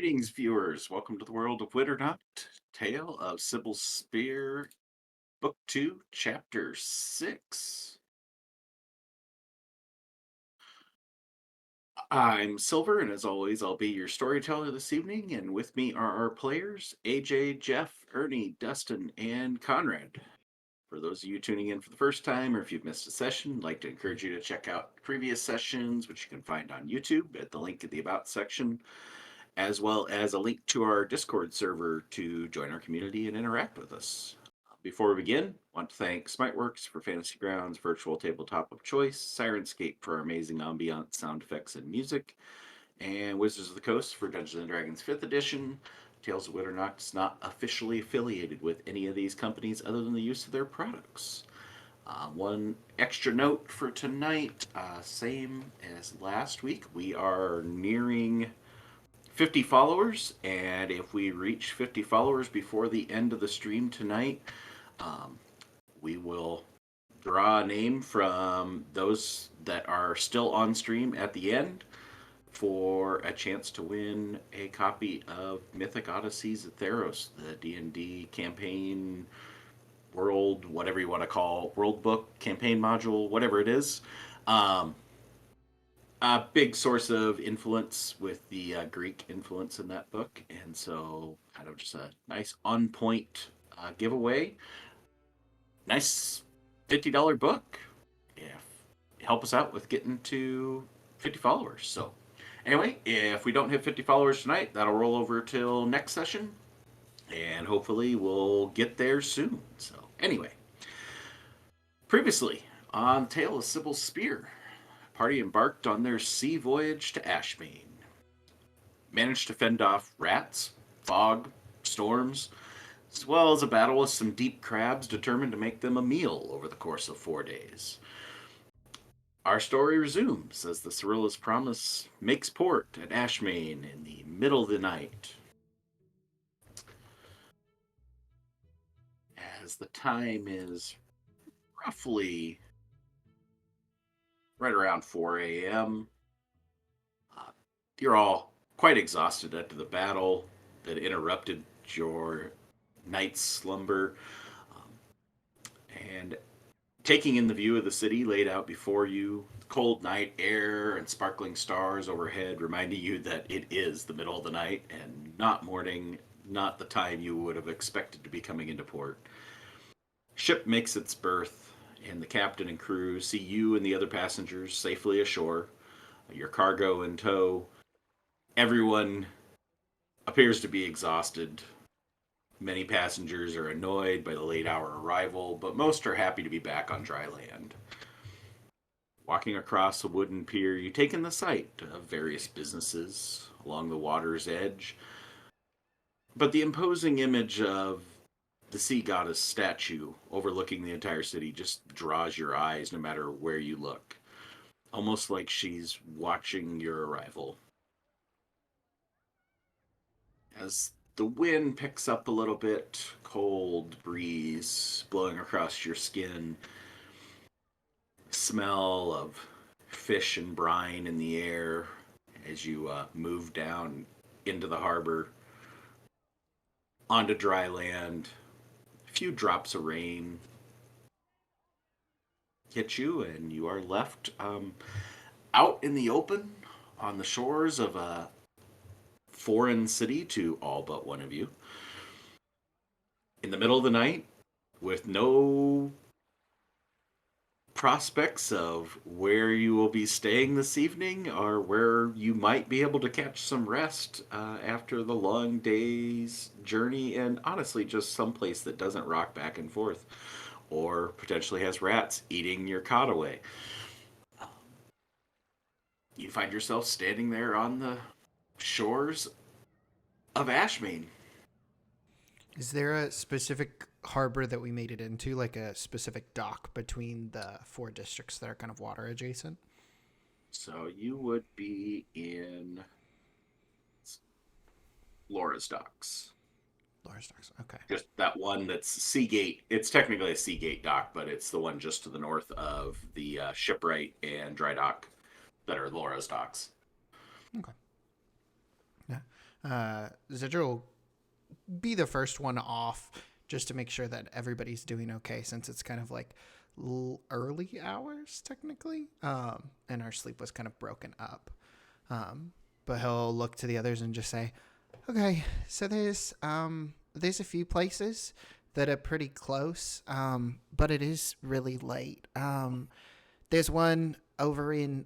Greetings, viewers. Welcome to the world of Winternaut, Tale of Cybil's Spear, Book 2, Chapter 6. I'm Silver, and as always, I'll be your storyteller this evening. And with me are our players AJ, Jeff, Ernie, Dustin, and Conrad. For those of you tuning in for the first time, or if you've missed a session, I'd like to encourage you to check out previous sessions, which you can find on YouTube at the link in the About section, as well as a link to our Discord server to join our community and interact with us. Before we begin, I want to thank Smiteworks for Fantasy Grounds virtual tabletop of choice, Sirenscape for our amazing ambiance, sound effects, and music, and Wizards of the Coast for Dungeons and Dragons 5th edition. Tales of Winternacht is not officially affiliated with any of these companies other than the use of their products. One extra note for tonight, same as last week, we are nearing 50 followers, and if we reach 50 followers before the end of the stream tonight, um, we will draw a name from those that are still on stream at the end for a chance to win a copy of Mythic Odysseys of Theros, the D&D campaign world, whatever you want to call, world book, campaign module, whatever it is. A big source of influence with the Greek influence in that book, and so kind of just a nice on point giveaway. Nice $50 book. Yeah, help us out with getting to 50 followers. So, anyway, if we don't hit 50 followers tonight, that'll roll over till next session, and hopefully we'll get there soon. So, anyway, previously on Tale of Cybil's Spear, party embarked on their sea voyage to Ashmane. Managed to fend off rats, fog, storms, as well as a battle with some deep crabs determined to make them a meal over the course of 4 days. Our story resumes as the Cyrilla's Promise makes port at Ashmane in the middle of the night. As the time is roughly right around 4 a.m., uh, you're all quite exhausted after the battle that interrupted your night's slumber. Um, and taking in the view of the city laid out before you, cold night air and sparkling stars overhead reminding you that it is the middle of the night and not morning, not the time you would have expected to be coming into port. Ship makes its berth, and the captain and crew see you and the other passengers safely ashore, your cargo in tow. Everyone appears to be exhausted. Many passengers are annoyed by the late hour arrival, but most are happy to be back on dry land. Walking across a wooden pier, you take in the sight of various businesses along the water's edge, but the imposing image of the sea goddess statue overlooking the entire city just draws your eyes no matter where you look, almost like she's watching your arrival. As the wind picks up a little bit, cold breeze blowing across your skin, smell of fish and brine in the air as you move down into the harbor, onto dry land. A few drops of rain hit you, and you are left out in the open on the shores of a foreign city to all but one of you. In the middle of the night, with no prospects of where you will be staying this evening or where you might be able to catch some rest after the long day's journey, and honestly, just someplace that doesn't rock back and forth or potentially has rats eating your cot away. You find yourself standing there on the shores of Ashmane. Is there a specific harbor that we made it into, like a specific dock between the four districts that are kind of water adjacent? So you would be in Laura's docks. Laura's docks. Okay. Just that one that's Seagate. It's technically a Seagate dock, but it's the one just to the north of the shipwright and dry dock that are Laura's docks. Okay. Yeah. Xedre will be the first one off just to make sure that everybody's doing okay since it's kind of like early hours technically, and our sleep was kind of broken up. But he'll look to the others and just say, "Okay, so there's a few places that are pretty close, but it is really late. There's one over in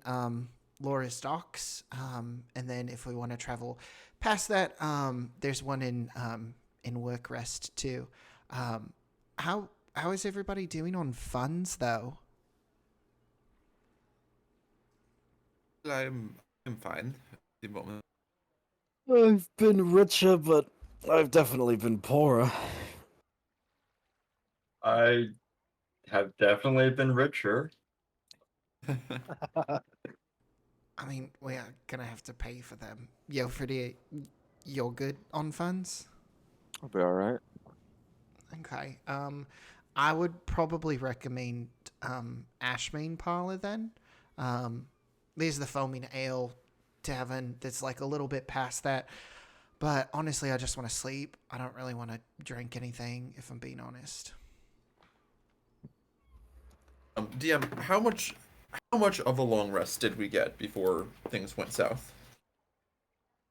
Laura's Docks, and then if we want to travel past that, there's one in Work Rest too. Um, how is everybody doing on funds though? I'm fine at the moment. I've been richer, but I've definitely been poorer. I have definitely been richer. I mean, we are gonna have to pay for them. Jofredier, you're good on funds? I'll be alright. Okay. I would probably recommend Ashmane parlor then. There's the foaming ale tavern that's like a little bit past that. But honestly, I just want to sleep. I don't really want to drink anything, if I'm being honest. DM, how much of a long rest did we get before things went south?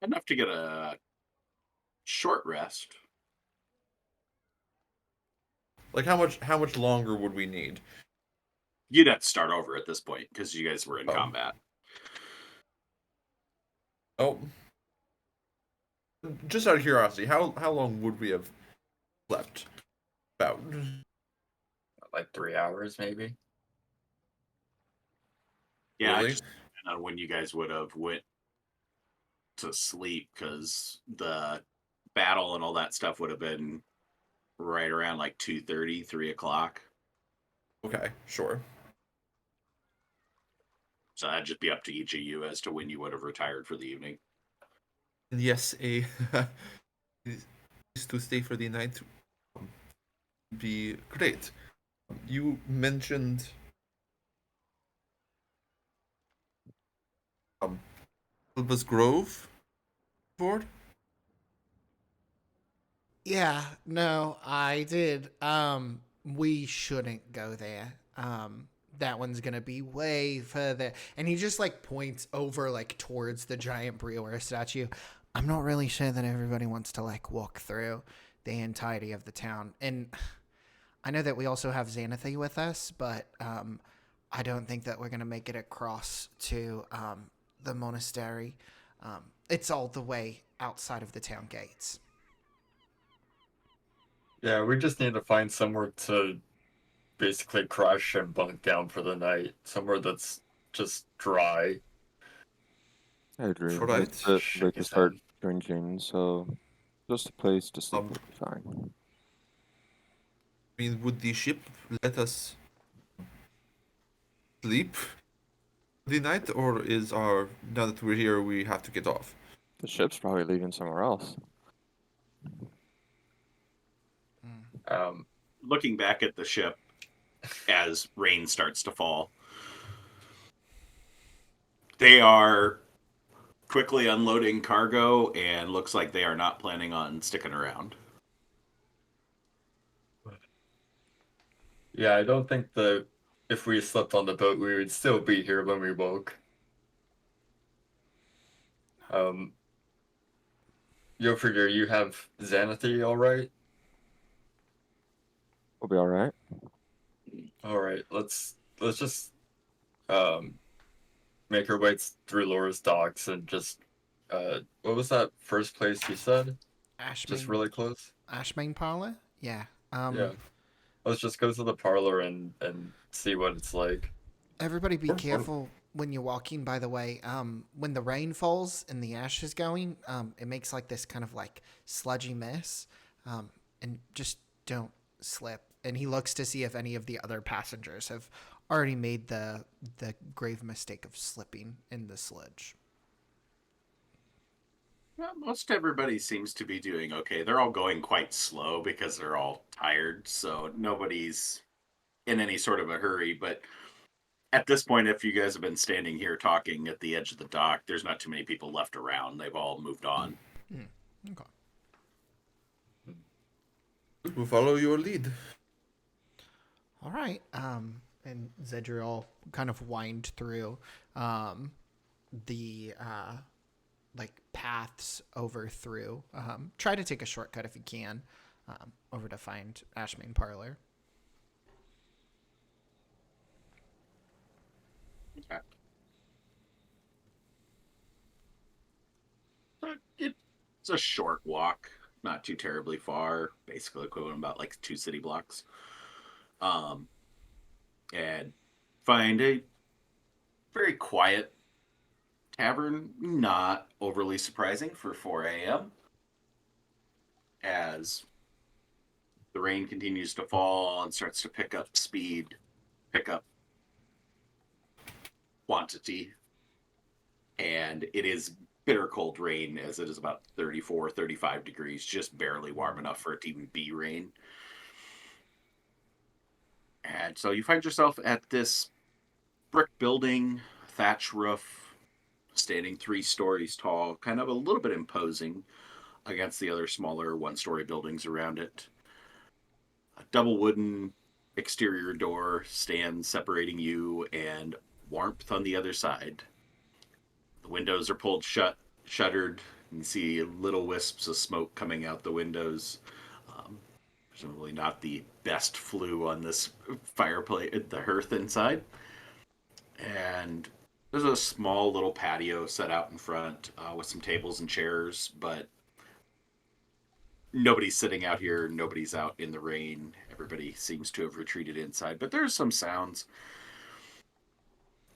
Enough to get a short rest. Like how much longer would we need? You'd have to start over at this point because you guys were in combat. Oh. Just out of curiosity, how long would we have slept? About Like 3 hours, maybe. Yeah, Really? just depending on when you guys would have went to sleep because the battle and all that stuff would have been right around like 2:30, 3 o'clock. Okay, sure. So that'd just be up to each of you as to when you would have retired for the evening. And yes, a is to stay for the night would be great. You mentioned Elba's Grove, Ford? Yeah, no, I did. We shouldn't go there. That one's gonna be way further. And he just like points over like towards the giant Brioer statue. I'm not really sure that everybody wants to like walk through the entirety of the town. And I know that we also have Xanathy with us, but I don't think that we're gonna make it across to the monastery. It's all the way outside of the town gates. Yeah, we just need to find somewhere to basically crash and bunk down for the night. Somewhere that's just dry. I agree. Alright. It's a bit Shake late to his start hand. drinking, so just a place to sleep Um, will be fine. I mean, would the ship let us sleep the night, or is now that we're here, we have to get off? The ship's probably leaving somewhere else. Looking back at the ship as rain starts to fall, they are quickly unloading cargo and looks like they are not planning on sticking around. Yeah, I don't think that if we slept on the boat, we would still be here when we woke. Jofredier, you have Xanathy, all right? We'll be alright. All right, let's just make our way through Laura's docks and just what was that first place you said? Just Ashmane, really close? Ashmane parlor? Yeah. Yeah. Let's just go to the parlor and see what it's like. Everybody be Or- careful when you're walking, by the way. When the rain falls and the ash is going, it makes like this kind of like sludgy mess. And just don't slip. And he looks to see if any of the other passengers have already made the grave mistake of slipping in the sludge. Well, most everybody seems to be doing okay. They're all going quite slow because they're all tired, so nobody's in any sort of a hurry. But at this point, if you guys have been standing here talking at the edge of the dock, there's not too many people left around. They've all moved on. Okay. We'll follow your lead. All right. And Xedre will kind of wind through the like paths over through. Try to take a shortcut if you can, over to find Ashmane Parlor. Okay. It's a short walk, not too terribly far. Basically, equivalent about like 2 city blocks. Um, and find a very quiet tavern, not overly surprising for 4 a.m. As the rain continues to fall and starts to pick up speed, pick up quantity, and it is bitter cold rain as it is about 34, 35 degrees, just barely warm enough for it to even be rain. And so you find yourself at this brick building, thatch roof, standing 3 stories tall, kind of a little bit imposing against the other smaller 1-story buildings around it. A double wooden exterior door stands separating you and warmth on the other side. The windows are pulled shut, shuttered. You can see little wisps of smoke coming out the windows. Presumably not the best flue on this fireplace, the hearth inside. And there's a small little patio set out in front with some tables and chairs, but nobody's sitting out here. Nobody's out in the rain. Everybody seems to have retreated inside, but there's some sounds.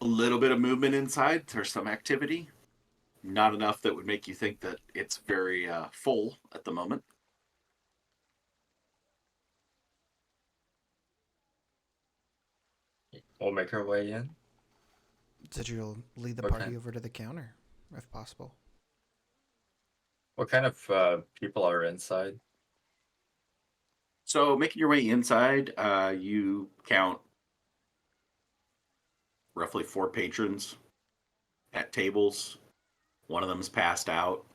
A little bit of movement inside. There's some activity. Not enough that would make you think that it's very full at the moment. We'll make our way in. Xedre will lead the Okay. party over to the counter, if possible. What kind of people are inside? So, making your way inside, you count roughly 4 patrons at tables. One of them's passed out.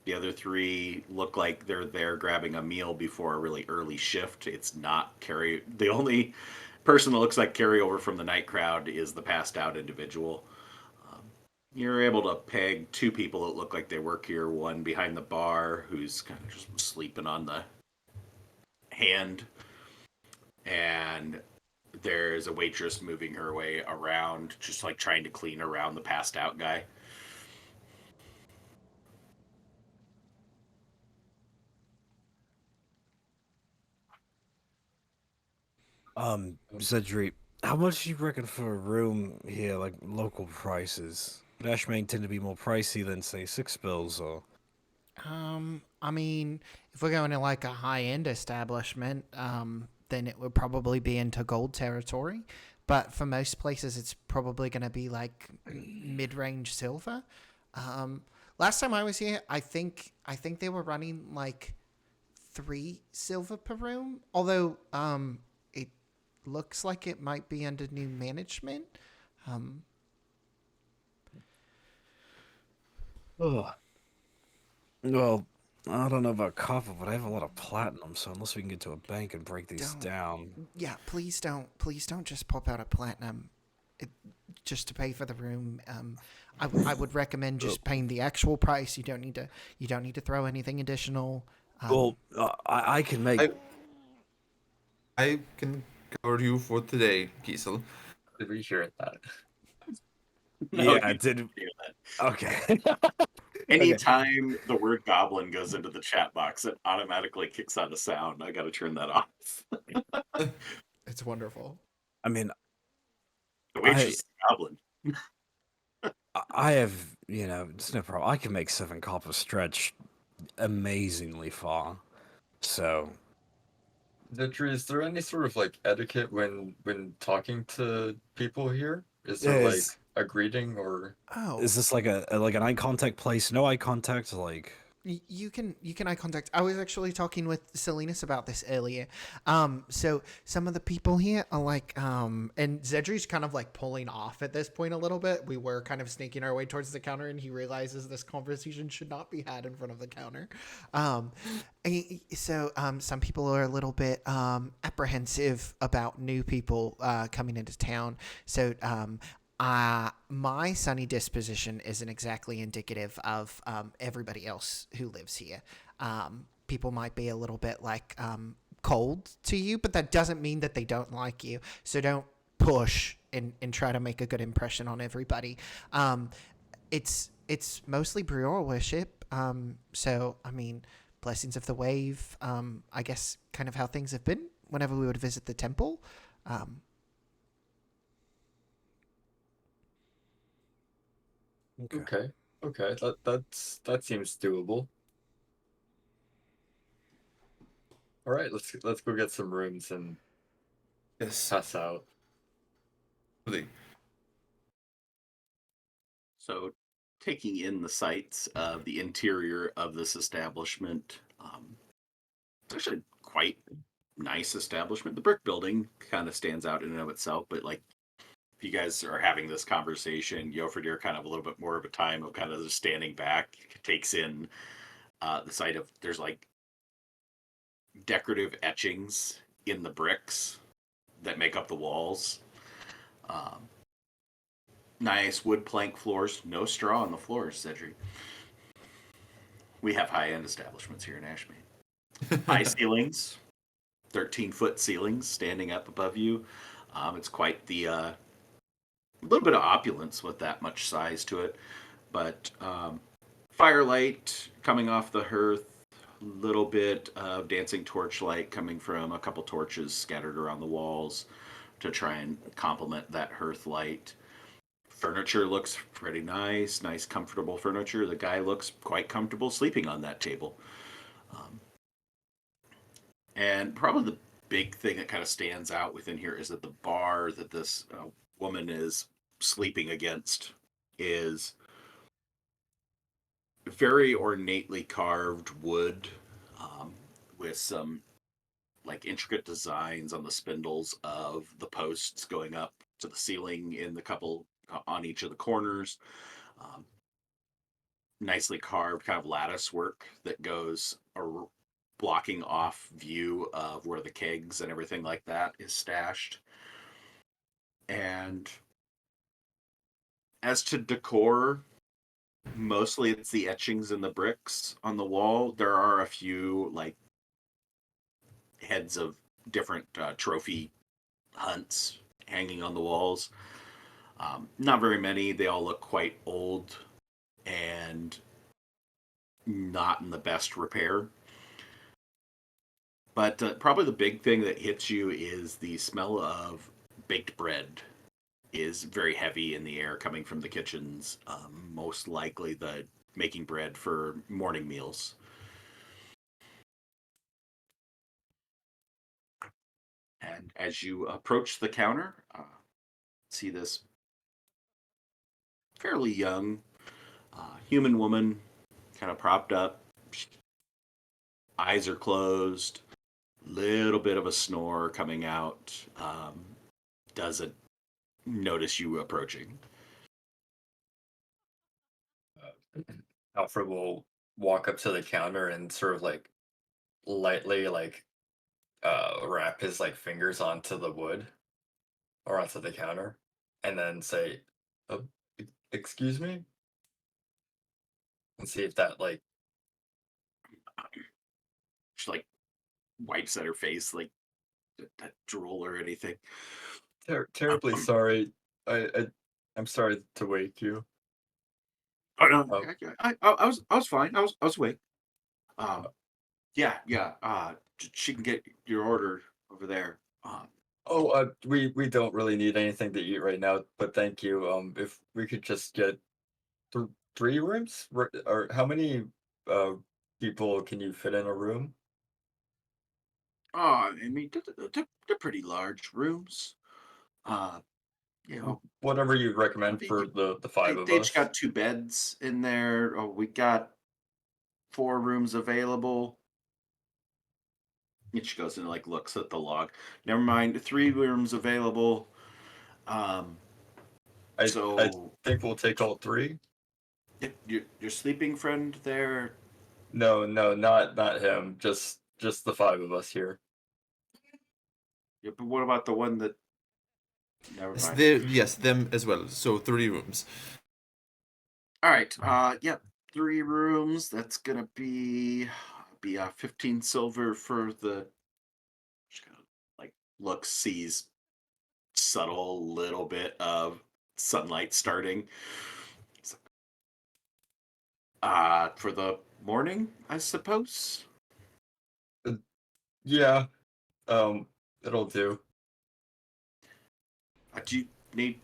The other 3 look like they're there grabbing a meal before a really early shift. It's not carry. The only person that looks like carryover from the night crowd is the passed out individual. You're able to peg 2 people that look like they work here. One behind the bar who's kind of just sleeping on the hand, and there's a waitress moving her way around, just like trying to clean around the passed out guy. Xedre, how much do you reckon for a room here, like local prices? Ashmane tend to be more pricey than, say, Six Bills or. I mean, if we're going to like a high-end establishment, then it would probably be into gold territory. But for most places, it's probably going to be like mid-range silver. Last time I was here, I think they were running like 3 silver per room. Although, it looks like it might be under new management. Ugh. Well, I don't know about copper, but I have a lot of platinum, so unless we can get to a bank and break these Don't. down. Yeah, please don't just pop out a platinum, just to pay for the room. I would recommend just paying the actual price. You don't need to throw anything additional. Well, I can make. I can cover you for today, Kiesel. Did we hear that? No, Yeah, I you did. didn't hear that. Okay. Anytime the word goblin goes into the chat box, it automatically kicks out a sound. I got to turn that off. It's wonderful. I mean, The waitress is a goblin. I have, it's no problem. I can make 7 copper stretch amazingly far. So, Xedre, is there any sort of like etiquette when talking to people here? Is there Yes. like a greeting or? Oh, is this like an eye contact place? No eye contact? Like, You can eye contact. I was actually talking with Salinas about this earlier. So some of the people here are like, and Xedre's kind of like pulling off at this point a little bit. We were kind of sneaking our way towards the counter, and he realizes this conversation should not be had in front of the counter. Some people are a little bit apprehensive about new people coming into town. So my sunny disposition isn't exactly indicative of everybody else who lives here. People might be a little bit like cold to you, but that doesn't mean that they don't like you. So don't push and try to make a good impression on everybody. It's mostly Brior worship. So I mean, blessings of the wave. I guess kind of how things have been whenever we would visit the temple. Okay. Okay. That seems doable. All right, let's go get some rooms and Yes. pass out. Really. So, taking in the sights of the interior of this establishment, it's actually quite nice establishment. The brick building kind of stands out in and of itself, but like if you guys are having this conversation, Jofredier kind of a little bit more of a time of kind of just standing back, takes in the sight of there's like decorative etchings in the bricks that make up the walls. Um, nice wood plank floors, no straw on the floors, Xedre. We have high end establishments here in Ashmane. High ceilings, 13-foot ceilings standing up above you. It's quite the little bit of opulence with that much size to it, but firelight coming off the hearth, little bit of dancing torchlight coming from a couple torches scattered around the walls to try and complement that hearth light. Furniture looks pretty nice, nice comfortable furniture. The guy looks quite comfortable sleeping on that table. Um, and probably the big thing that kind of stands out within here is that the bar that this woman is sleeping against is very ornately carved wood with some like intricate designs on the spindles of the posts going up to the ceiling in the couple on each of the corners. Um, nicely carved kind of lattice work that goes blocking off view of where the kegs and everything like that is stashed. And as to decor, mostly it's the etchings and the bricks on the wall. There are a few like heads of different trophy hunts hanging on the walls. Not very many. They all look quite old and not in the best repair. But probably the big thing that hits you is the smell of baked bread is very heavy in the air coming from the kitchens. Most likely the making bread for morning meals. And as you approach the counter, see this fairly young human woman kind of propped up. Eyes are closed. Little bit of a snore coming out. Doesn't notice you approaching. Alfred will walk up to the counter and sort of like lightly like wrap his like fingers onto the wood or onto the counter and then say, "Oh, excuse me," and see if that like She like wipes at her face, like that drool or anything. terribly sorry. I I'm sorry to wake you. Oh no, Oh, I was fine. I was awake. Um, yeah, yeah. She can get your order over there. oh, we don't really need anything to eat right now, but thank you. If we could just get three rooms, or how many uh people can you fit in a room? I mean, they're pretty large rooms. Uh, you know, Whatever you recommend they, for the five of they each us. got two beds in there. Oh, we got 4 rooms available. And she goes and like looks at the log. Never mind, 3 rooms available. I So think we'll take all 3. your sleeping friend there. No, not him. Just the 5 of us here. Yeah, but what about the one that? Never Yes, mind. yes, them as well. So 3 rooms. All right. Yep. 3 rooms. That's gonna be 15 silver for the. Just kind of like looks, sees subtle little bit of sunlight starting. For the morning, I suppose. Yeah. It'll do. Do you need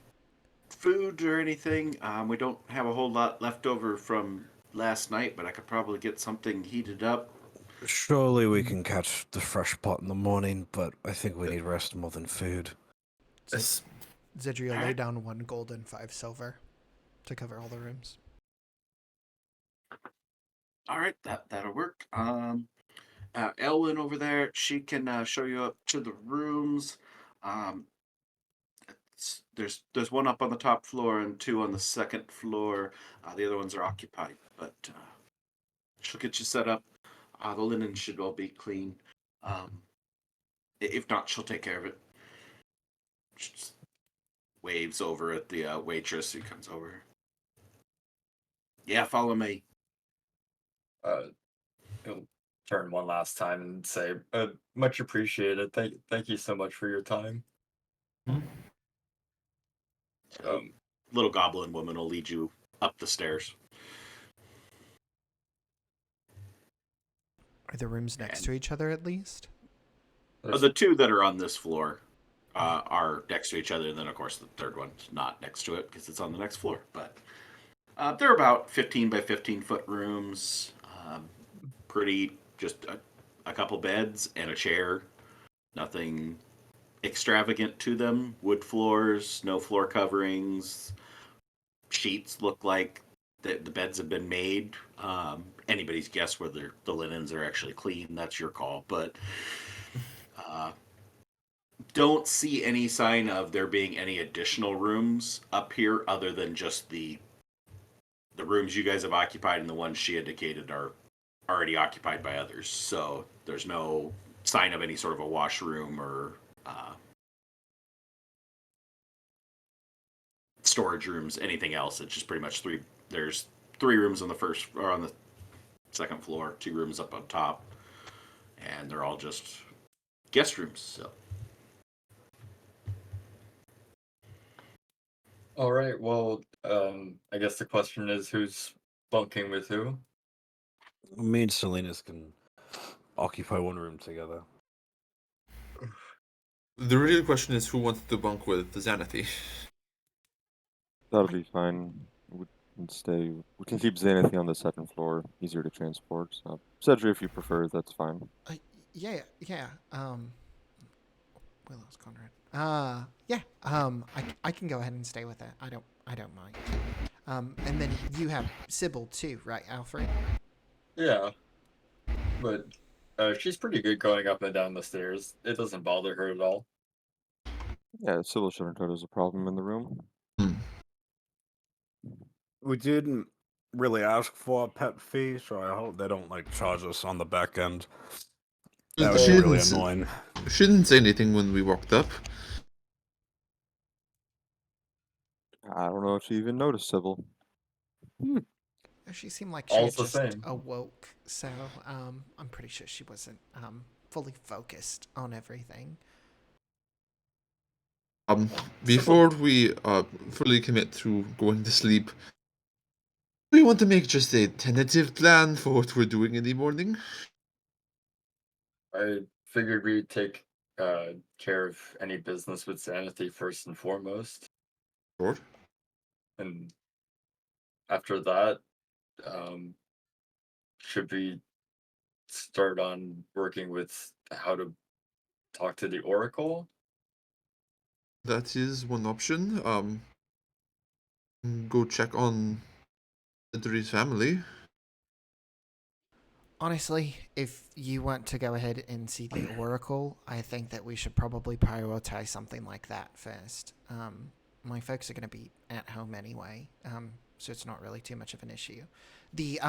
food or anything? We don't have a whole lot left over from last night, but I could probably get something heated up. Surely we can catch the fresh pot in the morning, but I think we need rest more than food. Yes. Xedre lay Alright. down 1 gold and 5 silver to cover all the rooms. All right, that'll work. Elwyn over there, she can show you up to the rooms. Um, there's one up on the top floor and 2 on the second floor. The other ones are occupied, but she'll get you set up. The linen should all be clean. If not, she'll take care of it. She just waves over at the waitress who comes over. Yeah, follow me. He'll turn one last time and say, much appreciated. Thank you so much for your time. Um, Little goblin woman will lead you up the stairs. Are the rooms next And- to each other at least? The 2 that are on this floor are next to each other, and then of course the third one's not next to it because it's on the next floor. But they're about 15 by 15 foot rooms. Pretty, just a couple beds and a chair. Nothing extravagant to them. Wood floors, no floor coverings. Sheets look like the beds have been made. Anybody's guess whether the linens are actually clean. That's your call. But don't see any sign of there being any additional rooms up here other than just the rooms you guys have occupied and the ones she indicated are already occupied by others. So there's no sign of any sort of a washroom or storage rooms, anything else. It's just pretty much 3. There's 3 rooms on the first or on the second floor, 2 rooms up on top, and they're all just guest rooms. So all right. Well, I guess the question is who's bunking with who? Me and Salinas can occupy one room together. The real question is who wants to bunk with Xanathy. That'll be fine. We can stay. We can keep Xanathy on the second floor. Easier to transport. So, Cedric, if you prefer, that's fine. Yeah. Willow's Conrad. Yeah. I can go ahead and stay with it. I don't mind. And then you have Cybil too, right, Alfred? Yeah, but she's pretty good going up and down the stairs. It doesn't bother her at all. Yeah, Sybil shouldn't notice a problem in the room. We didn't really ask for a pet fee, so I hope they don't like charge us on the back end. That would She be really didn't s- annoying. She didn't say anything when we walked up. I don't know if she even noticed Sybil. She seemed like she All's had the just same. awoke, so I'm pretty sure she wasn't fully focused on everything. Before we fully commit to going to sleep, we want to make just a tentative plan for what we're doing in the morning. I figured we'd take care of any business with Sanity first and foremost, Sure. and after that, should we start on working with how to talk to the Oracle? That is one option. Go check on Xedre's family. Honestly, if you want to go ahead and see the Oracle, I think that we should probably prioritize something like that first. My folks are going to be at home anyway, so it's not really too much of an issue. The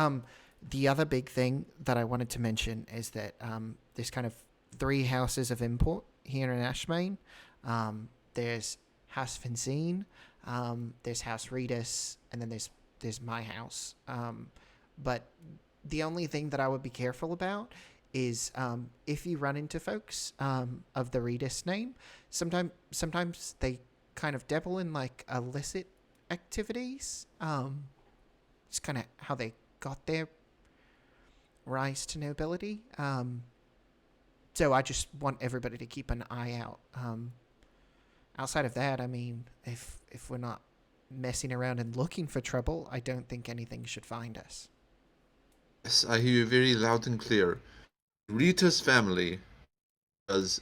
the other big thing that I wanted to mention is that there's kind of three houses of import here in Ashmane. There's House Vincine, there's House Redus, and then there's my house. But the only thing that I would be careful about is if you run into folks of the Redis name, sometimes they kind of dabble in like illicit activities. It's kind of how they got their rise to nobility. So I just want everybody to keep an eye out. Outside of that, I mean, if we're not messing around and looking for trouble, I don't think anything should find us. Yes, I hear you very loud and clear. Rita's family does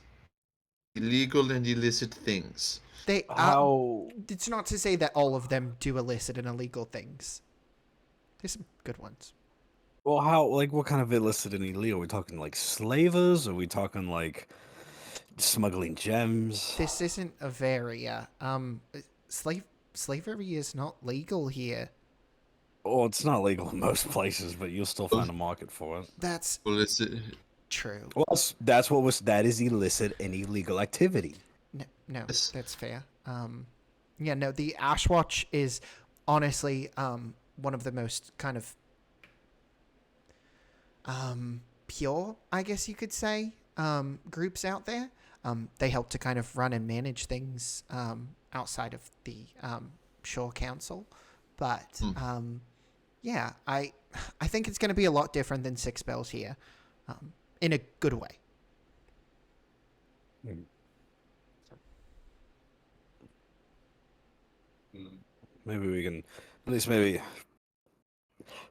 illegal and illicit things. They How? it's not to say that all of them do illicit and illegal things. There's some good ones. Well, how? Like, what kind of illicit and illegal? Are we talking like slavers? Are we talking like smuggling gems? This isn't a varia. Slavery is not legal here. Well, it's not legal in most places, but you'll still find a market for it. That's Illicit. true. Well, that is illicit and illegal activity. No, Yes. that's fair. Yeah, no, the Ashwatch is honestly one of the most kind of pure, I guess you could say, groups out there. They help to kind of run and manage things outside of the Shore Council, but yeah, I think it's going to be a lot different than Six Bells here, in a good way. Maybe we can at least maybe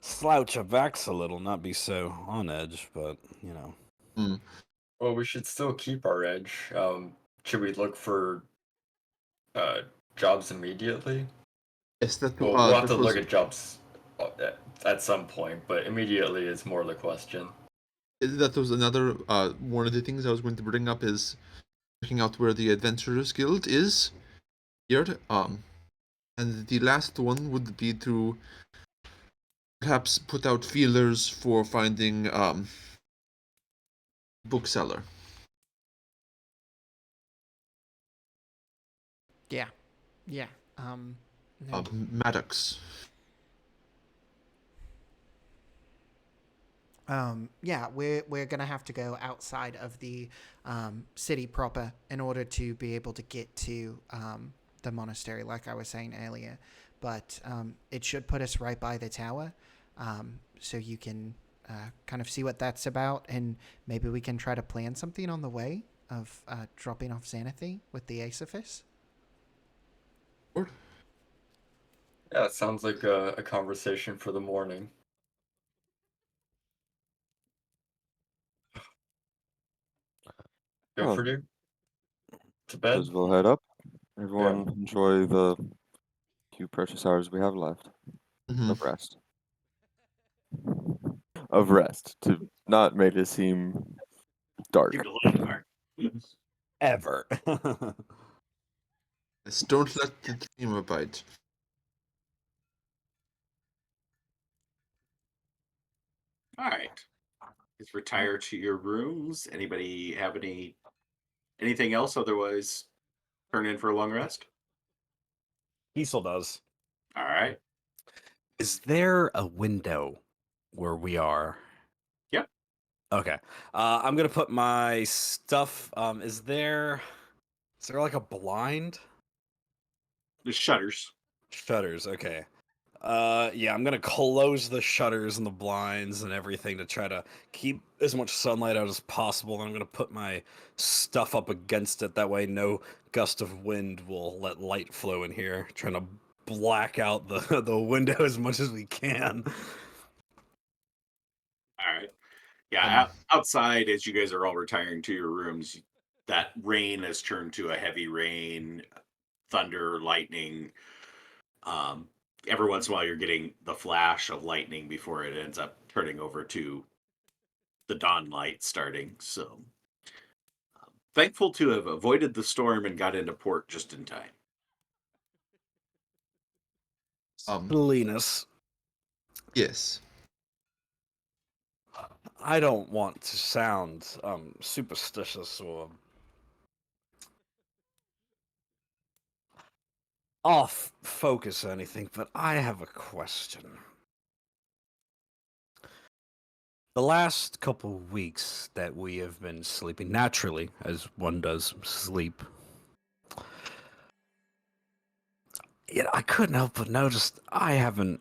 slouch our backs a little, not be so on edge, but you know. Well, we should still keep our edge. Should we look for uh, jobs immediately? Yes, that, Well, we'll have that to was, look at jobs at some point, but immediately is more the question. that was another one of the things I was going to bring up is checking out where the Adventurers Guild is here. And the last one would be to perhaps put out feelers for finding bookseller. Yeah, yeah. No. Maddox. Yeah, we're gonna have to go outside of the city proper in order to be able to get to the monastery, like I was saying earlier. But it should put us right by the tower, so you can kind of see what that's about, and maybe we can try to plan something on the way of dropping off Xanathy with the Aesophis. Yeah, it sounds like a conversation for the morning. Oh. Jofredier? To bed? As we'll head up. Everyone enjoy the few precious hours we have left of rest. Of rest, to not make it seem dark. Keep the light dark. Ever. Yes, don't let the dreamer bite. All right. Let's retire to your rooms. Anybody have anything else? Otherwise, turn in for a long rest. Diesel does. All right. Is there a window where we are? Yep. Okay. I'm gonna put my stuff. Is there like a blind? The shutters. Shutters. Okay. Yeah, I'm gonna close the shutters and the blinds and everything to try to keep as much sunlight out as possible. And I'm gonna put my stuff up against it. That way, no gust of wind will let light flow in here. Trying to black out the the window as much as we can. All right. Yeah. Outside, as you guys are all retiring to your rooms, that rain has turned to a heavy rain, thunder, lightning. Every once in a while, you're getting the flash of lightning before it ends up turning over to the dawn light starting. So thankful to have avoided the storm and got into port just in time. Linus, Yes. I don't want to sound superstitious or off focus or anything, but I have a question. The last couple weeks that we have been sleeping naturally, as one does sleep, yet I couldn't help but notice I haven't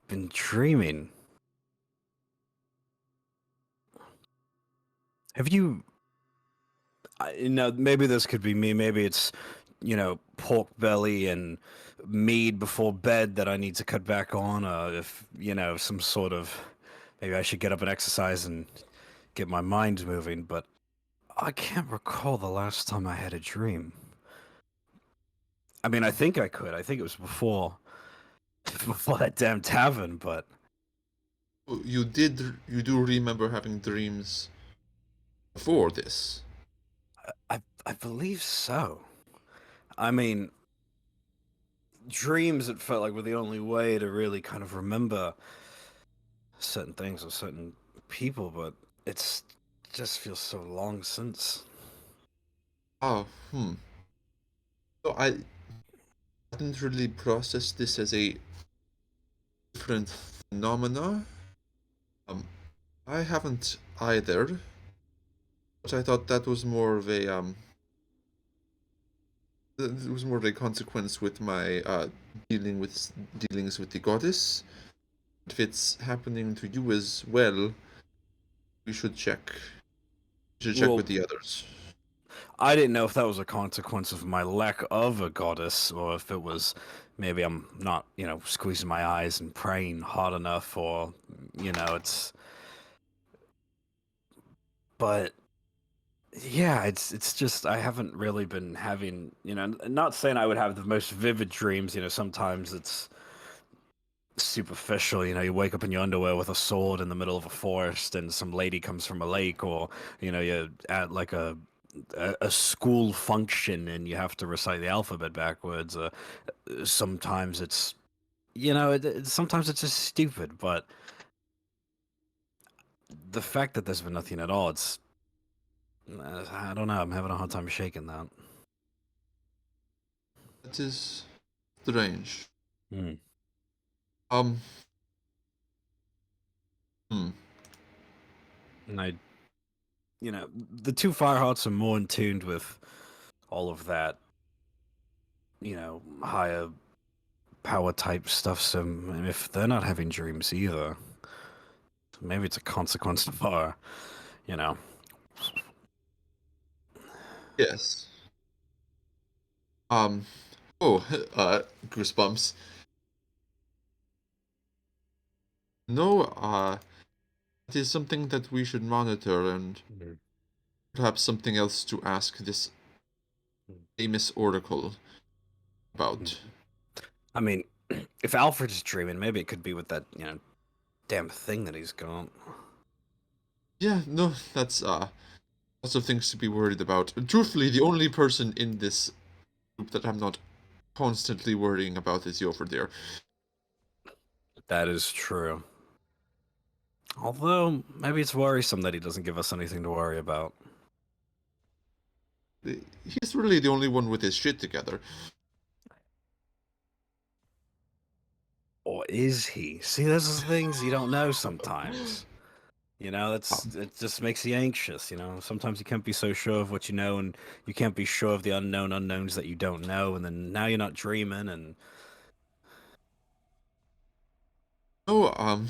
been dreaming. Have you? Maybe this could be me. Maybe it's, pork belly and mead before bed that I need to cut back on. If, some sort of. Maybe I should get up and exercise and get my mind moving, but I can't recall the last time I had a dream. I mean, I think I could. I think it was before that damn tavern, but You do remember having dreams before this? I believe so. I mean, dreams, it felt like, were the only way to really kind of remember certain things or certain people, but it's just feels so long since. Oh, So I didn't really process this as a different phenomena. I haven't either, but I thought that was more of a it was more of a consequence with my dealings with the goddess. If it's happening to you as well, we should check. We should check Well, with the others. I didn't know if that was a consequence of my lack of a goddess, or if it was maybe I'm not, squeezing my eyes and praying hard enough, or, it's. But yeah, it's just I haven't really been having, not saying I would have the most vivid dreams. Sometimes it's superficial. You wake up in your underwear with a sword in the middle of a forest, and some lady comes from a lake, or you're at like a school function and you have to recite the alphabet backwards. Sometimes it's, sometimes it's just stupid, but the fact that there's been nothing at all, it's, I don't know. I'm having a hard time shaking that. That is strange. Hmm. Um. Hmm. And the two Firehearts are more in tune with all of that, higher power type stuff. So if they're not having dreams either, maybe it's a consequence of our, you know. Yes. Um. Oh. Goosebumps. No. It is something that we should monitor, and perhaps something else to ask this famous oracle about. I mean, if Alfred's dreaming, maybe it could be with that, damn thing that he's got. Yeah. No. That's lots of things to be worried about. Truthfully, the only person in this group that I'm not constantly worrying about is Jofredier. That is true. Although, maybe it's worrisome that he doesn't give us anything to worry about. He's really the only one with his shit together. Or is he? See, those are things you don't know sometimes. It just makes you anxious, Sometimes you can't be so sure of what you know, and you can't be sure of the unknown unknowns that you don't know, and then now you're not dreaming, and... Oh,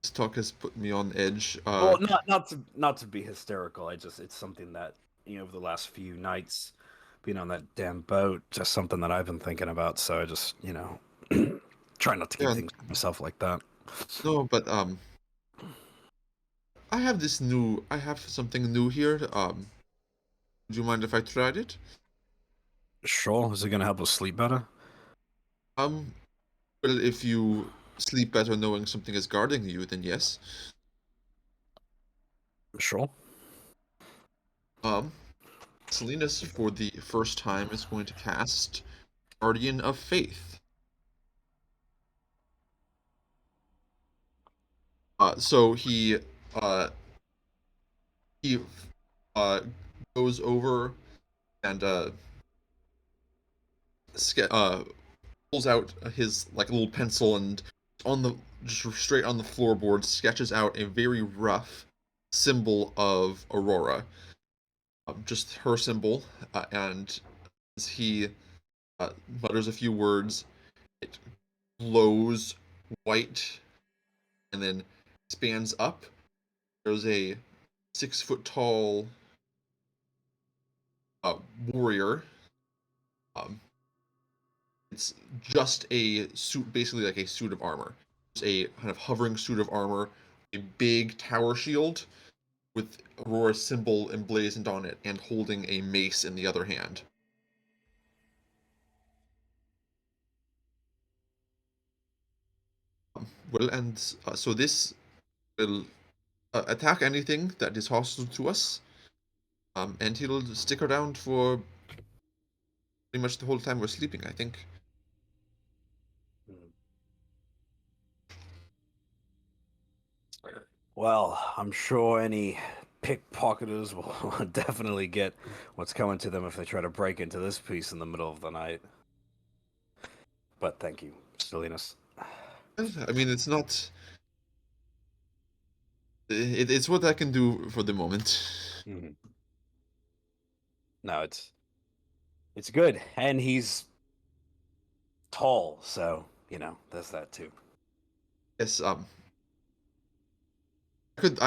this talk has put me on edge. Well, not to be hysterical, it's something that, over the last few nights, being on that damn boat, just something that I've been thinking about, so I just, try not to keep Yeah. things to myself like that. No, but I have something new here. Would you mind if I tried it? Sure, is it gonna help us sleep better? Um, well, if you sleep better knowing something is guarding you, then yes. beneficial. Salinas, for the first time, is going to cast Guardian of Faith. So he uh, goes over and pulls out his like little pencil and on the just straight on the floorboard sketches out a very rough symbol of Aurora, just her symbol, and as he mutters a few words, it glows white and then expands up. There's a 6 foot tall warrior. Um, it's just a suit, basically like a suit of armor. It's a kind of hovering suit of armor, a big tower shield with Aurora's symbol emblazoned on it, and holding a mace in the other hand. Well, and so this will attack anything that is hostile to us, and he'll stick around for pretty much the whole time we're sleeping, I think. Well, I'm sure any pickpocketers will definitely get what's coming to them if they try to break into this piece in the middle of the night. But thank you, Salinas. I mean, it's not. It's what I can do for the moment. Mm-hmm. No, it's good, and he's tall, so there's that too. Yes, I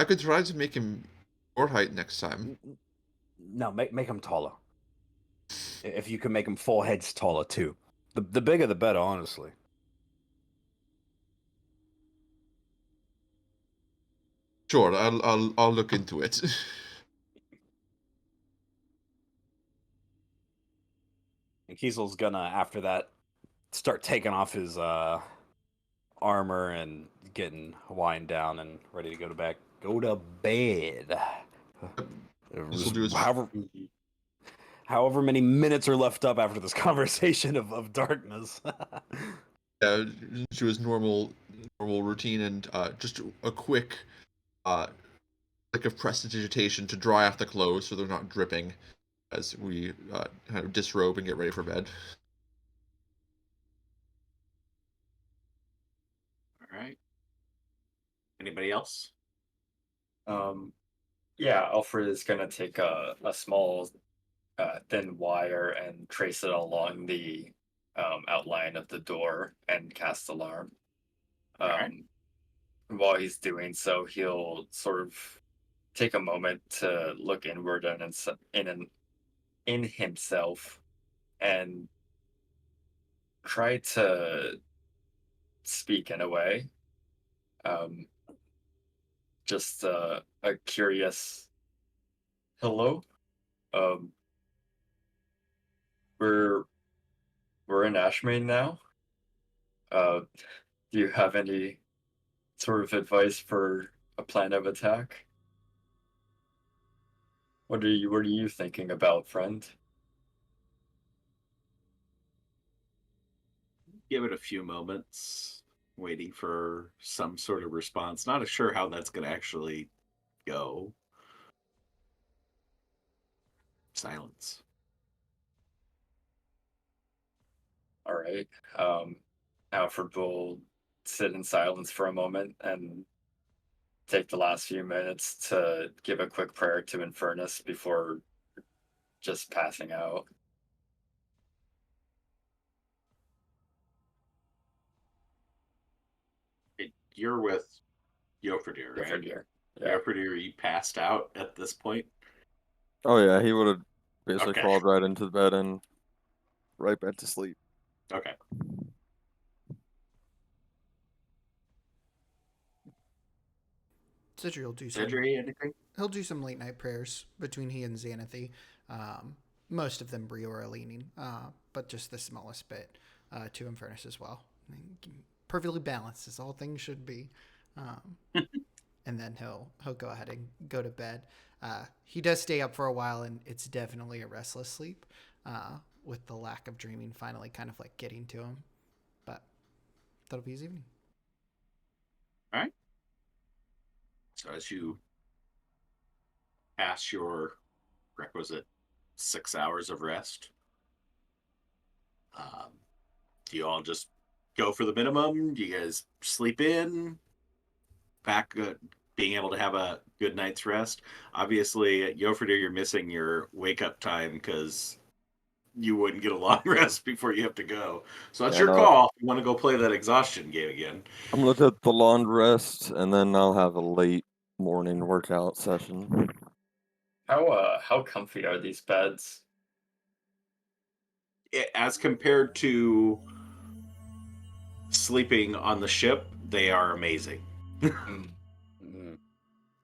could try to make him your height next time. No, make him taller. If you can make him 4 heads taller too, the bigger the better, honestly. Sure, I'll look into it. And Kiesel's gonna, after that, start taking off his armor and getting wind down and ready to go to bed. Go to bed. This will do his However many minutes are left up after this conversation of darkness. to his normal routine, and just a quick click of prestidigitation to dry off the clothes so they're not dripping as we kind of disrobe and get ready for bed. All right. Anybody else? Yeah, Alfred is gonna take a small thin wire and trace it along the outline of the door and cast alarm. Alright. While he's doing so, he'll sort of take a moment to look inward and in himself and try to speak in a way. Just a curious hello. Um, we're in Ashmane now. Do you have any sort of advice for a plan of attack? What are you thinking about, friend? Give it a few moments, waiting for some sort of response. Not sure how that's going to actually go. Silence. All right. Alfred will sit in silence for a moment and take the last few minutes to give a quick prayer to Infernus before just passing out. You're with Jofredier, right? Jofredier. Yeah. Jofredier, you passed out at this point? Oh yeah, he would have basically Okay. crawled right into the bed and right back to sleep. Okay. Xedre will do some. Xedre, anything? He'll do some late night prayers between he and Xanathy. Most of them Briora leaning, but just the smallest bit to Infernus as well. Perfectly balanced, as all things should be. and then he'll go ahead and go to bed. He does stay up for a while, and it's definitely a restless sleep, with the lack of dreaming finally kind of like getting to him. But that'll be his evening. All right. So as you pass your requisite 6 hours of rest, um, do you all just go for the minimum? Do you guys sleep in? Back being able to have a good night's rest. Obviously, at Jofredier, you're missing your wake up time because you wouldn't get a long rest before you have to go. So that's your And call. If you want to go play that exhaustion game again. I'm gonna get the long rest, and then I'll have a late morning workout session. How comfy are these beds? As compared to sleeping on the ship, they are amazing. Mm. Mm.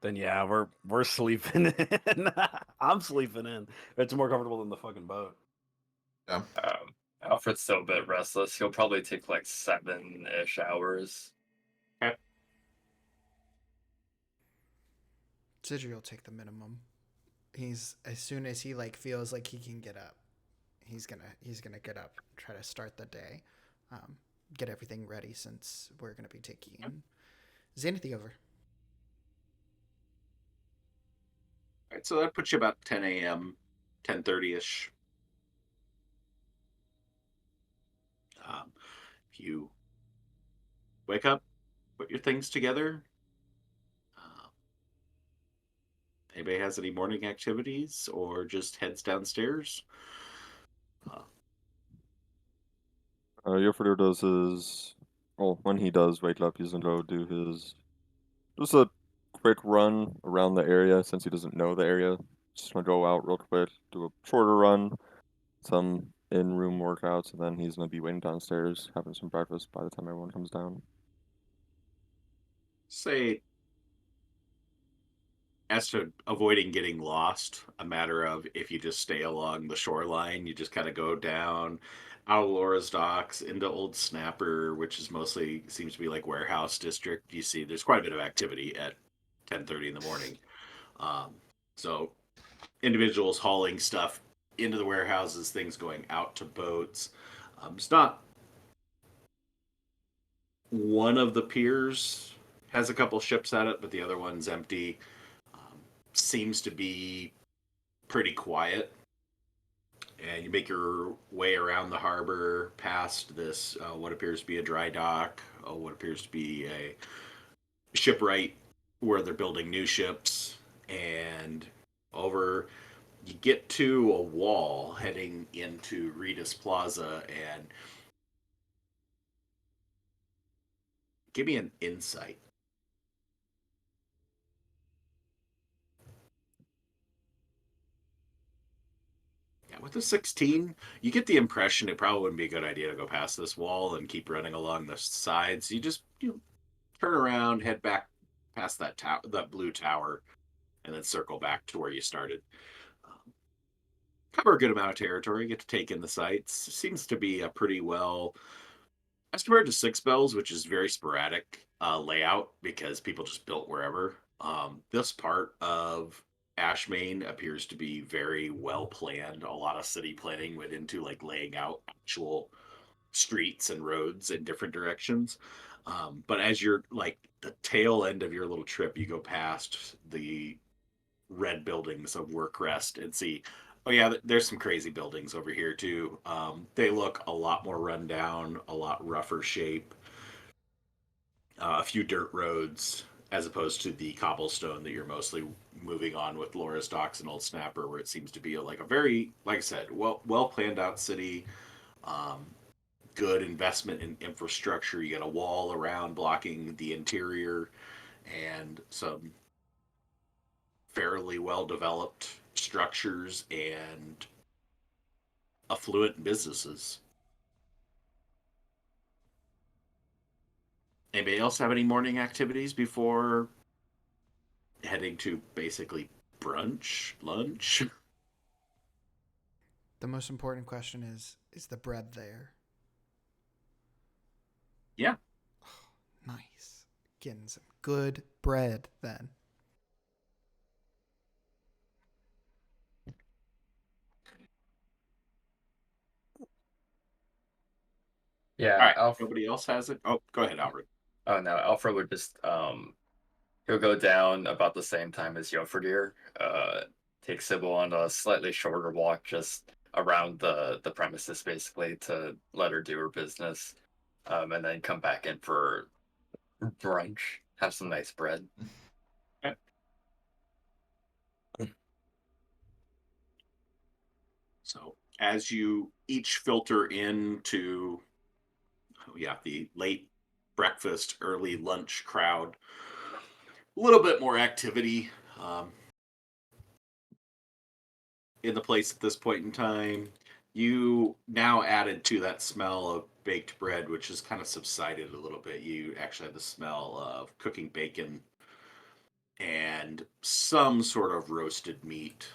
Then yeah, we're sleeping in. I'm sleeping in. It's more comfortable than the fucking boat. Yeah. Alfred's still a bit restless. He'll probably take like 7-ish hours. Okay. Xedre will take the minimum. He's as soon as he like feels like he can get up, he's gonna get up, try to start the day, get everything ready since we're gonna be taking Xanathy over. All right, so that puts you about 10 a.m., 10:30 ish. If you wake up, put your things together. Anybody has any morning activities or just heads downstairs? Jofredier does his. Well, when he does wake up, he's gonna go do his. Just a quick run around the area since he doesn't know the area. Just gonna go out real quick, do a shorter run, some in-room workouts, and then he's gonna be waiting downstairs having some breakfast by the time everyone comes down. Say, as to avoiding getting lost, a matter of if you just stay along the shoreline, you just kind of go down out of Laura's docks into Old Snapper, which is mostly seems to be like warehouse district. You see, there's quite a bit of activity at 10:30 in the morning. Um, so individuals hauling stuff into the warehouses, things going out to boats. It's not one of the piers has a couple ships at it, but the other one's empty. Um, Seems to be pretty quiet. And you make your way around the harbor past this, what appears to be a dry dock, what appears to be a shipwright where they're building new ships, and over you get to a wall heading into Ritas Plaza, and give me an insight. Yeah, with the 16, you get the impression it probably wouldn't be a good idea to go past this wall and keep running along the sides. You just turn around, head back past that blue tower, and then circle back to where you started. Um, Cover a good amount of territory, get to take in the sights. Seems to be a pretty well, as compared to Six Bells, which is very sporadic layout because people just built wherever. This part of Ashmane appears to be very well planned. A lot of city planning went into like laying out actual streets and roads in different directions. But as you're like the tail end of your little trip, you go past the red buildings of Workrest and see, oh yeah, there's some crazy buildings over here too. They look a lot more run down, a lot rougher shape, a few dirt roads as opposed to the cobblestone that you're mostly moving on with Laura's Docks and Old Snapper, where it seems to be like a very, like I said, well planned out city. Um, Good investment in infrastructure. You got a wall around blocking the interior, and some fairly well developed structures and affluent businesses. Anybody else have any morning activities before heading to basically brunch, lunch? The most important question is the bread there? Yeah. Nice. Getting some good bread then. Yeah, All right. Alfred. Nobody else has it. Oh, go ahead, Albert. Oh no, Alfred would just he'll go down about the same time as Jofredier. Take Cybil on a slightly shorter walk just around the premises basically to let her do her business. And then come back in for brunch, have some nice bread. Okay. So as you each filter into, the late breakfast, early lunch crowd, a little bit more activity in the place at this point in time. You now added to that smell of baked bread, which has kind of subsided a little bit. You actually had the smell of cooking bacon and some sort of roasted meat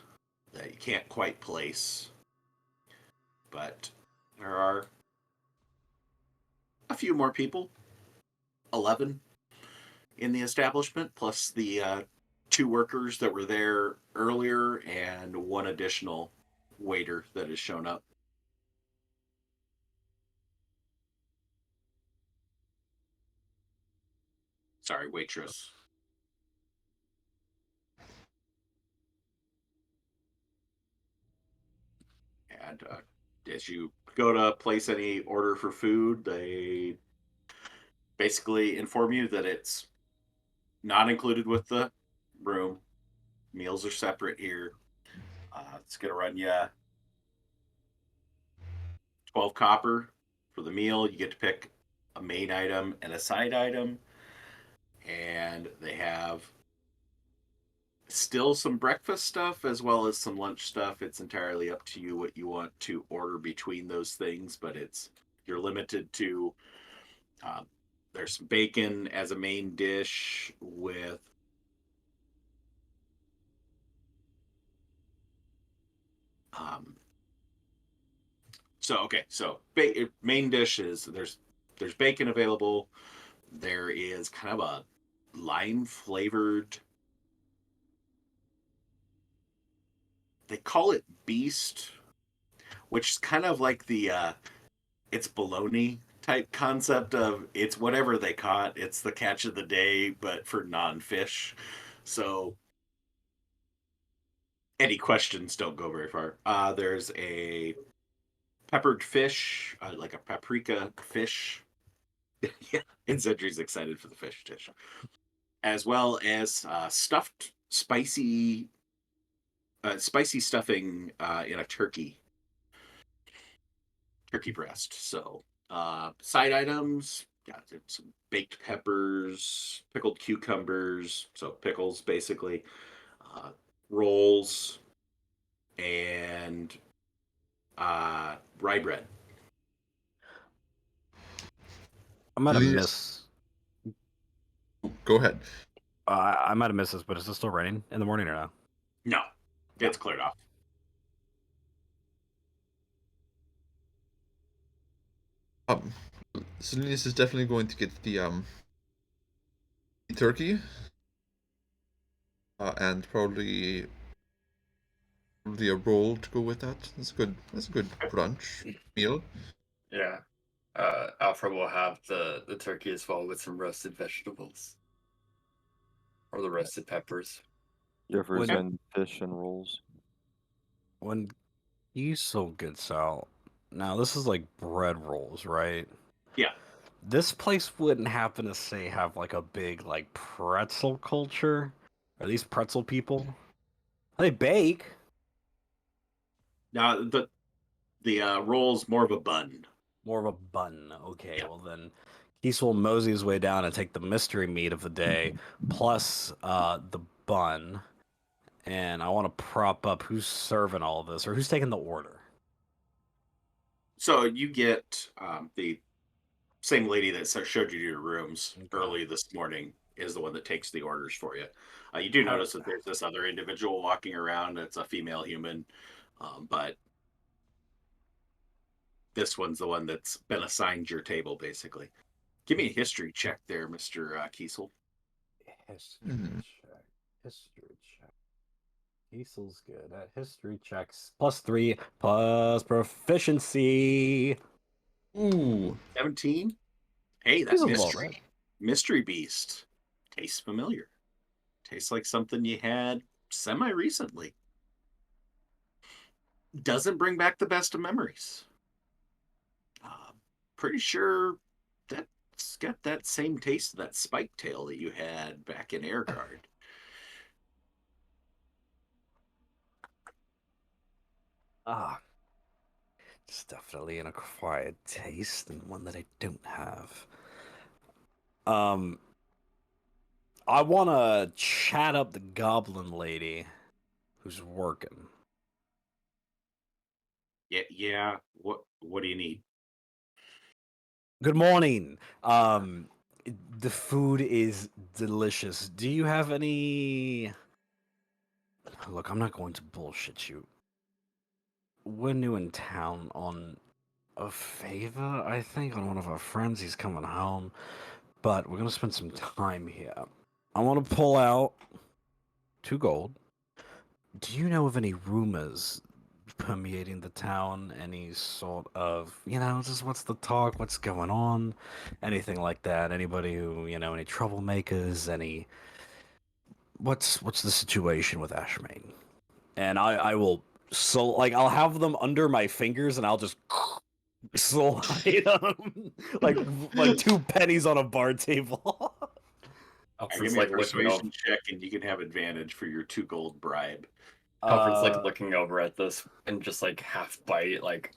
that you can't quite place. But there are a few more people, 11 in the establishment, plus the two workers that were there earlier and one additional waiter that has shown up. Sorry, waitress. And as you go to place any order for food, they basically inform you that it's not included with the room. Meals are separate here. It's going to run you 12 copper for the meal. You get to pick a main item and a side item. And they have still some breakfast stuff as well as some lunch stuff. It's entirely up to you what you want to order between those things, but you're limited to uh, there's some bacon as a main dish with um, main dish is there's bacon available. There is kind of a lime flavored, they call it beast, which is kind of like the it's bologna type concept of it's whatever they caught. It's the catch of the day, but for non-fish. So any questions don't go very far. There's a peppered fish, like a paprika fish. Yeah, and Xedre's excited for the fish dish, as well as spicy stuffing in a turkey breast. So side items, got some baked peppers, pickled cucumbers, so pickles basically, uh, rolls, and rye bread. I might have Please. missed. Go ahead. I might have missed this, but is it still raining in the morning or no? No, it's cleared off. Um, Salinas is definitely going to get the turkey, and probably a roll to go with that. That's good. That's a good brunch meal. Yeah. Alfred will have the turkey as well with some roasted vegetables. Or the roasted peppers. Jeffers When- and fish and rolls. When Diesel gets out, now this is like bread rolls, right? Yeah. This place wouldn't happen to say have like a big like pretzel culture. Are these pretzel people? They bake. Now the roll's more of a bun. More of a bun. Okay, Yeah. well then Keith will mosey his way down and take the mystery meat of the day, plus the bun. And I want to prop up who's serving all of this, or who's taking the order. So you get the same lady that showed you your rooms Okay. early this morning is the one that takes the orders for you. You do notice that there's this other individual walking around. That's a female human, but this one's the one that's been assigned your table, basically. Give me a history check there, Mr. Kiesel. History Mhm. check. History check. Cecil's good at history checks. +3 plus proficiency. Ooh. 17. Hey, that He's above mystery that. mystery beast tastes familiar. Tastes like something you had semi recently. Doesn't bring back the best of memories. Pretty sure that's got that same taste of that spike tail that you had back in Airguard. Ah, it's definitely an acquired taste and one that I don't have. I want to chat up the goblin lady who's working. Yeah. What do you need? Good morning. The food is delicious. Do you have any? Look, I'm not going to bullshit you. We're new in town on a favor, I think, on one of our friends. He's coming home, but we're gonna spend some time here. I want to pull out 2 gold. Do you know of any rumors permeating the town? Any sort of, just what's the talk? What's going on? Anything like that? Anybody who, any troublemakers? What's the situation with Ashmane? And I will I'll have them under my fingers and I'll just slide them like 2 pennies on a bar table. Give Alfred's me a like looking over. persuasion check, and you can have advantage for your 2 gold bribe. Alfred's like looking over at this and just like half bite, like,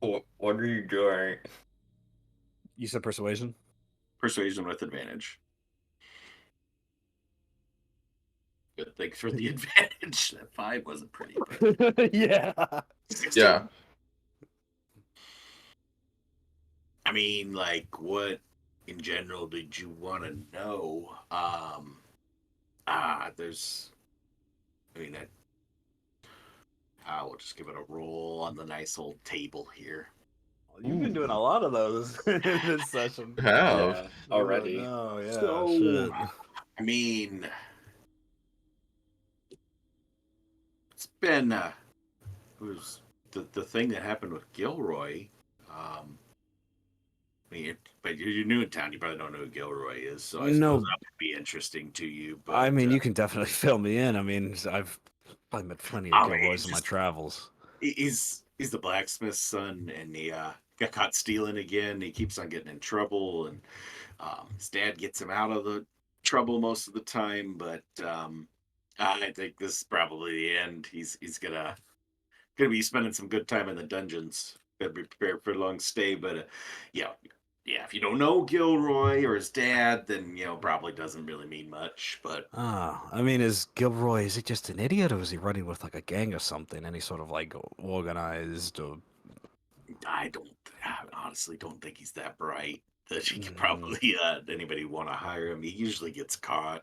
what are you doing? You said persuasion? Persuasion with advantage. Good, thanks for the advantage. That 5 wasn't pretty, but Yeah. 16. Yeah. I mean, like, what in general did you want to know? There's, I mean, we'll just give it a roll on the nice old table here. You've been doing a lot of those in this session. Have. Yeah, already. No, yeah, So, shit. I mean, it's been it was the thing that happened with Gilroy. But you're new in town. You probably don't know who Gilroy is, so I No. suppose that would be interesting to you. But I mean, you can definitely fill me in. I mean, I've met plenty of Gilroys in my travels. He's the blacksmith's son, and he got caught stealing again. He keeps on getting in trouble, and his dad gets him out of the trouble most of the time. But I think this is probably the end. He's gonna be spending some good time in the dungeons. Better be prepared for a long stay. But yeah, yeah. If you don't know Gilroy or his dad, then probably doesn't really mean much. But I mean, is he just an idiot, or is he running with like a gang or something? Any sort of like organized or... I honestly don't think he's that bright that he could Mm. probably anybody want to hire him. He usually gets caught.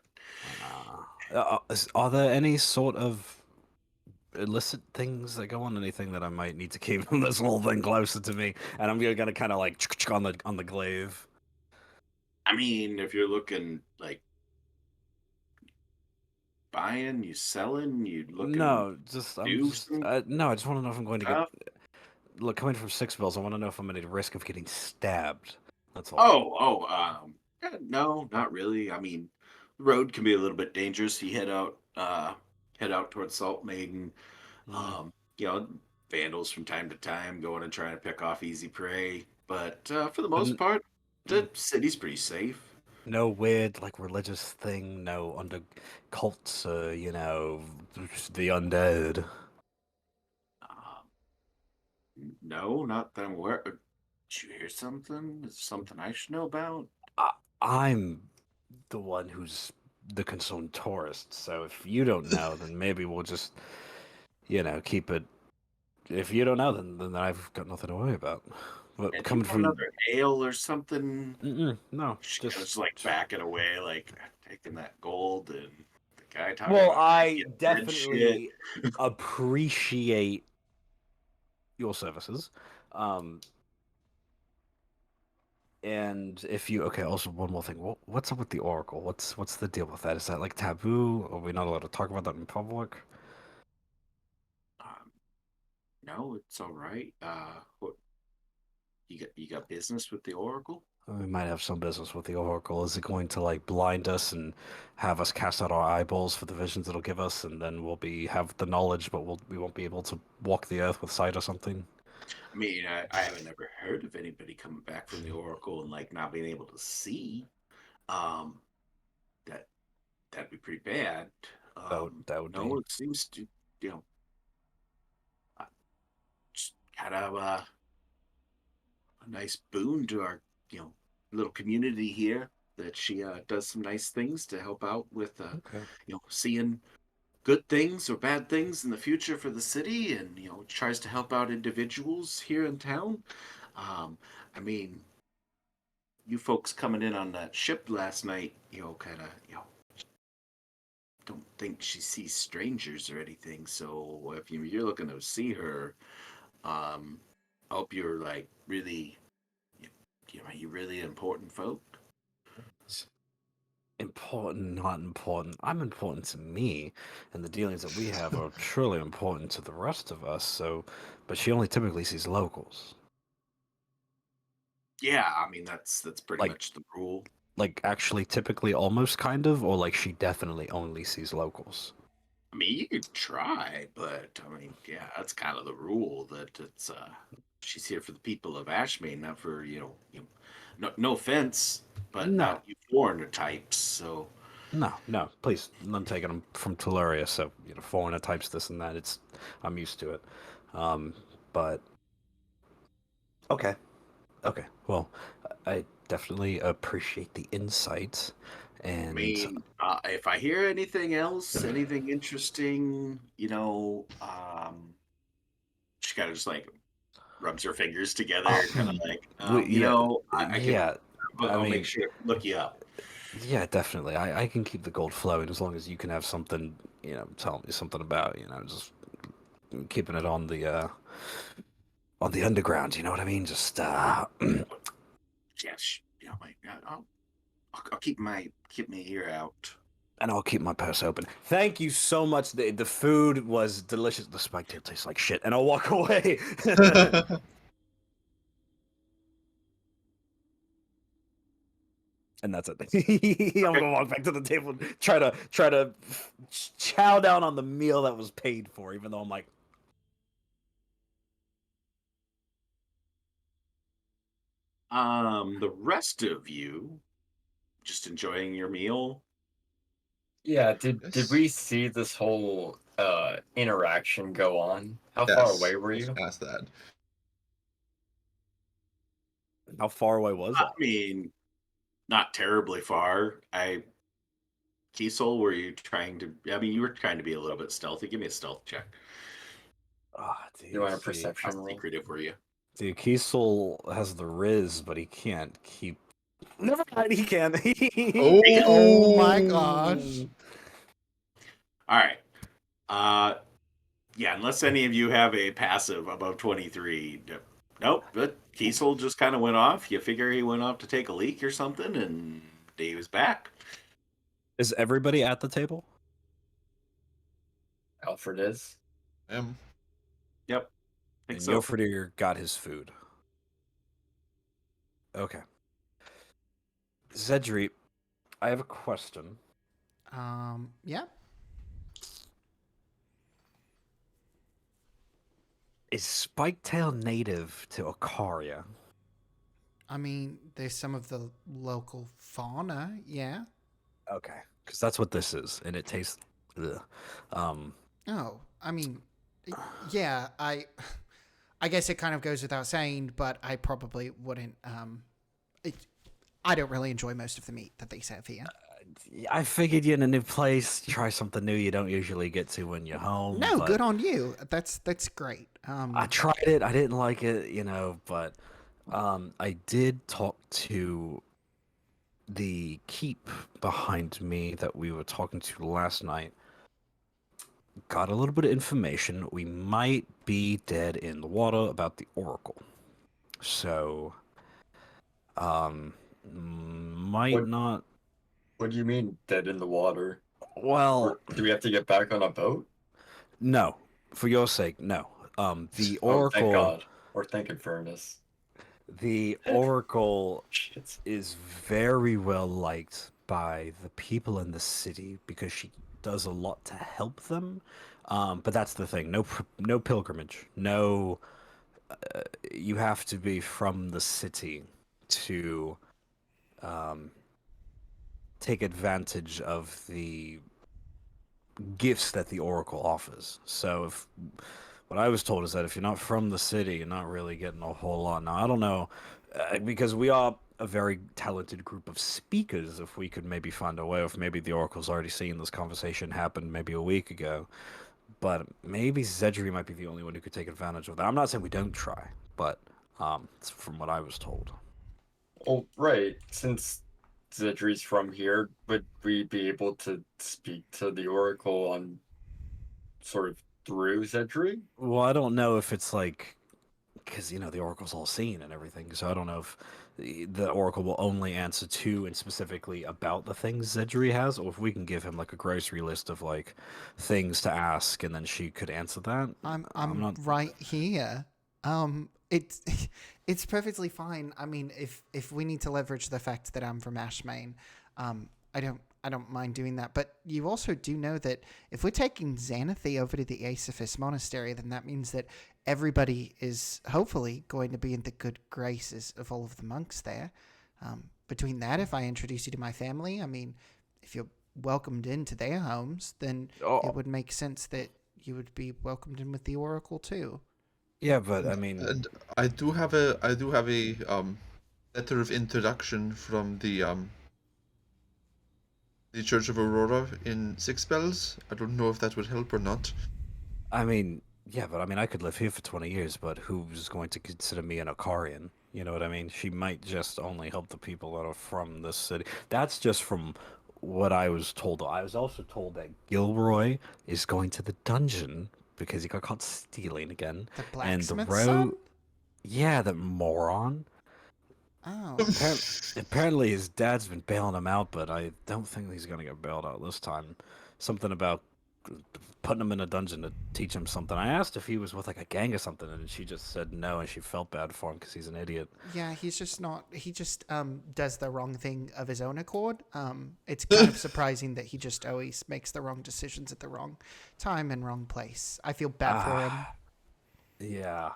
Are there any sort of illicit things that go on? Anything that I might need to keep this whole thing closer to me? And I'm gonna kind of like on the glaive. I mean, if you're looking like buying, you selling, you looking No, just no. I just want to know if I'm going to get... stuff. Look, coming from Six Bills, I want to know if I'm at risk of getting stabbed. That's all. No, not really. I mean, the road can be a little bit dangerous. You head out towards Salt Maiden. Vandals from time to time going and trying to pick off easy prey. But for the most part, the city's pretty safe. No weird like religious thing. No under cults. The undead. No, not that I'm aware. Did you hear something? Is there something I should know about? I'm the one who's the concerned tourist. So if you don't know, then maybe we'll just, keep it. If you don't know, then I've got nothing to worry about. But And coming you want from another ale or something? no, She goes like backing away, like taking that gold, and the guy talking well, about I getting rich definitely appreciate your services. And if you also one more thing. What's up with the Oracle? What's the deal with that? Is that like taboo? Are we not allowed to talk about that in public? Um, no, it's all right. What you got business with the Oracle? We might have some business with the Oracle. Is it going to like blind us and have us cast out our eyeballs for the visions it'll give us, and then we'll have the knowledge, but we won't be able to walk the earth with sight or something? I mean, I haven't ever heard of anybody coming back from the Oracle and like not being able to see. Um, that that'd be pretty bad. That would be No, it seems to you know uh, just kind of a nice boon to our little community here that she does some nice things to help out with okay. seeing good things or bad things in the future for the city, and tries to help out individuals here in town. I mean, you folks coming in on that ship last night, kind of, don't think she sees strangers or anything. So if you're looking to see her, um, I hope you're like really, you really important folk. Important, not important. I'm important to me, and the dealings that we have are truly important to the rest of us. So, but she only typically sees locals. Yeah, I mean that's pretty Like, much the rule. actually, typically, almost kind of, or like she definitely only sees locals. I mean, you could try, but I mean, yeah, that's kind of the rule that it's she's here for the people of Ashmane, not for no offense, but No, not you foreigner types. So no, please. I'm taking them from Tularia, so foreigner types, this and that. I'm used to it. Um, but okay, okay. Well, I definitely appreciate the insight, I and mean, if I hear anything else, anything interesting, she kind of just like rubs her fingers together, kind of like, yeah, I can, yeah. I I'll make mean, sure to look you up. yeah, definitely. I can keep the gold flowing as long as you can have something, telling me something about, just keeping it on the underground. You know what I mean? Just Yes, I'll keep my ear out. and I'll keep my purse open. Thank you so much. The food was delicious. The spike tail tastes like shit, and I'll walk away. And that's it. I'm Okay. gonna walk back to the table and try to chow down on the meal that was paid for, even though I'm like, The rest of you just enjoying your meal. Yeah, did Yes. we see this whole interaction go on? How far Yes. away were Just you? past that. how far away was I I? mean, not terribly far. Kiesel, were you trying to? I mean, you were trying to be a little bit stealthy. Give me a stealth check. Ah, You dude, want a see, How perception roll? secretive were you? dude, Kiesel has the Riz, but he can't keep. Never mind, he can. Oh my gosh. Oh. All right. Uh, yeah. Unless any of you have a passive above 23. Nope. But Kiesel just kind of went off. You figure he went off to take a leak or something, and he was back. Is everybody at the table? Alfred is. Am. Yep. I think And so. Jofredier got his food. Okay. Xedre, I have a question. Yeah. Is Spiketail native to Okaria? I mean, there's some of the local fauna. Yeah. Okay, because that's what this is, and it tastes. Ugh. Um, Oh, I mean, yeah. I guess it kind of goes without saying, but I probably wouldn't. It, I don't really enjoy most of the meat that they serve here. I figured you're in a new place, try something new you don't usually get to when you're home. No, But good on you. That's great. I tried it. I didn't like it, but I did talk to the keep behind me that we were talking to last night. Got a little bit of information. We might be dead in the water about the Oracle. So Might What not. What do you mean dead in the water? Well, Do we have to get back on a boat? no. For your sake, no. The Oh, thank Oracle, God. Or thank Infernus. the Oracle Shit. is very well liked by the people in the city because she does a lot to help them. But that's the thing. No pilgrimage. No, you have to be from the city to take advantage of the gifts that the Oracle offers. So if what I was told is that if you're not from the city, you're not really getting a whole lot. Now I don't know, because we are a very talented group of speakers. If we could maybe find a way, if maybe the Oracle's already seen this conversation happen maybe a week ago, but maybe Xedre might be the only one who could take advantage of that. I'm not saying we don't try, but it's from what I was told. Oh, right. Since Xedre's from here, would we be able to speak to the Oracle on sort of through Xedre? Well, I don't know if it's like because the oracle's all seen and everything, so I don't know if the oracle will only answer to and specifically about the things Zedri has, or if we can give him like a grocery list of like things to ask and then she could answer that. I'm I'm not. right here. It's it's perfectly fine. I mean, if we need to leverage the fact that I'm from Ashmane, I don't mind doing that. But you also do know that if we're taking Xanathe over to the Aesophis Monastery, then that means that everybody is hopefully going to be in the good graces of all of the monks there. Between that, if I introduce you to my family, I mean, if you're welcomed into their homes, then it would make sense that you would be welcomed in with the Oracle too. Yeah, but I mean, And I do have a letter of introduction from the Church of Aurora in Six Bells. I don't know if that would help or not. yeah, but I mean, I could live here for 20 years, but who's going to consider me an Akarian? You know what I mean? She might just only help the people that are from this city. That's just from what I was told. I was also told that Gilroy is going to the dungeon because he got caught stealing again. The And the blacksmith's son? yeah, that moron. Oh. Apparently his dad's been bailing him out, but I don't think he's gonna get bailed out this time. Something about putting him in a dungeon to teach him something. I asked if he was with like a gang or something, and she just said no, and she felt bad for him because he's an idiot. Yeah, he's just not. He just does the wrong thing of his own accord. It's kind of surprising that he just always makes the wrong decisions at the wrong time and wrong place. I feel bad for him. Yeah.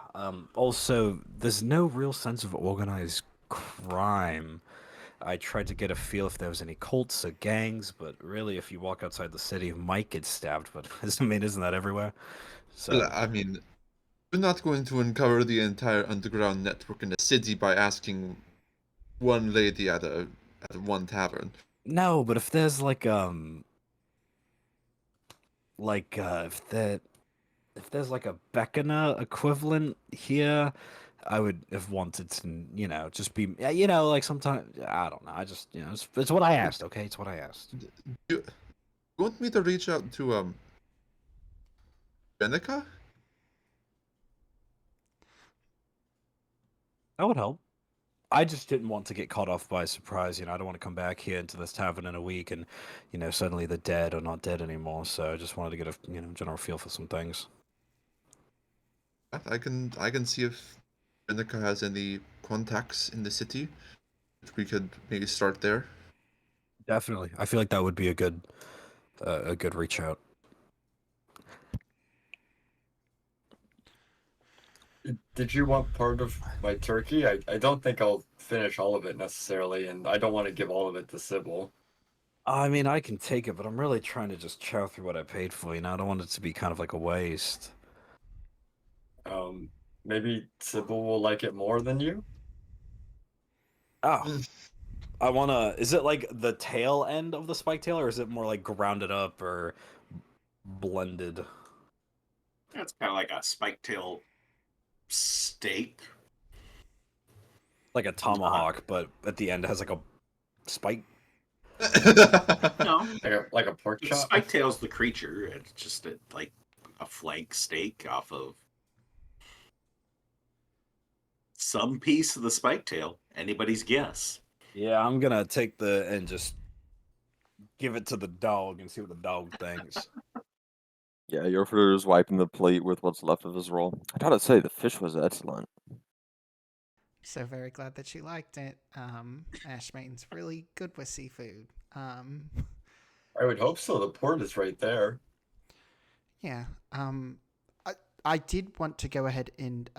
Also, there's no real sense of organized crime. I tried to get a feel if there was any cults or gangs, but really, if you walk outside the city, you might get stabbed. But I mean, isn't that everywhere? Well, So. I mean, we're not going to uncover the entire underground network in the city by asking one lady at one tavern. No, but if there's if there's like a Beckoner equivalent here, I would have wanted to, just be, like sometimes I don't know. I just, it's what I asked. Okay, it's what I asked. You want me to reach out to Jenica? That would help. I just didn't want to get caught off by surprise. I don't want to come back here into this tavern in a week and, suddenly they're dead or not dead anymore. So I just wanted to get a, general feel for some things. I can see if Jenica has any contacts in the city. If we could maybe start there. Definitely, I feel like that would be a good reach out. Did you want part of my turkey? I don't think I'll finish all of it necessarily, and I don't want to give all of it to Cybil. I mean, I can take it, but I'm really trying to just chow through what I paid for. I don't want it to be kind of like a waste. Maybe Cybil will like it more than you? Oh, is it like the tail end of the spike tail, or is it more like grounded up or blended? That's kind of like a spike tail steak. Like a tomahawk, but at the end it has like a spike? No, Like a pork chop? spike tail's the creature. It's just like a flank steak off of. some piece of the spike tail. Anybody's guess. Yeah, I'm gonna take and just give it to the dog and see what the dog thinks. Yeah, Jofredier wiping the plate with what's left of his roll. I gotta say, the fish was excellent. So very glad that she liked it. Ashmane's really good with seafood. I would hope so. The port is right there. Yeah. I did want to go ahead and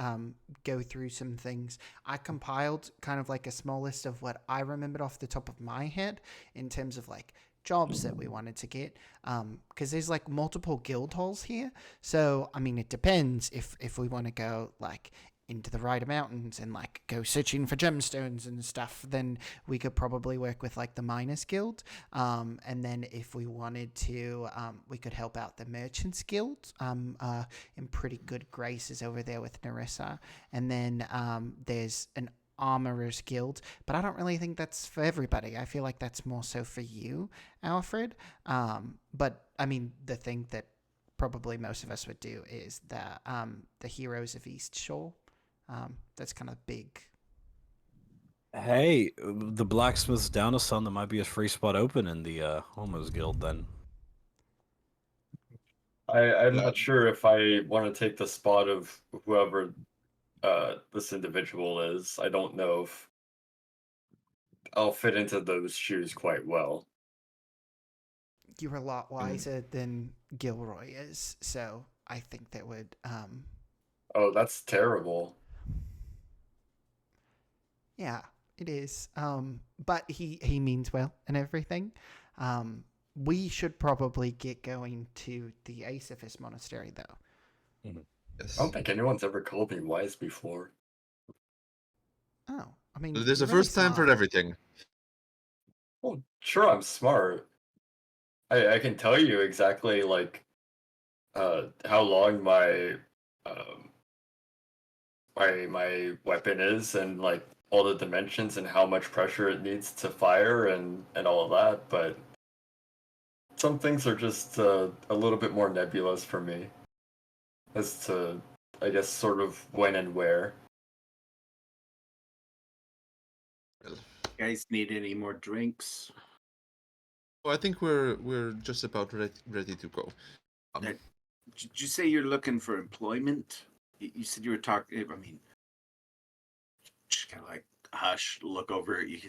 go through some things. I compiled kind of like a small list of what I remembered off the top of my head in terms of like jobs that we wanted to get. Because there's like multiple guild halls here. So, I mean, it depends if we want to go like into the Rider Mountains and like go searching for gemstones and stuff, then we could probably work with like the Miners Guild. And then if we wanted to, we could help out the Merchants Guild. In pretty good graces over there with Narissa. And then there's an Armorers Guild, but I don't really think that's for everybody. I feel like that's more so for you, Alfred. But I mean, the thing that probably most of us would do is the Heroes of East Shore. That's kind of big. Hey, the blacksmith's down a son. There might be a free spot open in the Homos Guild then. I'm Yeah. not sure if I want to take the spot of whoever this individual is. I don't know if I'll fit into those shoes quite well. You're a lot wiser than Gilroy is, so I think that would. Oh, that's terrible. Yeah, it is. But he means well and everything. We should probably get going to the Asaphist Monastery, though. Yes. I don't think anyone's ever called me wise before. Oh, I mean, There's a you're really first time for smart. everything. Well, sure, I'm smart. I can tell you exactly like how long um my weapon is and like all the dimensions and how much pressure it needs to fire and all of that, but some things are just a little bit more nebulous for me as to, I guess, sort of when and where. Guys, need any more drinks? Oh, I think we're just about ready to go. Did you say you're looking for employment? You said you were talking. I mean, just kind of like hush, look over at you.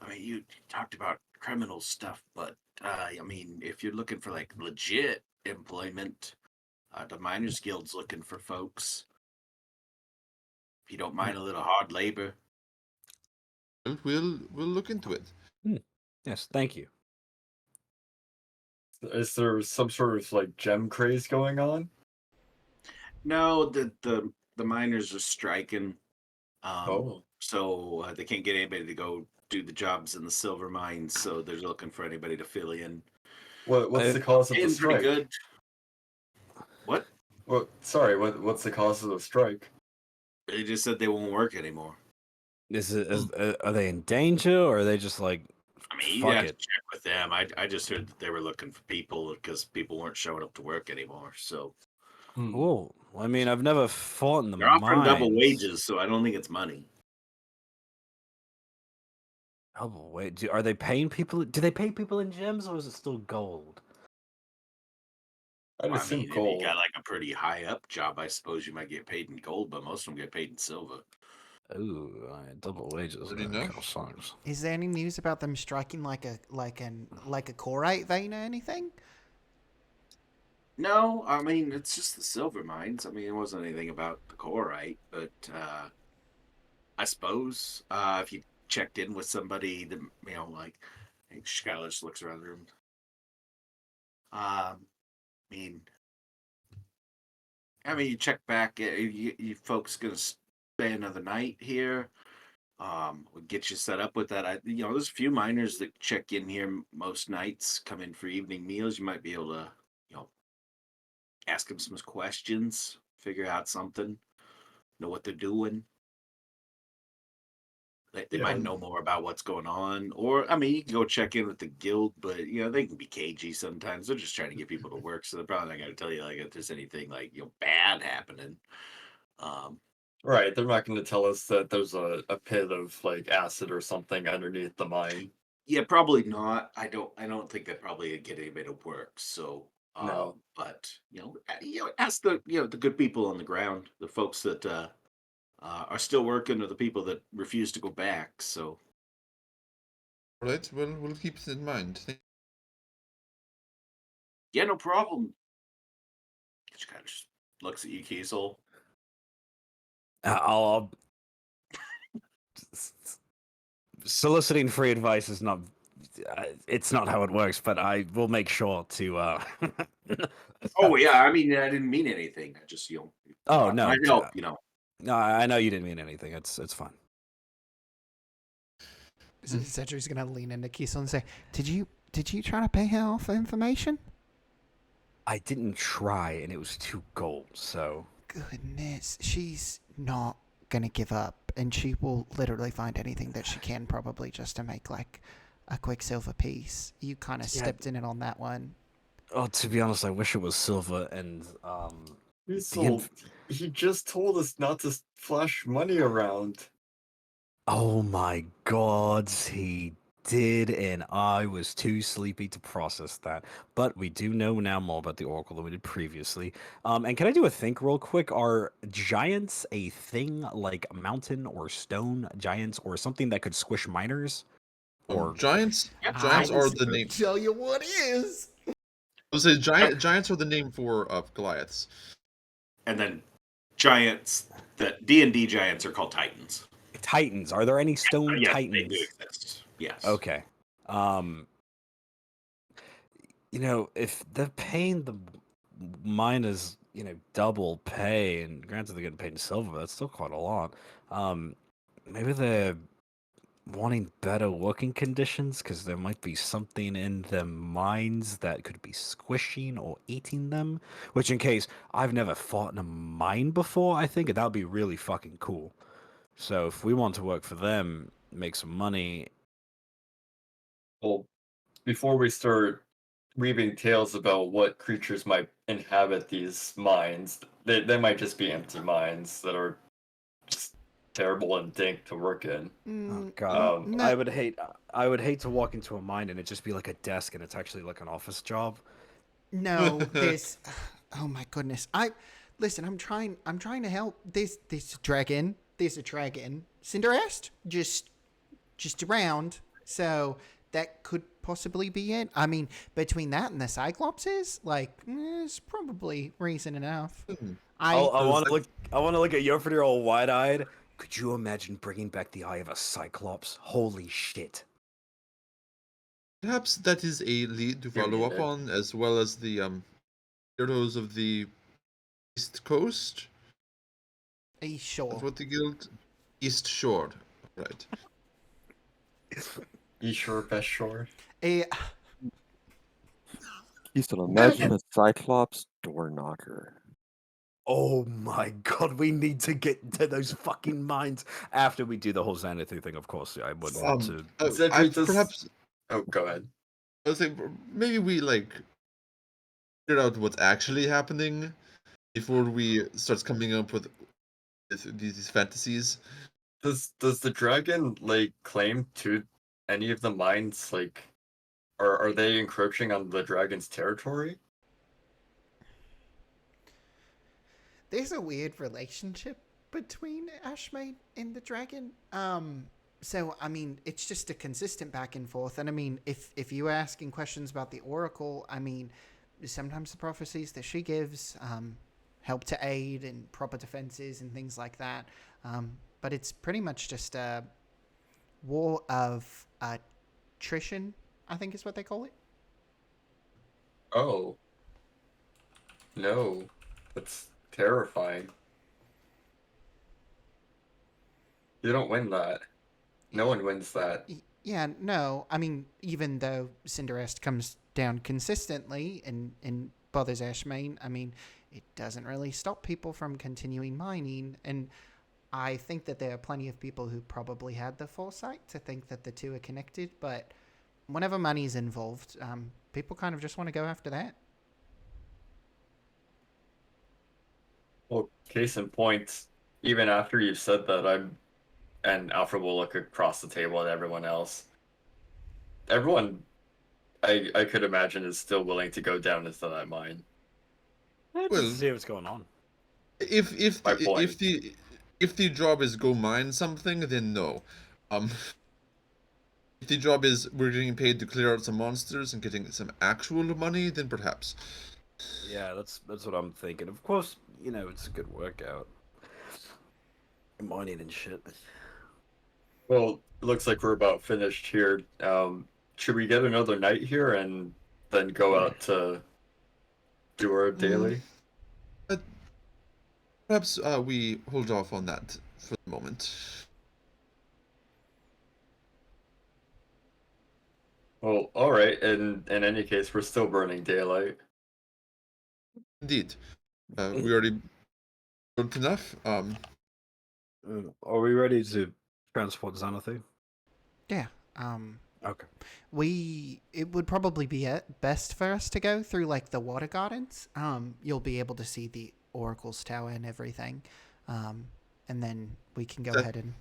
I mean, you talked about criminal stuff, but I mean, if you're looking for like legit employment, the Miners Guild's looking for folks. If you don't mind a little hard labor. We'll look into it. Yes, thank you. Is there some sort of like gem craze going on? No, the miners are striking. Oh. So they can't get anybody to go do the jobs in the silver mines. So they're looking for anybody to fill in. What's the cause of the Paying pretty strike? good. What? Well, sorry, what's the cause of the strike? They just said they won't work anymore. Are they in danger, or are they just like, I mean, you fuck have to it? check with them. I just heard that they were looking for people because people weren't showing up to work anymore. So Whoa. I mean, I've never fought in the they're offering double mines. wages, so I don't think it's money. Double wait. Are they paying people? Do they pay people in gems, or is it still gold? I'd Well, I assume mean, if you gold. got like a pretty high up job, I suppose you might get paid in gold, but most of them get paid in silver. Ooh, double wages. Pretty That enough. kind of sucks. Is there any news about them striking like a corite vein or anything? No, I mean it's just the silver mines. I mean, it wasn't anything about the corite, but I suppose if you checked in with somebody, that like I think Skylar just looks around the room. I mean, you check back. You folks gonna stay another night here? We'll get you set up with that. There's a few miners that check in here most nights, come in for evening meals. You might be able to, ask them some questions, figure out something, know what they're doing. They Yeah. might know more about what's going on. Or, I mean, you can go check in with the guild, but, they can be cagey sometimes. They're just trying to get people to work. So they're probably not going to tell you, like, if there's anything, like, bad happening. Right, they're not going to tell us that there's a pit of like acid or something underneath the mine. Yeah, probably not. I don't think that probably would get anybody to work. So, No. but ask the the good people on the ground, the folks that are still working, or the people that refuse to go back. So, All right, well, we'll keep it in mind. yeah, no problem. She kind of just looks at you, Kiesel. I'll soliciting free advice is not. It's not how it works, but I will make sure to. Oh yeah, I mean, I didn't mean anything. I just Oh want no, my help. no, I know you didn't mean anything. It's fine. Xedre's gonna lean into Kiesel and say, Did you try to pay her off for information? I didn't try, and it was 2 gold. So Goodness, she's not gonna give up, and she will literally find anything that she can, probably just to make like a quick silver piece. You kind of stepped in it on that one. oh, to be honest, I wish it was silver and He just told us not to flash money around. Oh my god, he did, and I was too sleepy to process that. But we do know now more about the Oracle than we did previously. And can I do a think real quick? Are giants a thing like mountain or stone giants or something that could squish miners? Or Giants I are was the gonna name. tell you what is. I would say giants are the name for Goliaths. And then giants that D&D giants are called titans. titans? Are there any stone Yes, titans? they do exist. Yes. Okay. If they're paying the miners, double pay, and granted they're getting paid in silver, but that's still quite a lot. Maybe they're wanting better working conditions because there might be something in their minds that could be squishing or eating them. Which, in case I've never fought in a mine before, I think that would be really fucking cool. So if we want to work for them, make some money. Well, before we start weaving tales about what creatures might inhabit these mines, they might just be empty mines that are just terrible and dank to work in. Oh god, no. I would hate to walk into a mine and it just be like a desk and it's actually like an office job. No, there's. Oh my goodness! Listen. I'm trying to help. There's a dragon. Cinderest just around. So that could possibly be it. I mean, between that and the Cyclopses, it's probably reason enough. I want to look. I want to look at Jofredier all wide-eyed. Could you imagine bringing back the eye of a Cyclops? Holy shit! Perhaps that is a lead to follow up on, as well as the heroes of the East Coast. East Shore. That's what the guild. East Shore, right? East Shore, Best Shore. Eh, You still imagine a Cyclops door knocker. Oh my god, we need to get to those fucking mines after we do the whole Xanadu thing. Of course, I would want to. Perhaps. Oh, go ahead. I was like, maybe we figure out what's actually happening before we start coming up with these fantasies. Does the dragon claim to any of the mines? Are they encroaching on the dragon's territory? there's a weird relationship between Ashmane and the dragon. So I mean, it's just a consistent back and forth. And I mean, if you were asking questions about the Oracle, I mean, sometimes the prophecies that she gives help to aid in proper defenses and things like that. But it's pretty much just a war of attrition, I think is what they call it. Oh. No. That's terrifying. You don't win that. No one wins that. Yeah, no. I mean, even though Cinderest comes down consistently and bothers Ashmane, I mean, it doesn't really stop people from continuing mining. And I think that there are plenty of people who probably had the foresight to think that the two are connected. But whenever money's involved, people kind of just want to go after that. Well, case in point, even after you've said that, and Alfred will look across the table at everyone else. Everyone, I could imagine, is still willing to go down into that mine. Just Well, see what's going on. if My the point. if the job is go mine something, then no. If the job is we're getting paid to clear out some monsters and getting some actual money, then perhaps. Yeah, that's what I'm thinking. Of course, it's a good workout. Mining and shit. Well, it looks like we're about finished here. Should we get another night here and then go out to do our Mm, daily? but perhaps we hold off on that for the moment. Well, all right. In any case, we're still burning daylight. Indeed, we already built enough. Are we ready to transport Xanathan? Yeah. Okay. It would probably be best for us to go through like the water gardens. You'll be able to see the Oracle's tower and everything. And then we can go ahead and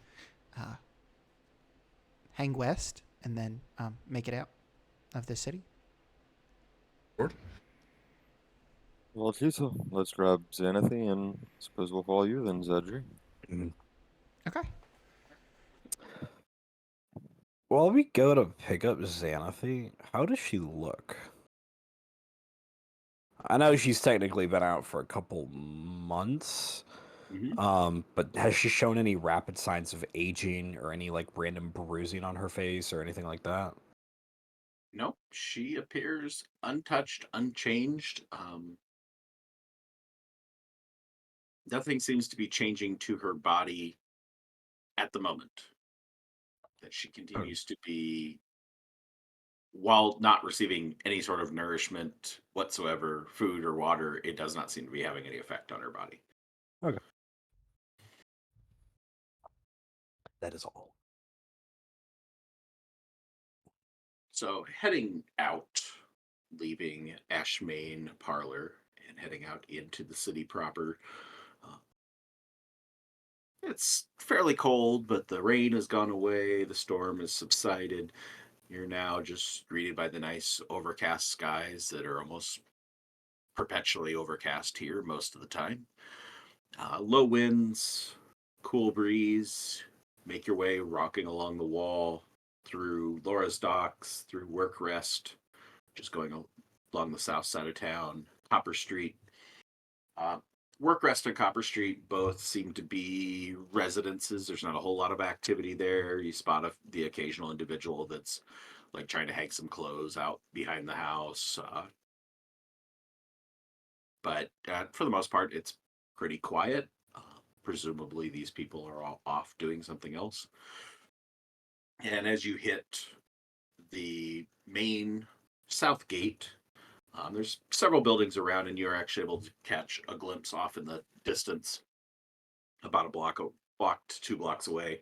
hang west and then make it out of the city. Lord. Well, geez, so let's grab Xanathy and suppose we'll follow you then, Xedre. Okay. While we go to pick up Xanathy, how does she look? I know she's technically been out for a couple months, but has she shown any rapid signs of aging or any like random bruising on her face or anything like that? Nope, she appears untouched, unchanged. Nothing seems to be changing to her body at the moment. That she continues to be, while not receiving any sort of nourishment whatsoever, food or water, it does not seem to be having any effect on her body. Okay. That is all. So heading out, leaving Ashmane Parlor and heading out into the city proper. Uh, it's fairly cold, but the rain has gone away. The storm has subsided. You're now just greeted by the nice overcast skies that are almost perpetually overcast here most of the time. Low winds, cool breeze. Make your way rocking along the wall through Laura's docks, through Work Rest, just going along the south side of town, Copper Street. Uh, Work Rest and Copper Street both seem to be residences. There's not a whole lot of activity there. You spot the occasional individual that's like trying to hang some clothes out behind the house. But for the most part, it's pretty quiet. Presumably, these people are all off doing something else. And as you hit the main south gate, there's several buildings around, and you're actually able to catch a glimpse off in the distance, about block to 2 blocks away,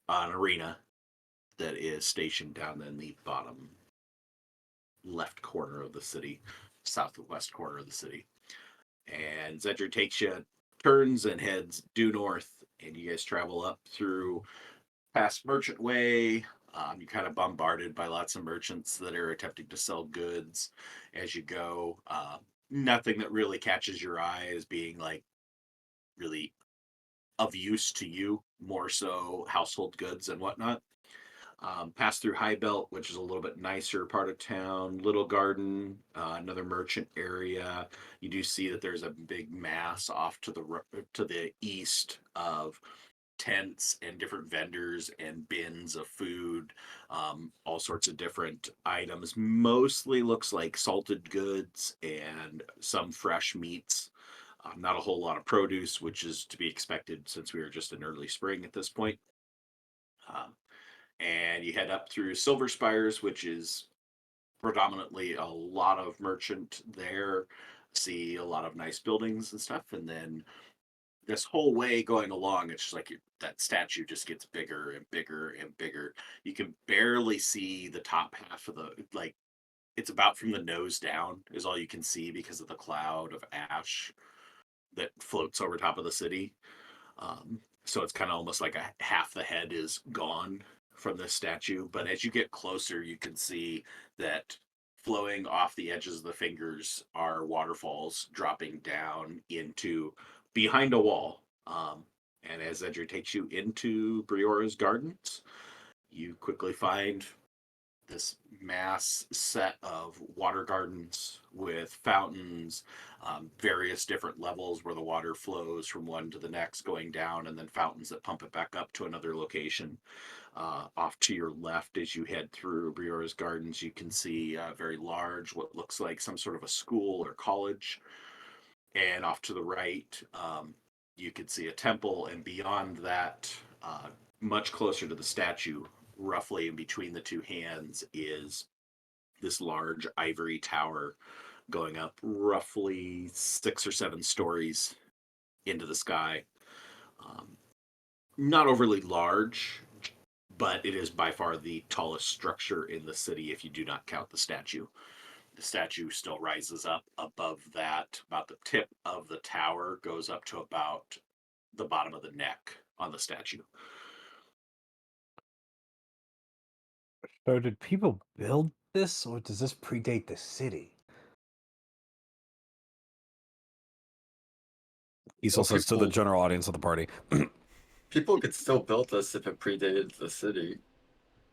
an arena that is stationed down in the bottom left corner of the city, southwest corner of the city. And Xedre takes you, turns and heads due north, and you guys travel up through past Merchant Way. You're kind of bombarded by lots of merchants that are attempting to sell goods as you go. Nothing that really catches your eye as being like really of use to you, more so household goods and whatnot. Pass through High Belt, which is a little bit nicer part of town. Little Garden, another merchant area. You do see that there's a big mass off to the east of tents and different vendors and bins of food, all sorts of different items. Mostly looks like salted goods and some fresh meats. Not a whole lot of produce, which is to be expected since we are just in early spring at this point. Um, and you head up through Silver Spires, which is predominantly a lot of merchant there. See a lot of nice buildings and stuff, and then this whole way going along, it's just like that statue just gets bigger and bigger and bigger. You can barely see the top half of the like. It's about from the nose down is all you can see because of the cloud of ash that floats over top of the city. So it's kind of almost like half the head is gone from this statue. But as you get closer, you can see that flowing off the edges of the fingers are waterfalls dropping down into behind a wall. And as Xedre takes you into Briora's gardens, you quickly find this mass set of water gardens with fountains, various different levels where the water flows from one to the next, going down, and then fountains that pump it back up to another location. Off to your left, as you head through Briora's gardens, you can see a very large, what looks like some sort of a school or college. And off to the right, you can see a temple, and beyond that, much closer to the statue, roughly in between the two hands, is this large ivory tower going up roughly 6 or 7 stories into the sky. Not overly large, but it is by far the tallest structure in the city if you do not count the statue. The statue still rises up above that. About the tip of the tower goes up to about the bottom of the neck on the statue. So did people build this, or does this predate the city? Esau Well, says to the people- general audience of the party. People could still build this if it predated the city.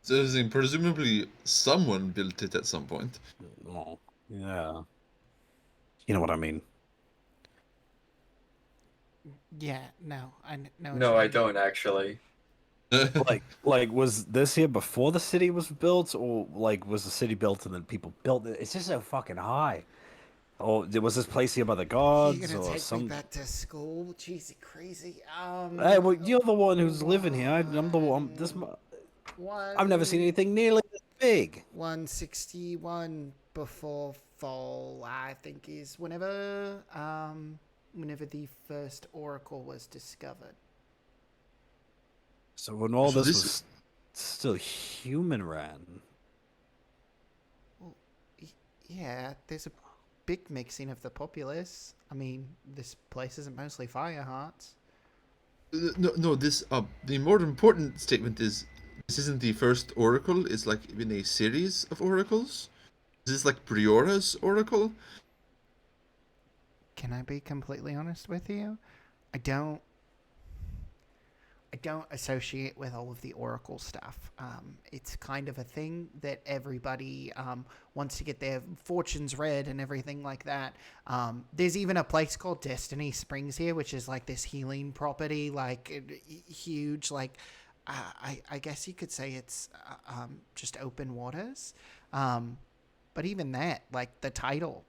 So presumably someone built it at some point. Oh, yeah. You know what I mean. Yeah, no, I know. No, I don't actually. Like, was this here before the city was built, or like was the city built and then people built it? It's just so fucking high. Or was this place here by the You're gods gonna or take me some? back to school? Jeez, crazy. Hey, well, you're the one who's living here. I'm the one. I've never seen anything nearly this big. 161 before fall, I think, is whenever the first oracle was discovered. So when all So this this- was still human ran. Well, yeah, there's a big mixing of the populace. I mean, this place isn't mostly fire hearts. No. This the more important statement is this isn't the first oracle. It's like been a series of oracles. Is this like Briora's oracle? Can I be completely honest with you? I don't associate with all of the oracle stuff. It's kind of a thing that everybody wants to get their fortunes read and everything like that. There's even a place called Destiny Springs here, which is like this healing property, like huge. Like I guess you could say it's just open waters. But even that, like the title.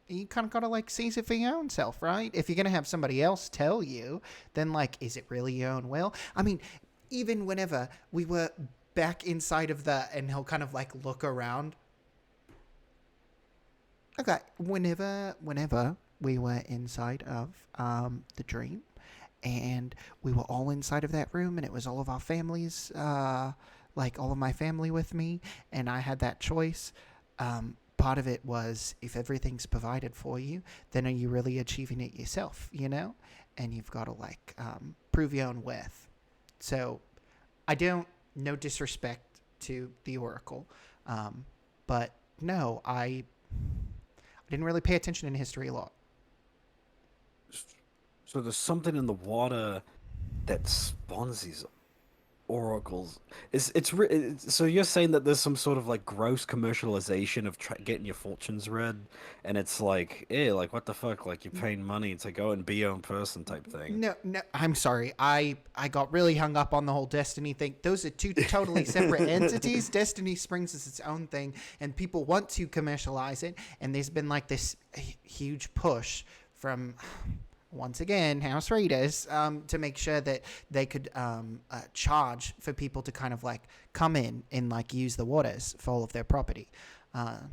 You kind of got to like seize it for your own self, right? If you're going to have somebody else tell you, then like, is it really your own will? I mean, even whenever we were back inside of and he'll kind of like look around. Okay. Whenever we were inside of the dream and we were all inside of that room and it was all of our families, like all of my family with me, and I had that choice. Part of it was, if everything's provided for you, then are you really achieving it yourself, you know? And you've got to like prove your own worth. So I don't, no disrespect to the oracle, but no, I didn't really pay attention in history a lot. So there's something in the water that spawns these oracles. So you're saying that there's some sort of like gross commercialization of getting your fortunes read, and it's like, like what the fuck? Like you're paying money to go and be your own person type thing. No, I'm sorry. I got really hung up on the whole Destiny thing. Those are two totally separate entities. Destiny Springs is its own thing, and people want to commercialize it, and there's been like this huge push from, once again, House Raiders, to make sure that they could charge for people to kind of like come in and like use the waters for all of their property. And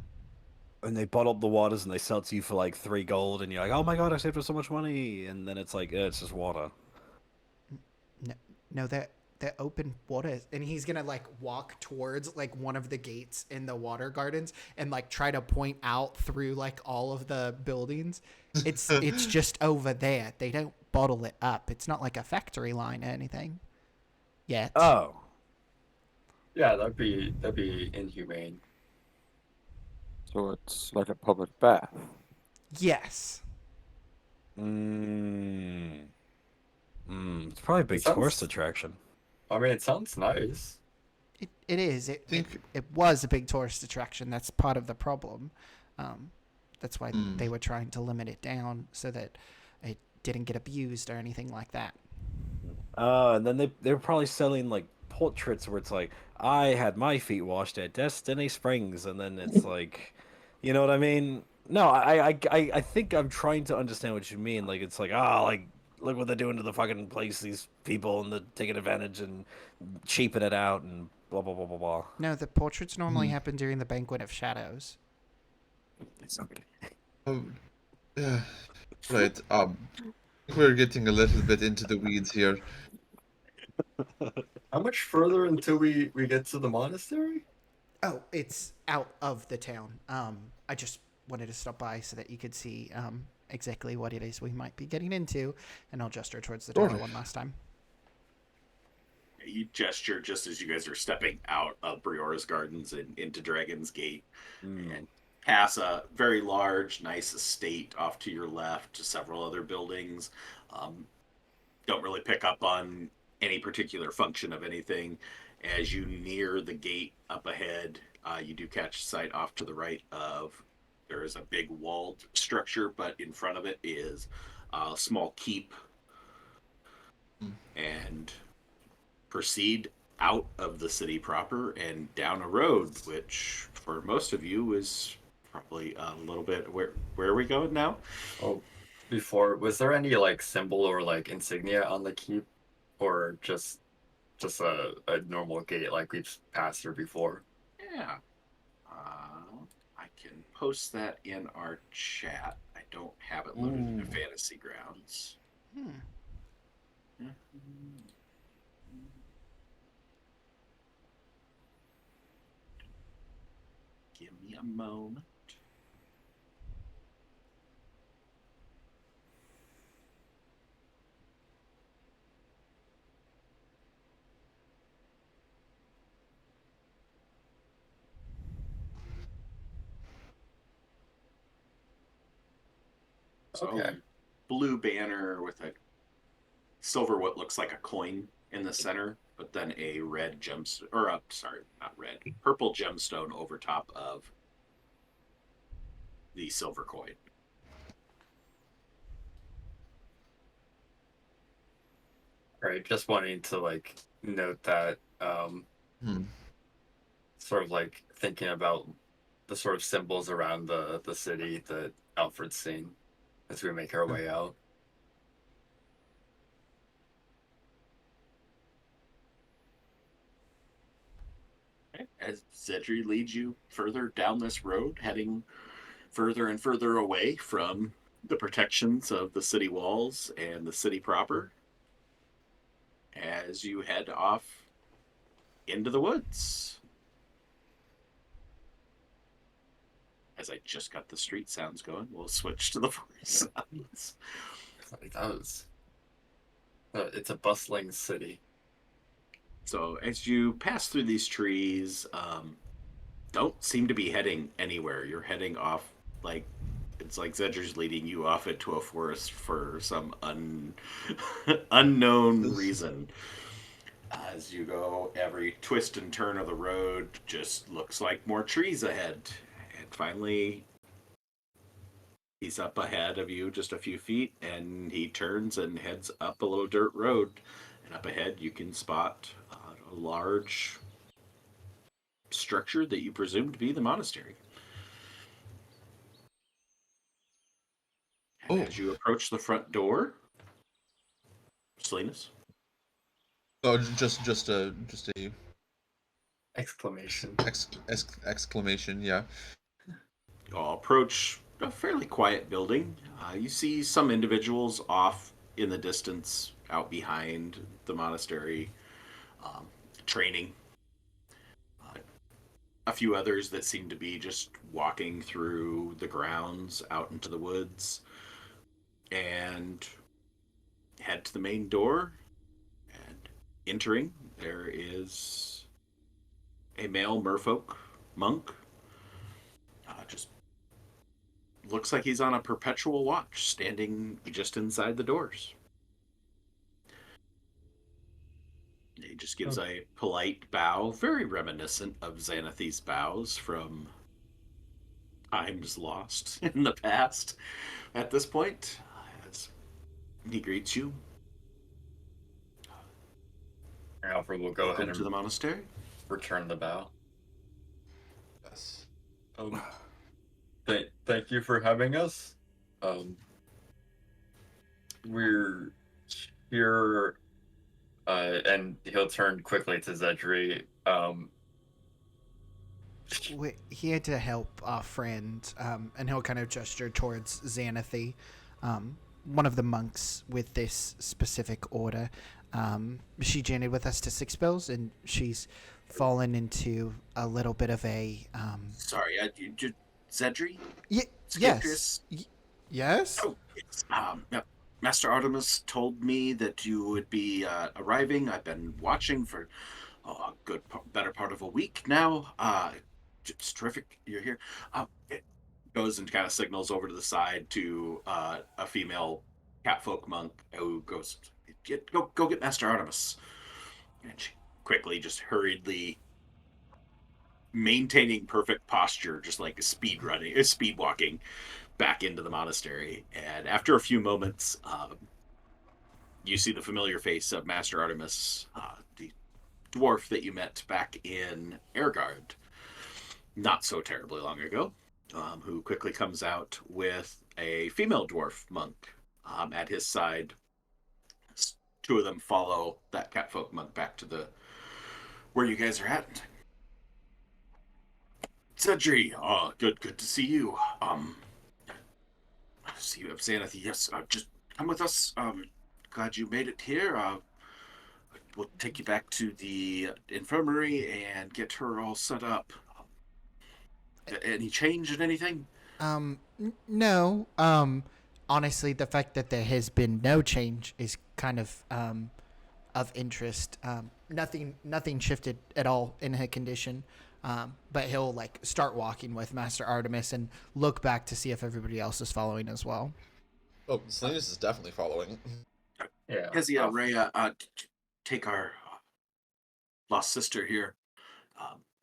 they bottle up the waters and they sell it to you for like 3 gold, and you're like, oh my god, I saved up so much money, and then it's like, it's just water. No, the open waters, and he's gonna like walk towards like one of the gates in the water gardens and like try to point out through like all of the buildings. It's just over there. They don't bottle it up. It's not like a factory line or anything yet. Oh. Yeah, that'd be inhumane. So it's like a public bath. Yes. It's probably a big sounds- tourist attraction. I mean, it sounds nice. It is. think- It was a big tourist attraction. That's part of the problem. That's why they were trying to limit it down so that it didn't get abused or anything like that. And then they were probably selling like portraits where it's like, I had my feet washed at Destiny Springs, and then it's like, you know what I mean? No, I think I'm trying to understand what you mean. Like it's like, like look what they're doing to the fucking place, these people, and they're taking advantage and cheaping it out and blah blah blah blah blah. No, the portraits normally happen during the Banquet of Shadows. It's okay. Yeah. Right. We're getting a little bit into the weeds here. How much further until we get to the monastery? Oh, it's out of the town. I just wanted to stop by so that you could see exactly what it is we might be getting into, and I'll gesture towards the door Sure. one last time. You gesture just as you guys are stepping out of Briora's Gardens and into Dragon's Gate, and pass a very large, nice estate off to your left, to several other buildings. Don't really pick up on any particular function of anything. As you near the gate up ahead, you do catch sight off to the right of, there is a big walled structure, but in front of it is a small keep. And proceed out of the city proper and down a road, which for most of you is probably a little bit, where are we going now? Oh, before, was there any like symbol or like insignia on the keep, or just a normal gate like we've passed through before? Yeah. I can post that in our chat. I don't have it loaded into Fantasy Grounds. Give me a moment. Okay. Blue banner with a silver, what looks like a coin in the center, but then a red gemstone, or sorry, not red, purple gemstone over top of the silver coin. Right, just wanting to like note that sort of like thinking about the sort of symbols around the city that Alfred's seen as we make our way out. As Xedre leads you further down this road, heading further and further away from the protections of the city walls and the city proper, as you head off into the woods. As I just got the street sounds going, we'll switch to the voice sounds. Like that was, it's a bustling city. So as you pass through these trees, don't seem to be heading anywhere. You're heading off, like, it's like Xedre's leading you off into a forest for some unknown reason. As you go, every twist and turn of the road just looks like more trees ahead. And finally, he's up ahead of you just a few feet, and he turns and heads up a little dirt road. And up ahead, you can spot a large structure that you presume to be the monastery. And as you approach the front door, Salinas. Oh, just a Exclamation. exclamation. Yeah. You'll approach a fairly quiet building. You see some individuals off in the distance, out behind the monastery. um, training. A few others that seem to be just walking through the grounds out into the woods and head to the main door. And entering, there is a male merfolk monk. Just looks like he's on a perpetual watch, standing just inside the doors. He just gives a polite bow, very reminiscent of Xanathi's bows from times lost in the past. At this point, as he greets you, Alfred will go welcome ahead to the and monastery. return the bow. Yes. Thank you for having us. We're here, and he'll turn quickly to Xedre. We're here to help our friend, and he'll kind of gesture towards Xanathi, one of the monks with this specific order. She journeyed with us to Six Bells, and she's fallen into a little bit of a. Sorry, Xedre? Yes. Skiptress? Yes. Oh, yes. Yep. Master Artemis told me that you would be arriving. I've been watching for a good, better part of a week now. It's terrific you're here. It goes and kind of signals over to the side to a female catfolk monk who goes, go get Master Artemis. And she quickly, just hurriedly, maintaining perfect posture, just like speed walking back into the monastery. And after a few moments, you see the familiar face of Master Artemis, the dwarf that you met back in Airguard not so terribly long ago, who quickly comes out with a female dwarf monk at his side. Two of them follow that catfolk monk back to the where you guys are at. Xedre, good to see you. See you have Xanathi. Yes, just come with us. Glad you made it here. We'll take you back to the infirmary and get her all set up. Any change in anything? No. Honestly, the fact that there has been no change is kind of interest. Nothing shifted at all in her condition. But he'll like start walking with Master Artemis and look back to see if everybody else is following as well. Oh, Salinas is definitely following. Yeah. Kezia, Rhea, take our lost sister here.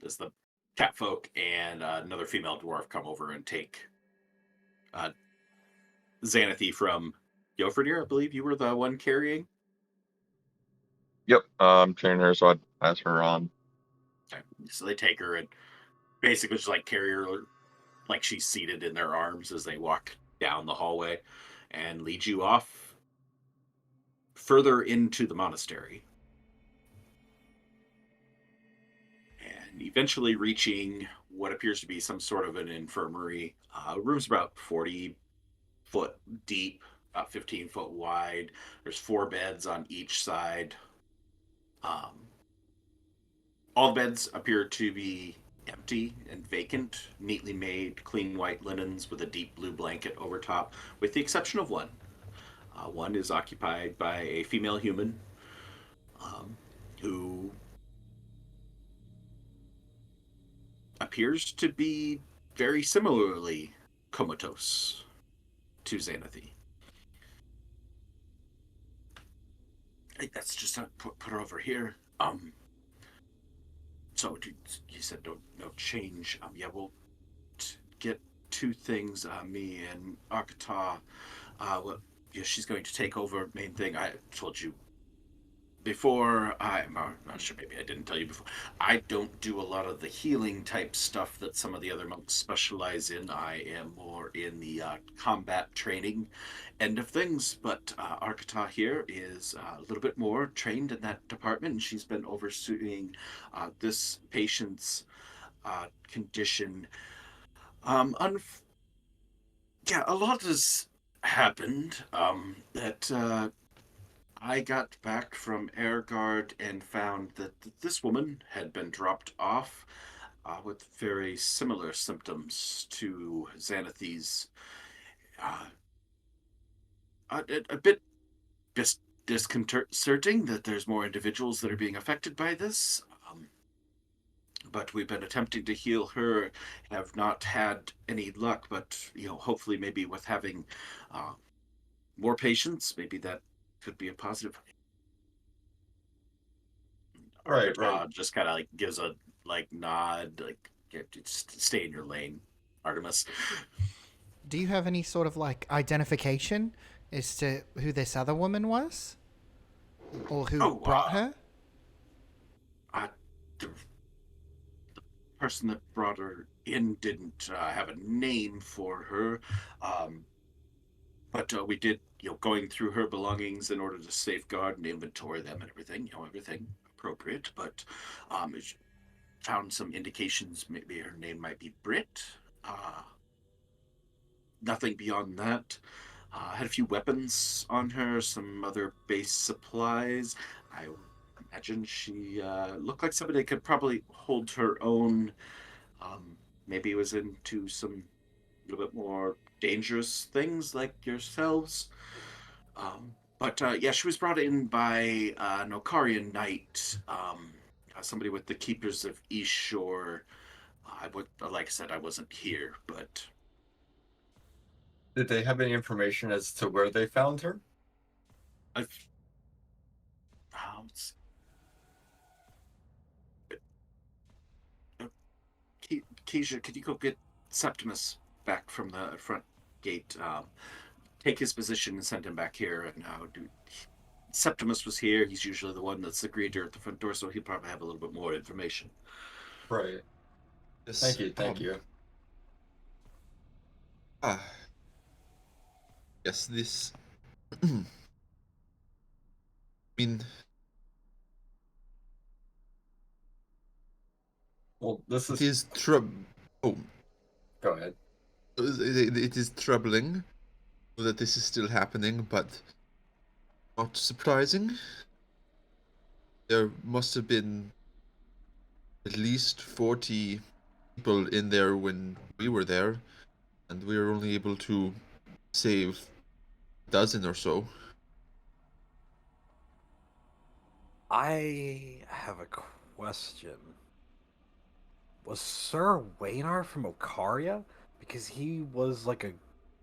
As the catfolk and another female dwarf come over and take Xanathi from Jofredier. I believe you were the one carrying. Yep, I'm carrying her, so I'd pass her on. Okay. So they take her and basically just like carry her like she's seated in their arms as they walk down the hallway and lead you off further into the monastery. And eventually reaching what appears to be some sort of an infirmary. Room's about 40-foot deep, about 15-foot wide. There's 4 beds on each side. All the beds appear to be empty and vacant, neatly made, clean white linens with a deep blue blanket over top, with the exception of one. One is occupied by a female human who appears to be very similarly comatose to Xanathi. Hey, that's just put her over here. So you said no change. Yeah, we'll get 2 things. Me and Akata. Well, yeah, she's going to take over. Main thing I told you before. I'm not sure. Maybe I didn't tell you before. I don't do a lot of the healing type stuff that some of the other monks specialize in. I am more in the combat training end of things. But Arkata here is a little bit more trained in that department, and she's been overseeing this patient's condition. Yeah, a lot has happened that I got back from Airguard and found that this woman had been dropped off with very similar symptoms to Xanathes. Uh, a bit disconcerting that there's more individuals that are being affected by this. But we've been attempting to heal her, have not had any luck. But hopefully, maybe with having more patients, maybe that could be a positive. Right, right. Just kind of like gives a nod, like just stay in your lane, Artemis. Do you have any sort of like identification as to who this other woman was, or who Oh, brought her? The person that brought her in didn't have a name for her, um, but we did, going through her belongings in order to safeguard and inventory them and everything, everything appropriate. But it found some indications maybe her name might be Brit. Uh, Nothing beyond that. Had a few weapons on her, some other base supplies. I imagine she looked like somebody that could probably hold her own. Um, Maybe was into some little bit more dangerous things like yourselves. But yeah, she was brought in by an Okarian knight, somebody with the Keepers of East Shore. I would, like I said, I wasn't here, but Did they have any information as to where they found her? I've, Keisha, could you go get Septimus back from the front gate? Take his position and send him back here. And Septimus was here. He's usually the one that's the greeter at the front door, so he'll probably have a little bit more information. Right. Yes. Thank you. Thank you. Ah. Yes, this. I mean, Well, this it is. is trouble. Oh, Go ahead. it is troubling that this is still happening, but not surprising. There must have been at least 40 people in there when we were there, and we were only able to save a dozen or so. I have a question. Was Sir Waynar from Ocaria? Because he was like a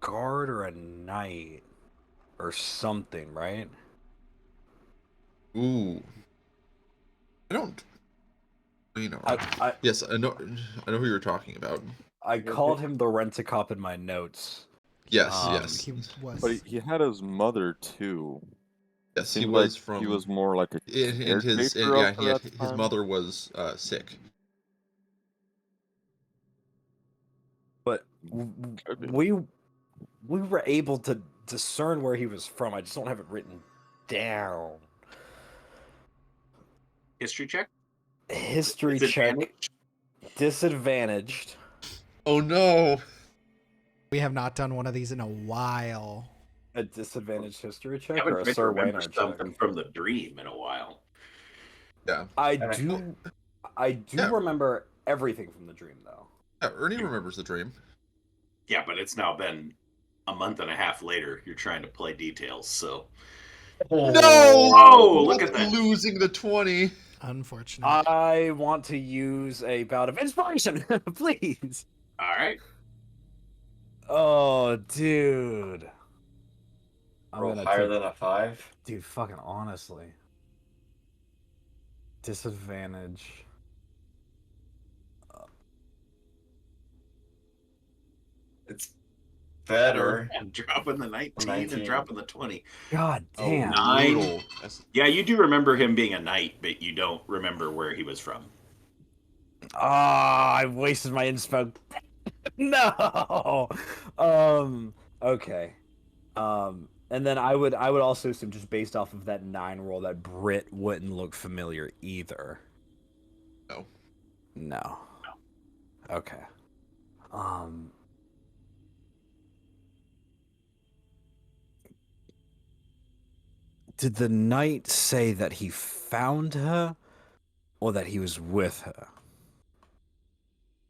guard or a knight or something, right? Ooh, I don't. I Yes, I know. I know who you're talking about. I called him the rent-a-cop in my notes. Yes, Um, yes, He was. But he had his mother too. yes. He Seemed like was from. he was more like a In his caretaker yeah, of he her had at the his time. mother was sick. but Could be. we were able to discern where he was from. I just don't have it written down. History check? History check. Disadvantaged. Oh no! We have not done one of these in a while. A disadvantaged history I check haven't or a tried to Sir remember Waynar something check? from the dream in a while. Yeah, I And I- do Yeah. remember everything from the dream though. yeah. Ernie remembers the dream. Yeah, but it's now been a month and a half later. You're trying to play details, so. No! Oh, look at that. Losing the 20. Unfortunate. I want to use a bout of inspiration, please. All right. Oh, dude. I'm Roll gonna higher take, than a 5. dude. Fucking honestly, disadvantage. It's better. And dropping the 19 and 19. dropping the 20. God damn. Nine. Brutal. Yeah, you do remember him being a knight, but you don't remember where he was from. Ah, I wasted my inspo. No. Okay. And then I would also assume just based off of that 9 roll that Brit wouldn't look familiar either. No. No. Okay. Um. Did the knight say that he found her, or that he was with her?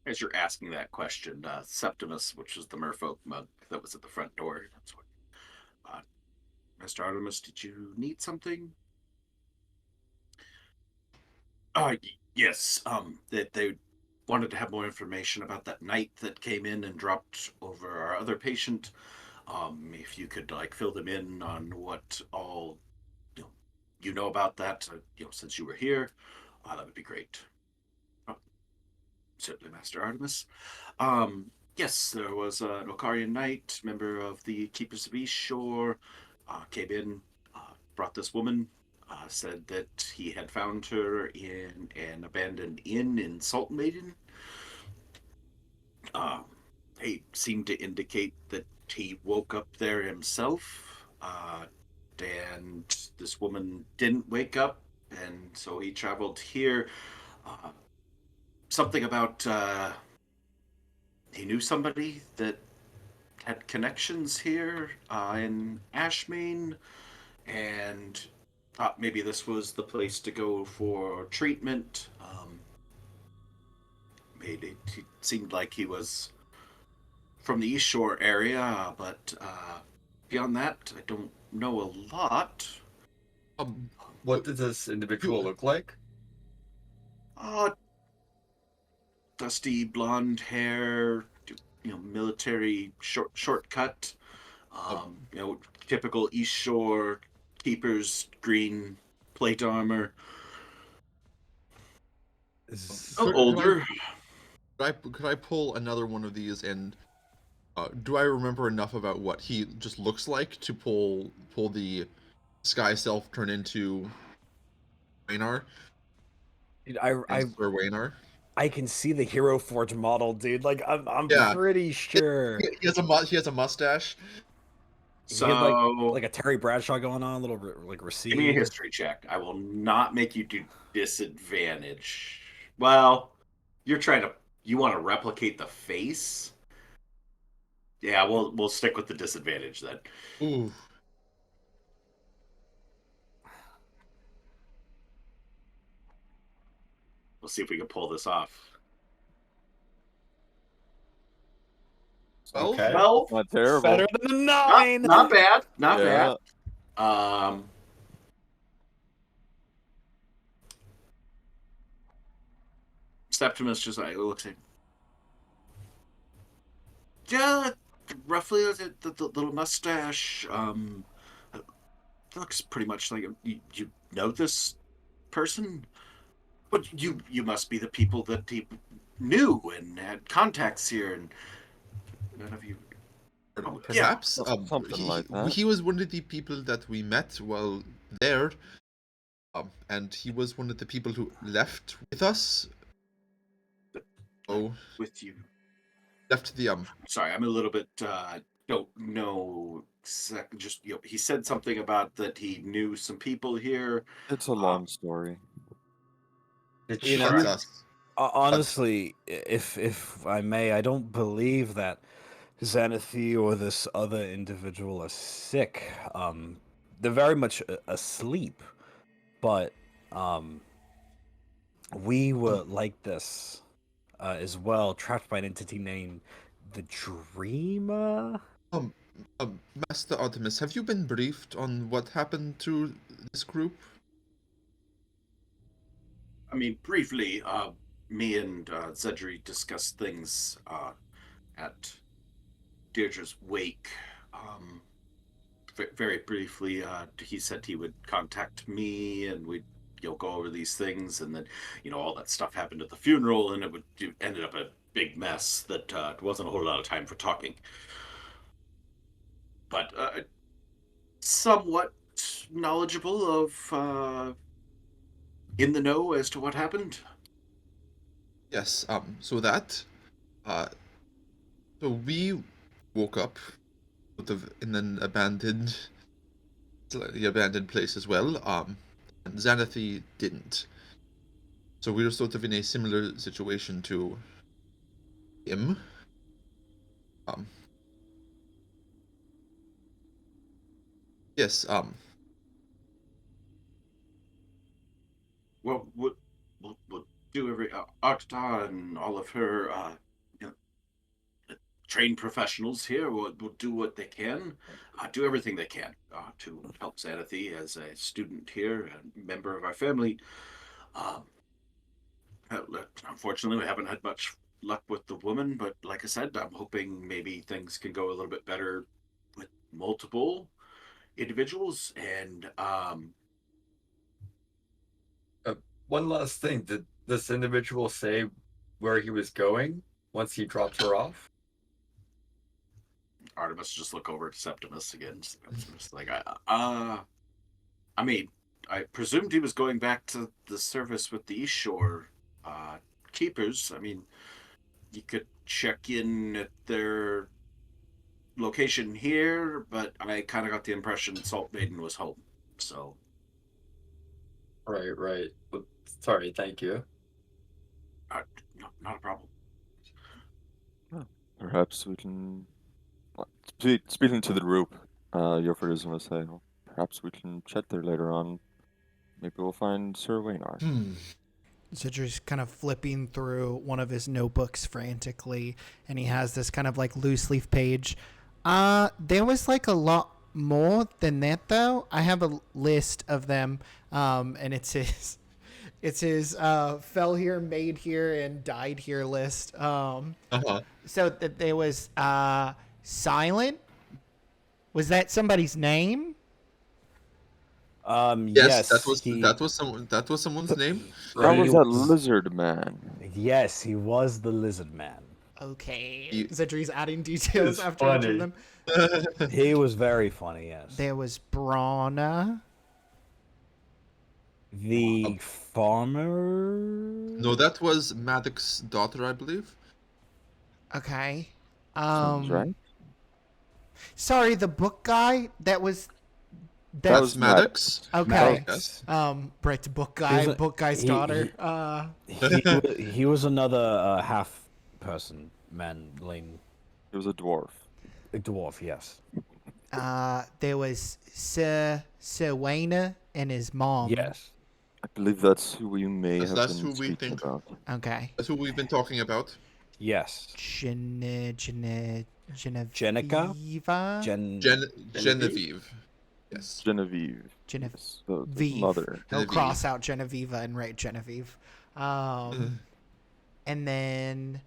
As you're asking that question, Septimus, which is the merfolk monk that was at the front door, that's what. Master Artemis, did you need something? Yes. That they wanted to have more information about that knight that came in and dropped over our other patient. If you could like fill them in on what all you know about that, since you were here, that would be great. Oh, certainly, Master Artemis. Yes, there was an Okarian knight, member of the Keepers of East Shore, came in, brought this woman, said that he had found her in an abandoned inn in Salt Maiden. Um, he seemed to indicate that he woke up there himself, and this woman didn't wake up, and so he traveled here. Uh, Something about he knew somebody that had connections here in Ashmane, and thought maybe this was the place to go for treatment. It seemed like he was from the East Shore area, but beyond that, I don't know a lot. Um, What does this individual look like? Uh, Dusty blonde hair, military shortcut. um, Typical East Shore keepers, green plate armor. could I Older. could I pull another one of these and do I remember enough about what he just looks like to pull the Sky Self turn into Waynar Dude, and Sir Waynar? I can see the Hero Forge model, dude. Like, I'm Yeah, pretty sure he has a mustache. he had like So a Terry Bradshaw going on, a little like give me a recede. history check. I will not make you do disadvantage. Well, you want to replicate the face? Yeah, we'll stick with the disadvantage then. Ooh, We'll see if we can pull this off. 12? Okay. 12? Not terrible. Better than a Not, 9. not bad. Not Yeah. bad. Septimus just like looks at. Yeah, roughly the little mustache. Looks pretty much like you know this person, but you must be the people that he knew and had contacts here, and none of you. Oh, yeah. Perhaps. Something like that. He was one of the people that we met while there, and he was one of the people who left with us. Oh, With you. left the Sorry, I'm a little bit don't know exactly. Just he said something about that he knew some people here. It's a long story. Did You you know, That's us. Honestly, if I may, I don't believe that Xanathi or this other individual are sick. They're very much asleep, but we were like this as well, trapped by an entity named the Dreamer. Um, Master Artemis, have you been briefed on what happened to this group? I mean, briefly, me and Xedre discussed things at Deirdre's wake. Very briefly, he said he would contact me, and we'd go over these things, and then all that stuff happened at the funeral, and it ended up a big mess that wasn't a whole lot of time for talking. But somewhat knowledgeable of in the know as to what happened. Yes. Uh, so we woke up sort of in an slightly abandoned place as well. And Xanathi didn't. So we were sort of in a similar situation to him. Um, yes. well, we'll do every Arcta and all of her you know, trained professionals here will do what they can, do everything they can to help Xanathy as a student here and member of our family. Um, Unfortunately, we haven't had much luck with the woman, but like I said, I'm hoping maybe things can go a little bit better with multiple individuals. And One last thing. Did this individual say where he was going once he dropped her off? Artemis just look over at Septimus again. Septimus like, I mean, I presumed he was going back to the service with the East Shore uh, keepers. I mean, you could check in at their location here, but I kind of got the impression Salt Maiden was home. So, Right, right. Well, sorry, thank you. no, not a problem. Perhaps we can. Speaking to the group, Jofredier is going to say, well, perhaps we can chat there later on. Maybe we'll find Sir Waynar. Xedre's kind of flipping through one of his notebooks frantically, and he has this kind of like loose leaf page. There was like a lot more than that, though. I have a list of them, and it's his fell here, made here, and died here list. So that there was Silent. Was that somebody's name? Yes, he- that was someone's name. That was He that was- lizard man. Yes, he was the lizard man. Okay. You- Xedre's adding details It's after each of funny. them. He was very funny, yes. There was Brana. The farmer? No, that was Maddox's daughter, I believe. Okay. Sounds right. Sorry, the book guy. That was. That was was Maddox. Okay. Maddox. Brett, book guy, was book guy's he- daughter. He was another half person, manling. It was a dwarf. A dwarf, yes. There was Sir Wayner and his mom. Yes. I believe that's who we may That's- have that's been who we speaking think. about. Okay. That's who we've been talking about. Yes. Genevieve. Jenica? Genevieve. Yes. Genevieve. Yes, the Genevieve. mother. He'll Genevieve. cross out Genevieve and write Genevieve. And then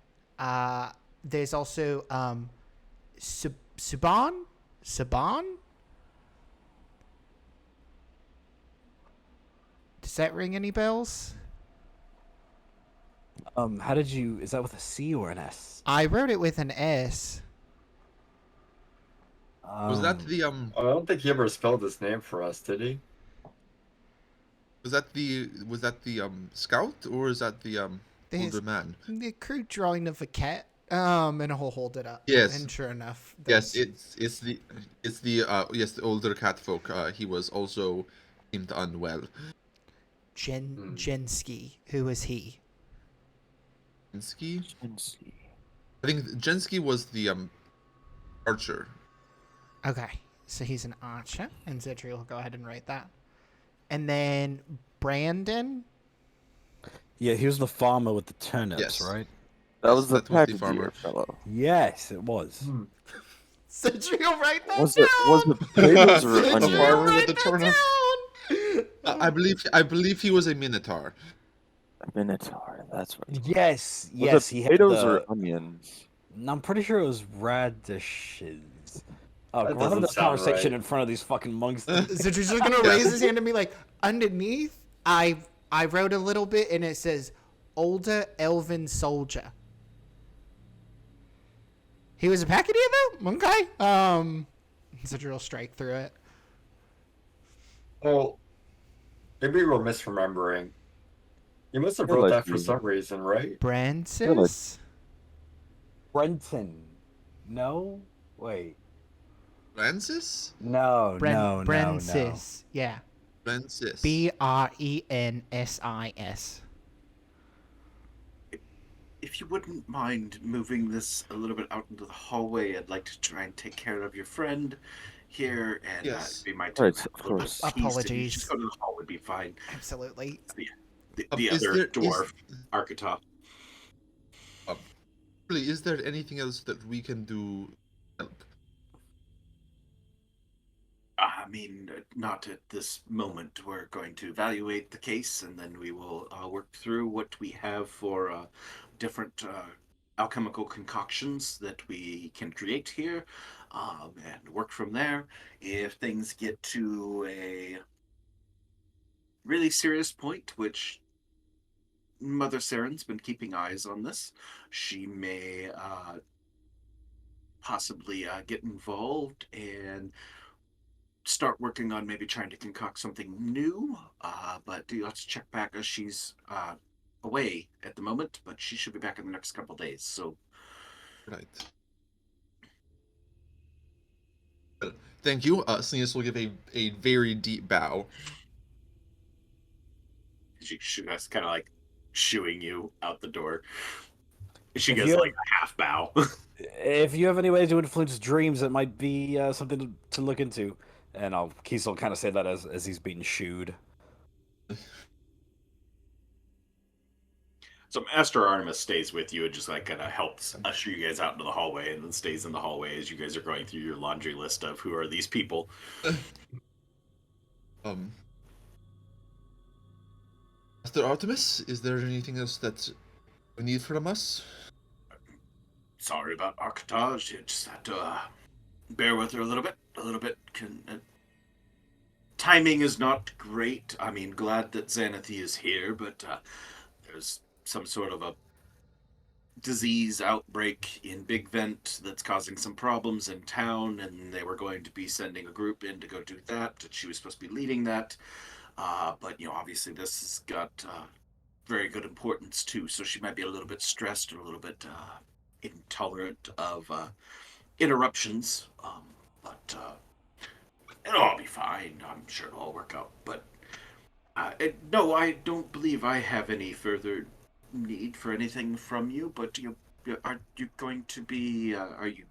there's also Saban? Does that ring any bells? How did you... Is that with a C or an S? I wrote it with an S. Was that the I don't think he ever spelled his name for us, did he? was that the scout, or is that the There's older man? the crude drawing of a cat. And he'll hold it up. Yes. And sure enough. Yes, there's- it's the older cat folk. He was also seemed unwell. Jensky. Who is he? Jensky? Jensky. I think Jensky was the archer. Okay. So he's an archer. And Xedre will go ahead and write that. And then Brandon. Yeah, he was the farmer with the turnips, Yes. right? That was the That was the packager farmer. fellow. Yes, it was. Xedre will write that Was down. it potatoes or The onions? farmer with Write the that turnip? down. I believe he was a minotaur. A minotaur. That's what. Yes, Was yes, it he had potatoes the... or onions? I'm pretty sure it was radishes. Oh, That we're having doesn't this sound conversation right. in front of these fucking monks. Xedre's just gonna raise his hand and be like, underneath, I wrote a little bit and it says older elven soldier. He was a packeteer though? Okay. Xedre will strike through it. Well, maybe we're misremembering. You must have Feel wrote like that for you- some reason, right? Francis? Brenton. No? Wait. Francis? No, no, no, no. Brensis. Yeah. Francis. Brensis. If you wouldn't mind moving this a little bit out into the hallway, I'd like to try and take care of your friend here, and Yes. be my Right, time. of course. Apologies. Just go to the hall would be fine. Absolutely. Yeah. The Is other there dwarf, Architop. um, really, is there anything else that we can do to help? I mean, not at this moment. We're going to evaluate the case, and then we will work through what we have for different alchemical concoctions that we can create here, and work from there. If things get to a really serious point, which Mother Saren's been keeping eyes on this, she may possibly get involved and start working on maybe trying to concoct something new. But let's check back as she's away at the moment, but she should be back in the next couple days. So, Right. Well, thank you. Salinas will give a very deep bow. that's kind of like shooing you out the door. She If goes you like a half bow. If you have any way to influence dreams, it might be something to look into. And Keith will kind of say that as he's being shooed. So Master Artemis stays with you and just like kind of helps usher you guys out into the hallway, and then stays in the hallway as you guys are going through your laundry list of who are these people. Master Artemis, is there anything else that you need from us? Sorry about Arctage. You just had to bear with her a little bit. Timing is not great. I mean, glad that Xanathi is here, but there's some sort of a disease outbreak in Big Vent that's causing some problems in town, and they were going to be sending a group in to go do that. And she was supposed to be leading that. But, obviously this has got very good importance too, so she might be a little bit stressed or a little bit intolerant of interruptions. But it'll all be fine. I'm sure it'll all work out. But no, I don't believe I have any further need for anything from you. But are you going to be? Are you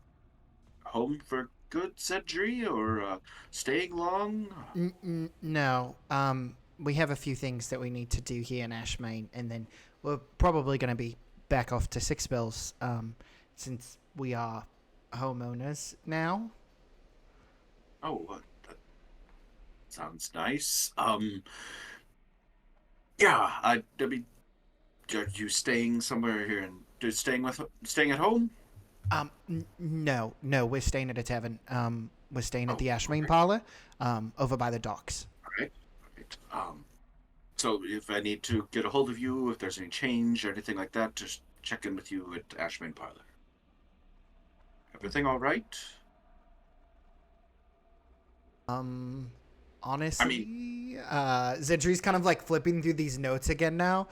home for good, Xedre, or staying long? No. We have a few things that we need to do here in Ashmane, and then we're probably going to be back off to Sixbills, since we are homeowners now. Oh, that sounds nice. Yeah, I mean, are you staying somewhere here and staying at home? No, we're staying at a tavern. We're staying at the Ashmane okay. Parlor, over by the docks. All right, all right. So if I need to get a hold of you, if there's any change or anything like that, just check in with you at Ashmane Parlor. Everything all right? Honestly, Zedri's kind of like flipping through these notes again now.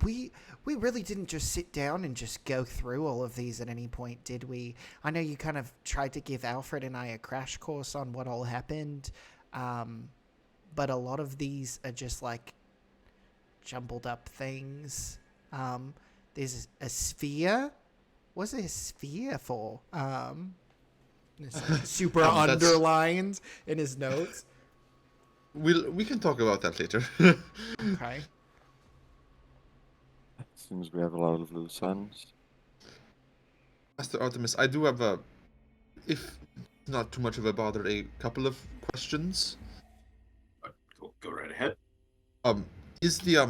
We really didn't just sit down and just go through all of these at any point, did we? I know you kind of tried to give Alfred and I a crash course on what all happened, but a lot of these are just like jumbled up things. There's a sphere. What's a sphere for? Super underlined in his notes. We can talk about that later. Okay. Seems we have a lot of loose ends. Master Artemis, I do have if not too much of a bother, a couple of questions. Go right ahead. Is the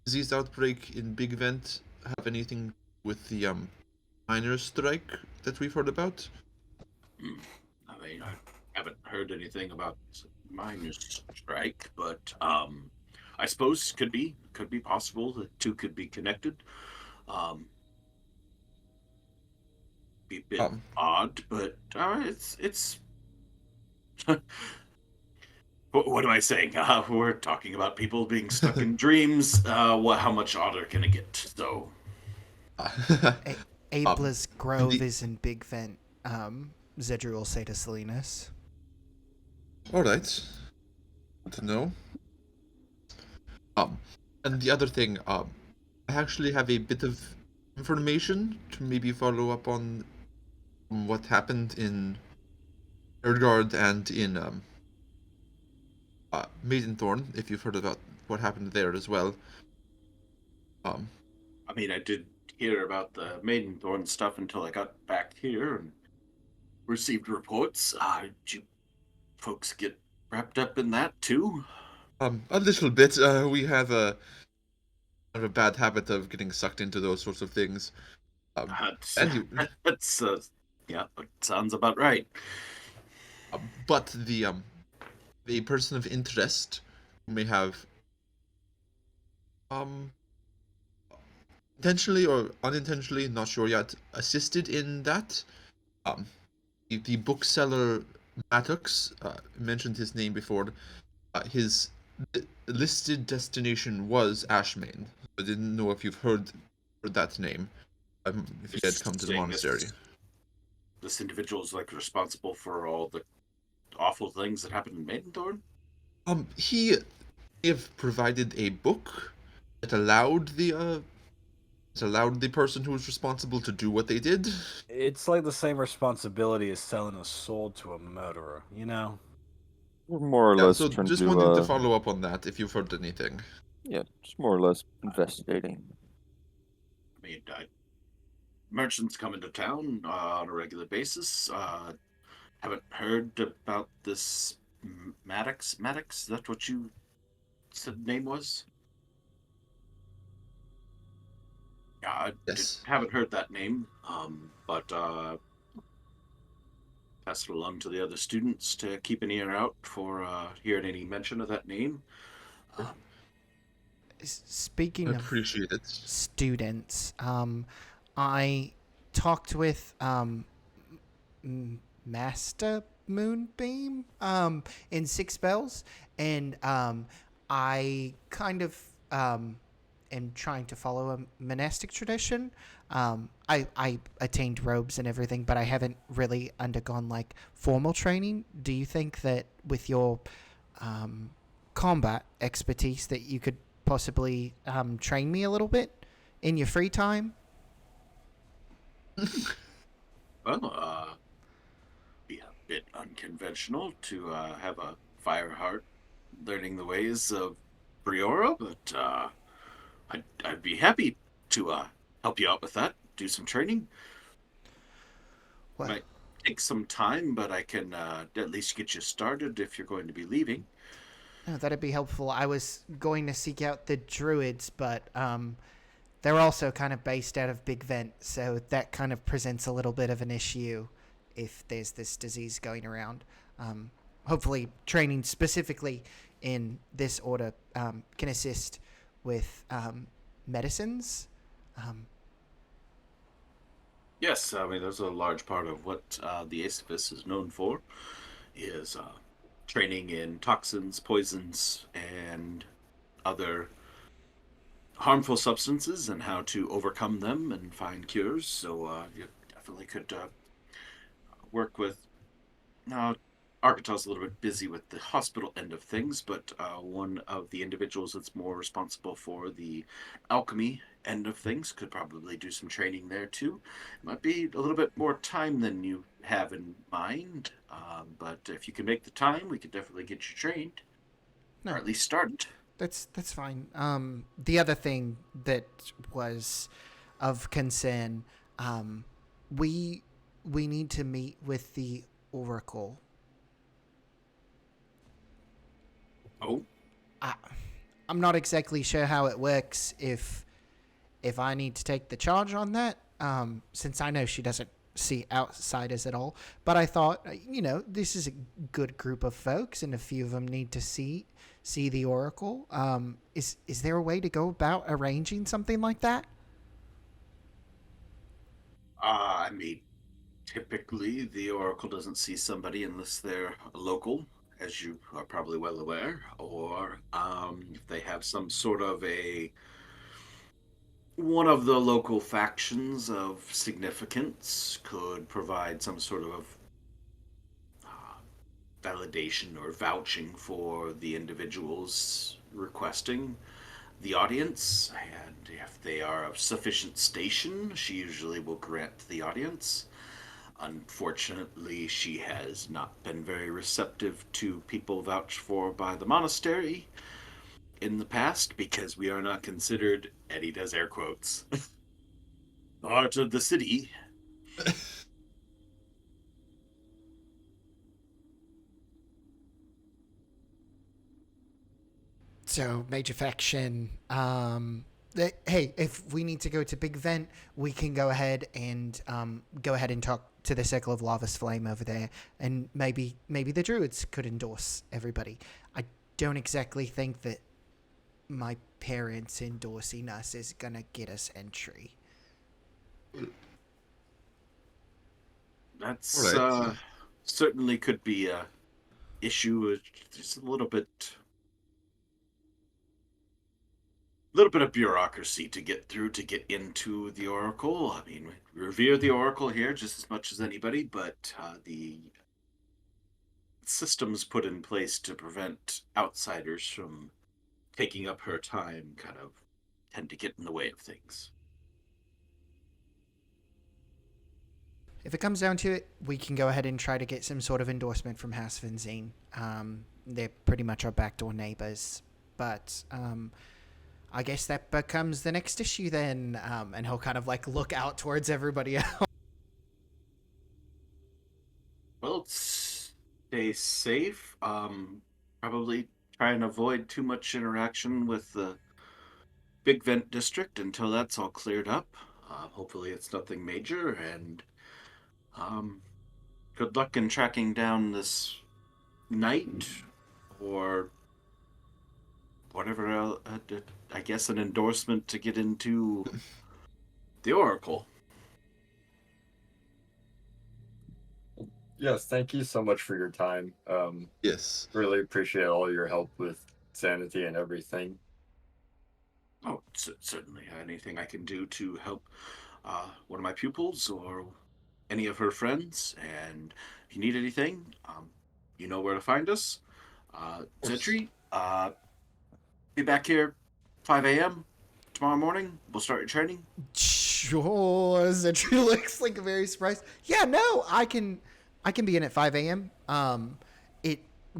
disease outbreak in Big Vent have anything with the miners' strike that we've heard about? I mean, I haven't heard anything about miners' strike, but I suppose could be possible. The two could be connected. Be a bit odd, but it's. What am I saying? We're talking about people being stuck in dreams. How much odder can it get? So, Abler's Grove is in Big Vent. Xedre will say to Salinas. All right. Good to know. And the other thing, I actually have a bit of information to maybe follow up on what happened in Erdgard and in Maidenthorn, if you've heard about what happened there as well. I mean, I did hear about the Maidenthorn stuff until I got back here and received reports. Did you folks get wrapped up in that too? A little bit. We have a bad habit of getting sucked into those sorts of things. That's, And you, that's yeah, it sounds about right. but the person of interest who may have um intentionally or unintentionally, not sure yet, assisted in that. Um, the bookseller Mattox mentioned his name before. His listed destination was Ashmane. I didn't know if you've heard that name. If he had come to the Saying monastery. this individual is like responsible for all the awful things that happened in Maidenthorn? He have provided a book that allowed the person who was responsible to do what they did. It's like the same responsibility as selling a soul to a murderer, you know? We're more or Yeah, less so trying just to, wanted to follow up on that if you've heard anything. yeah, just more or less investigating. I mean, merchants come into town on a regular basis. Haven't heard about this Maddox. Maddox, is that what you said the name was? Yeah, Yes. haven't heard that name. But pass it along to the other students to keep an ear out for hearing any mention of that name. Um, I Speaking of appreciate it. students, I talked with Master Moonbeam in Six Bells, and I kind of am trying to follow a monastic tradition. I attained robes and everything, but I haven't really undergone like formal training. Do you think that with your combat expertise that you could possibly train me a little bit in your free time? well, be a bit unconventional to have a fire heart learning the ways of Briora, but I'd be happy to help you out with that. Do some training. Well, Might take some time, but I can at least get you started if you're going to be leaving. no, that'd be helpful. I was going to seek out the druids, but they're also kind of based out of Big Vent, so that kind of presents a little bit of an issue if there's this disease going around. Hopefully, training specifically in this order can assist with medicines. Yes, I mean, there's a large part of what the Aesopus is known for is training in toxins, poisons, and other harmful substances and how to overcome them and find cures. So you definitely could work with. Now, Arkatal's a little bit busy with the hospital end of things, but one of the individuals that's more responsible for the alchemy end of things could probably do some training there too. It might be a little bit more time than you have in mind, but if you can make the time, we could definitely get you trained, No, or at least started. that's fine. The other thing that was of concern, we we need to meet with the Oracle. Oh, I'm not exactly sure how it works if I need to take the charge on that, since I know she doesn't see outsiders at all. But I thought, this is a good group of folks, and a few of them need to see the Oracle. Is there a way to go about arranging something like that? I mean, typically the Oracle doesn't see somebody unless they're local, as you are probably well aware, or if they have some sort of a one of the local factions of significance could provide some sort of validation or vouching for the individuals requesting the audience, and if they are of sufficient station, she usually will grant the audience. Unfortunately, she has not been very receptive to people vouched for by the monastery in the past because we are not considered, Eddie does air quotes, part of the city. So, major faction. Hey, if we need to go to Big Vent, we can go ahead and talk to the Circle of Lava's Flame over there, and maybe the Druids could endorse everybody. I don't exactly think that my parents endorsing us is gonna get us entry. That's Alright. certainly could be a issue. It's a little bit of bureaucracy to get through to get into the Oracle. I mean, we revere the Oracle here just as much as anybody, but the systems put in place to prevent outsiders from taking up her time kind of tend to get in the way of things. If it comes down to it, we can go ahead and try to get some sort of endorsement from House Vinzine. They're pretty much our backdoor neighbors. But I guess that becomes the next issue then. And he'll kind of like look out towards everybody else. Well, stay safe. Probably try and avoid too much interaction with the Big Vent district until that's all cleared up. Hopefully, it's nothing major, and um, good luck in tracking down this knight or whatever else. I guess an endorsement to get into the Oracle. Yes, thank you so much for your time. Yes. Really appreciate all your help with sanity and everything. Oh, certainly. Anything I can do to help one of my pupils or any of her friends. And if you need anything, you know where to find us. Xedre, be back here 5 a.m. tomorrow morning. We'll start your training. Sure. Zentry looks like very surprised. Yeah, no, I can be in at 5 a.m.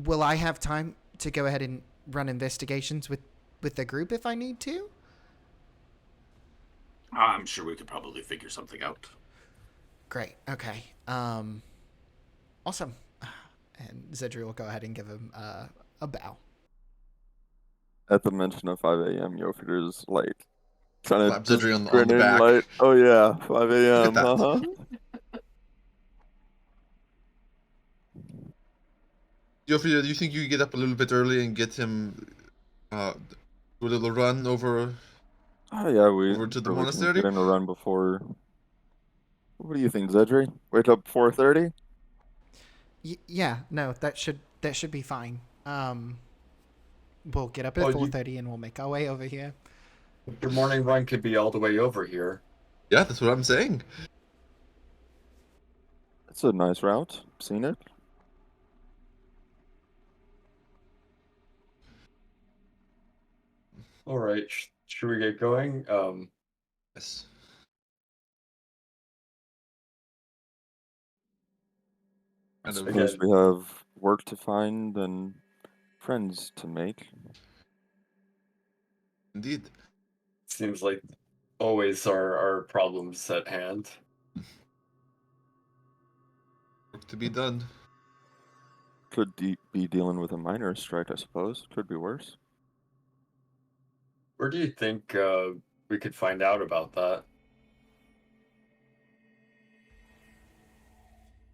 Will I have time to go ahead and run investigations with the group if I need to? I'm sure we could probably figure something out. Great. Okay. Awesome. And Zedri will go ahead and give him a bow. At the mention of 5 a.m., Jofreder's like kind of Slap just Xedre on the grinning, back. like, "Oh yeah, 5 Look at a.m. that. Huh?" Jofrey, do you think you could get up a little bit early and get him do a little run over Oh yeah, we over to the probably can monastery? get in a run before. What do you think, Zedri? Wake up 4:30? Yeah. No, that should be fine. We'll get up at Oh, 4:30 and we'll make our way over here. your morning run could be all the way over here. Yeah, that's what I'm saying. It's a nice route. Seen it. All right, should we get going? Yes. Kind I of. suppose Again, we have work to find and friends to make. Indeed. seems like always our problems at hand. Work to be done. Could be dealing with a minor strike, I suppose. Could be worse. Where do you think we could find out about that?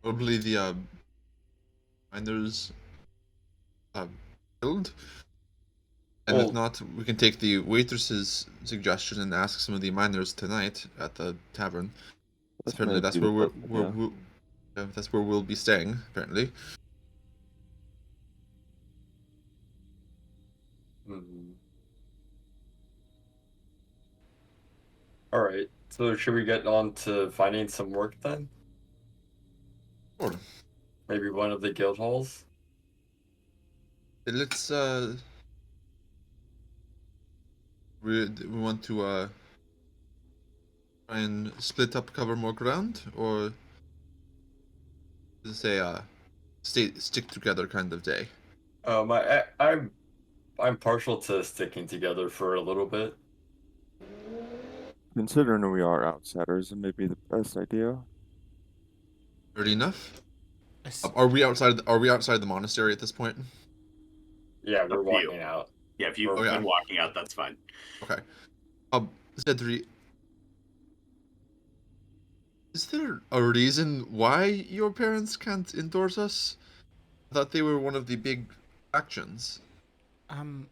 Probably the miners guild. And if Well, not, we can take the waitress's suggestion and ask some of the miners tonight at the tavern. That Apparently, might that's be the where best idea. that's where we'll be staying. Apparently, hmm. All right. So should we get on to finding some work then? sure. Maybe one of the guild halls? Let's we want to try and split up, cover more ground, or say stick together kind of day. I'm partial to sticking together for a little bit. Considering we are outsiders, it may be the best idea. Fair enough. Es- Are we outside? Are we outside the monastery at this point? Yeah, we're Up to you. walking out. Yeah, if you've Oh, yeah. been walking out, that's fine. Okay. Xedre, is there a reason why your parents can't endorse us? I thought they were one of the big factions. Um,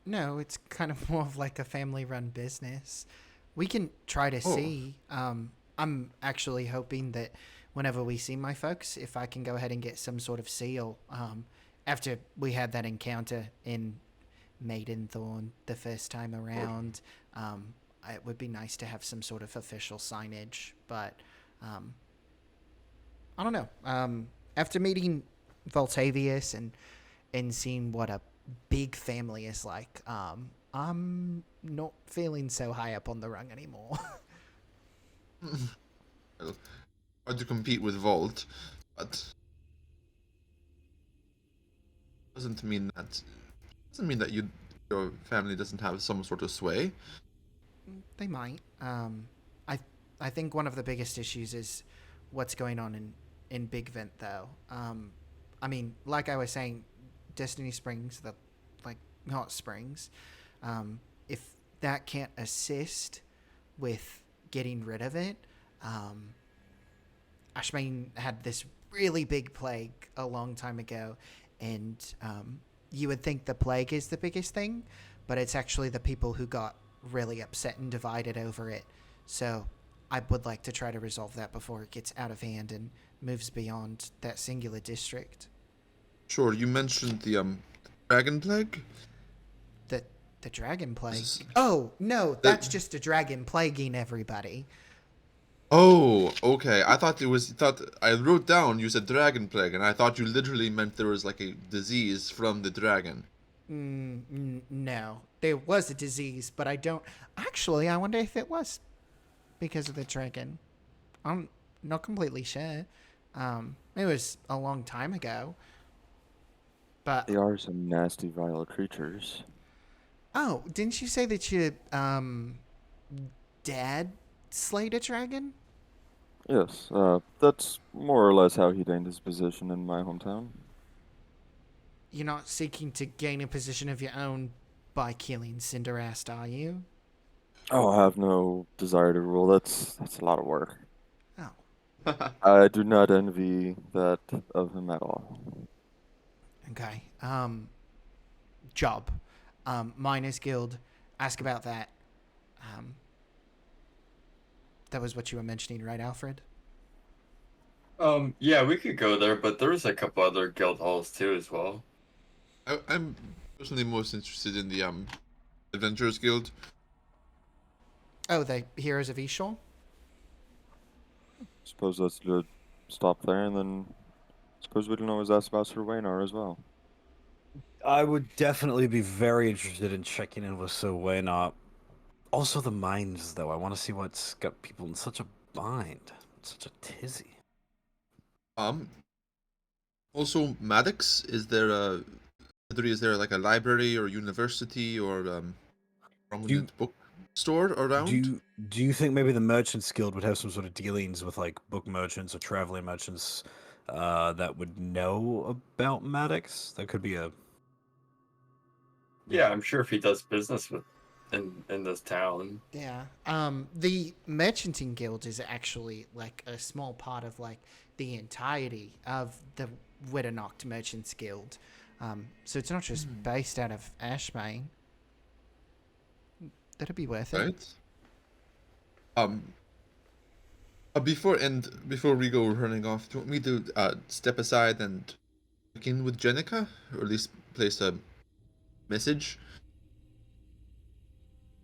no, it's kind of more of like a family-run business. We can try to Oh. see. I'm actually hoping that whenever we see my folks, if I can go ahead and get some sort of seal. After we had that encounter in Maidenthorn the first time around, it would be nice to have some sort of official signage. But I don't know. After meeting Voltavius and seeing what a big family is like, I'm not feeling so high up on the rung anymore. Hard to compete with Volt, but doesn't mean that your family doesn't have some sort of sway. They might. I think one of the biggest issues is what's going on in Big Vent, though. I mean, like I was saying, Destiny Springs, the like hot springs, if that can't assist with getting rid of it, Ashmane had this really big plague a long time ago, and you would think the plague is the biggest thing, but it's actually the people who got really upset and divided over it. So I would like to try to resolve that before it gets out of hand and moves beyond that singular district. Sure, you mentioned the dragon plague. The dragon plague. This is- Oh no, that's just a dragon plaguing everybody. Oh, okay. I wrote down you said dragon plague, and I thought you literally meant there was like a disease from the dragon. No, there was a disease, but I don't. Actually, I wonder if it was because of the dragon. I'm not completely sure. It was a long time ago. But They are some nasty, vile creatures. oh, didn't you say that your dad slayed a dragon? Yes, that's more or less how he gained his position in my hometown. You're not seeking to gain a position of your own by killing Cinderast, are you? Oh, I have no desire to rule. That's a lot of work. Oh, I do not envy that of him at all. okay. Job. Miners Guild. Ask about that. That was what you were mentioning, right, Alfred? Yeah, we could go there, but there's a couple other guild halls too as well. I'm personally most interested in the Adventurers Guild. Oh, the Heroes of Ishol? Suppose let's just stop there, and then suppose we can always ask about Sir Waynar as well. I would definitely be very interested in checking in with Sir Waynop. Also the mines, though. I want to see what's got people in such a bind, such a tizzy. Also Maddox, is there like a library or university or prominent bookstore around? Do you think maybe the Merchants Guild would have some sort of dealings with like book merchants or traveling merchants that would know about Maddox? That could be a Yeah, I'm sure if he does business with in this town. Yeah. The Merchanting Guild is actually like a small part of like the entirety of the Widdernocht Merchants Guild. So it's not just based out of Ashmane. That'd be worth it. Right. Before we go running off, do you want me to step aside and check in with Jenica, or at least place a message?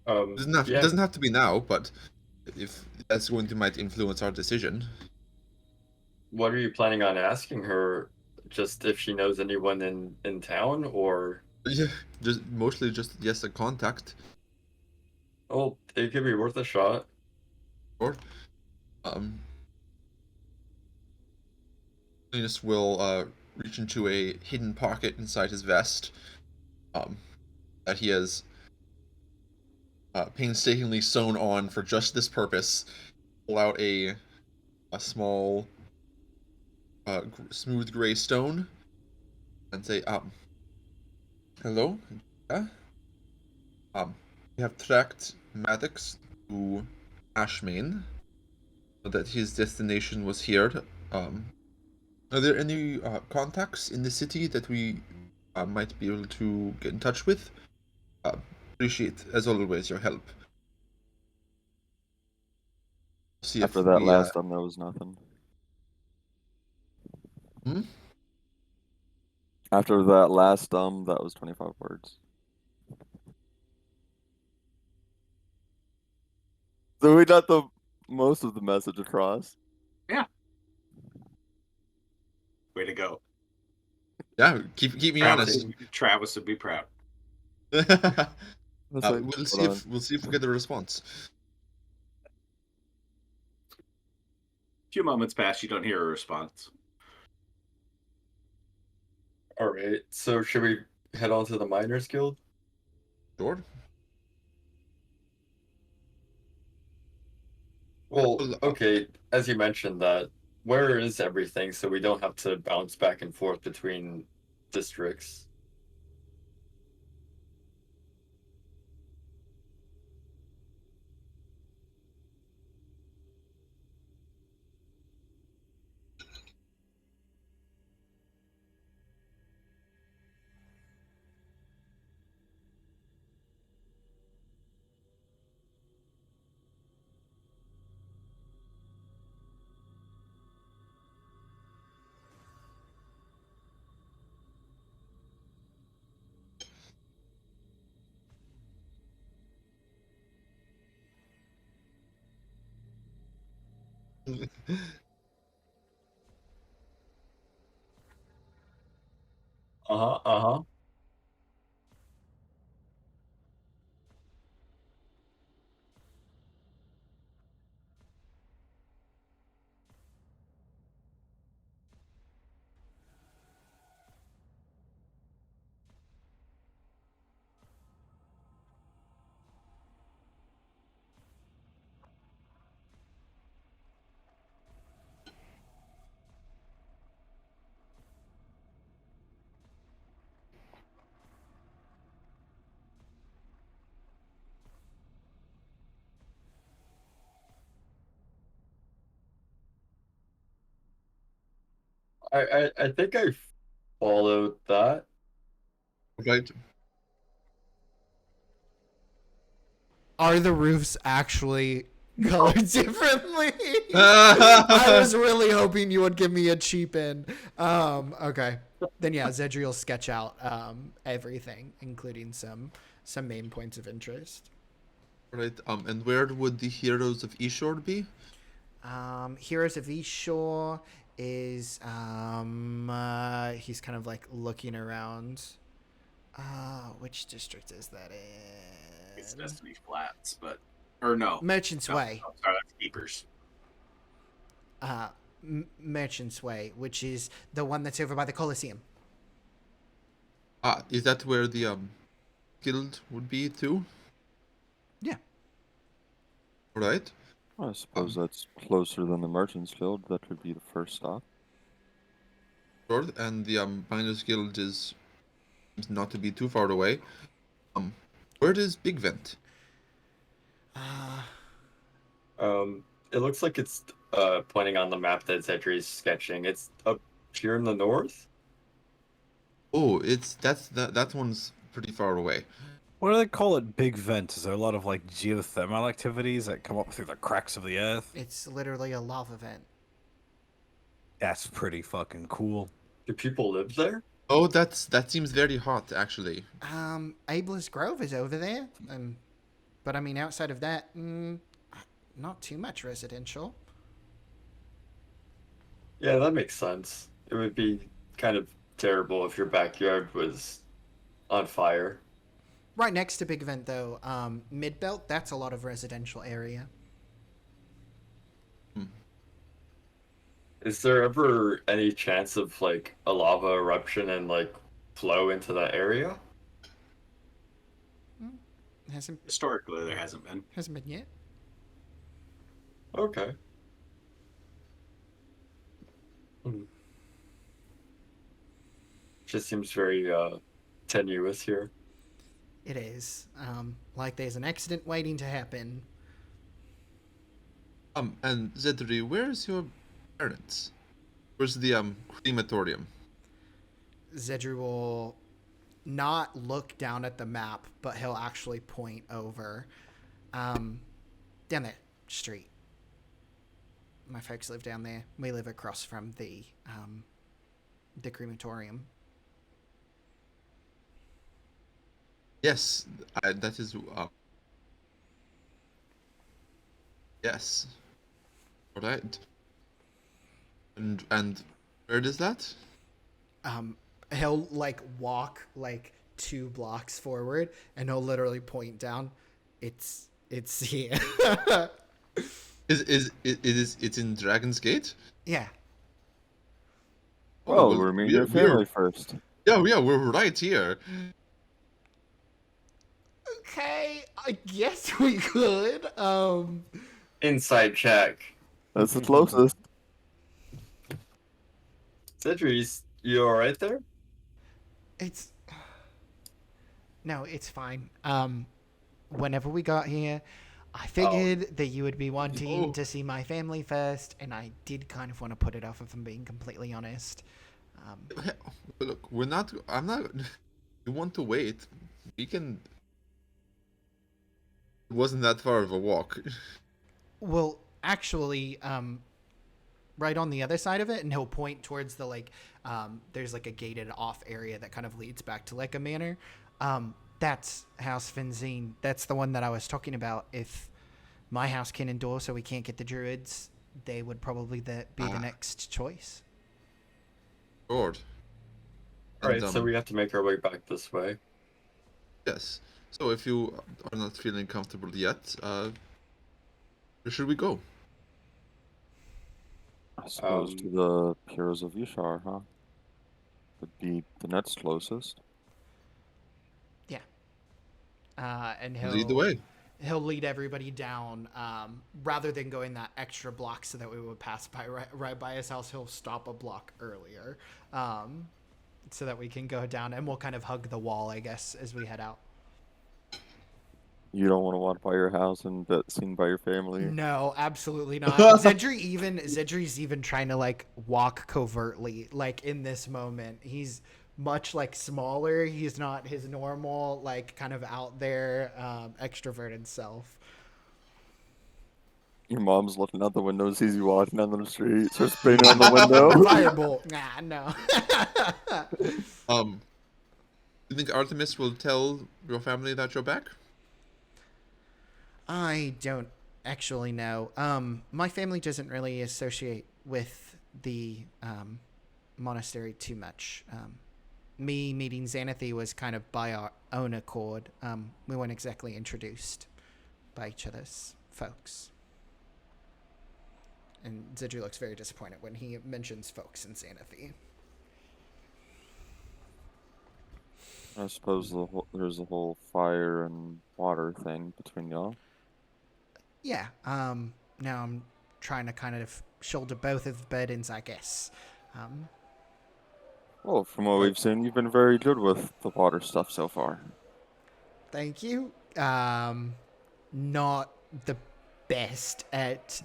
It Yeah. doesn't have to be now, but if that's going to might influence our decision. What are you planning on asking her? Just if she knows anyone in town, or Yeah, mostly just yes, a contact. oh, it could be worth a shot. Or um Linus will reach into a hidden pocket inside his vest that he has painstakingly sewn on for just this purpose. Pull out a small smooth gray stone and say, hello, yeah? We have tracked Maddox to Ashmane, so that his destination was here. Are there any contacts in the city that we might be able to get in touch with? Appreciate, as always, your help. See After if that we. last there was nothing. Hmm? After that last that was 25 words. So we got the most of the message across. Yeah. Way to go. Yeah, keep me honest. Travis would be proud. That's like, We'll hold see if we get a response. A few moments pass, you don't hear a response. All right. So should we head on to the Miners Guild? Sure. Well, Well, okay. As you mentioned that, where is everything so we don't have to bounce back and forth between districts? Uh-huh, uh-huh. I think I followed that. right. Are the roofs actually colored differently? I was really hoping you would give me a cheap in. Okay. Then yeah, Xedre will sketch out everything, including some main points of interest. Right. And where would the heroes of Ishor be? Heroes of Ishor is he's kind of like looking around. Which district is that It's in? Destiny Flats, but or no. Merchant's No, Way. I'm sorry, that's Keepers. Merchant's Way, which is the one that's over by the Colosseum. Is that where the guild would be too? Yeah. Right. on. I suppose that's closer than the Merchants Guild. That would be the first stop. Sure. And the Miners Guild is seems not to be too far away. Where is Big Vent? It looks like it's pointing on the map that Xedre is sketching. It's up here in the north. Oh, that one's pretty far away. What do they call it? Big vent? Is there a lot of like geothermal activities that come up through the cracks of the earth? It's literally a lava vent. That's pretty fucking cool. Do people live there? Oh, that seems very hot actually. Abler's Grove is over there. But I mean, outside of that, not too much residential. Yeah, that makes sense. It would be kind of terrible if your backyard was on fire. Right next to Big Vent, though, Mid-Belt, that's a lot of residential area. Is there ever any chance of like a lava eruption and like flow into that area? Hasn't Historically, there hasn't been. been yet. Okay. Hmm. Just seems very tenuous here. It is. Like there's an accident waiting to happen. And Xedre, where's your parents? Where's the crematorium? Xedre will not look down at the map, but he'll actually point over. Down there, street. My folks live down there. We live across from the crematorium. Yes, that is. Yes. All right. And where is that? He'll like walk like 2 blocks forward, and he'll literally point down. It's here. It's in Dragon's Gate? Yeah. Well, we're meeting your family first. Yeah, we're right here. Okay, I guess we could. Inside check. That's the closest. Cedric, you alright there? It's no, it's fine. Whenever we got here, I figured that you would be wanting to see my family first, and I did kind of want to put it off if I'm being completely honest. Look, I'm not. You want to wait? We can. It wasn't that far of a walk. Well, actually, right on the other side of it, and he'll point towards the there's like a gated off area that kind of leads back to like a manor. That's House Finzine. That's the one that I was talking about. If my house can endure, so we can't get the druids, they would probably be the next choice. Lord. Alright, so we have to make our way back this way. Yes. So if you are not feeling comfortable yet, where should we go? I suppose to the Pures of Yshar, huh? Would be the next closest. Yeah. And Lead the way. He'll lead everybody down. Rather than going that extra block so that we would pass by right by his house, he'll stop a block earlier, so that we can go down, and we'll kind of hug the wall, I guess, as we head out. You don't want to walk by your house and get seen by your family. No, absolutely not. Xedre's even trying to like walk covertly, like in this moment. He's much like smaller. He's not his normal, like kind of out there, extroverted self. Your mom's looking out the window, sees you walking down the street, starts spraying on the window. Firebolt. Nah, no. You think Artemis will tell your family that you're back? I don't actually know. My family doesn't really associate with the monastery too much. Me meeting Xanathe was kind of by our own accord. We weren't exactly introduced by each other's folks. And Xedre looks very disappointed when he mentions folks in Xanathe. I suppose there's a whole fire and water thing between y'all. Yeah. Now I'm trying to kind of shoulder both of the burdens, I guess. Well, from what we've seen, you've been very good with the water stuff so far. Thank you. Not the best at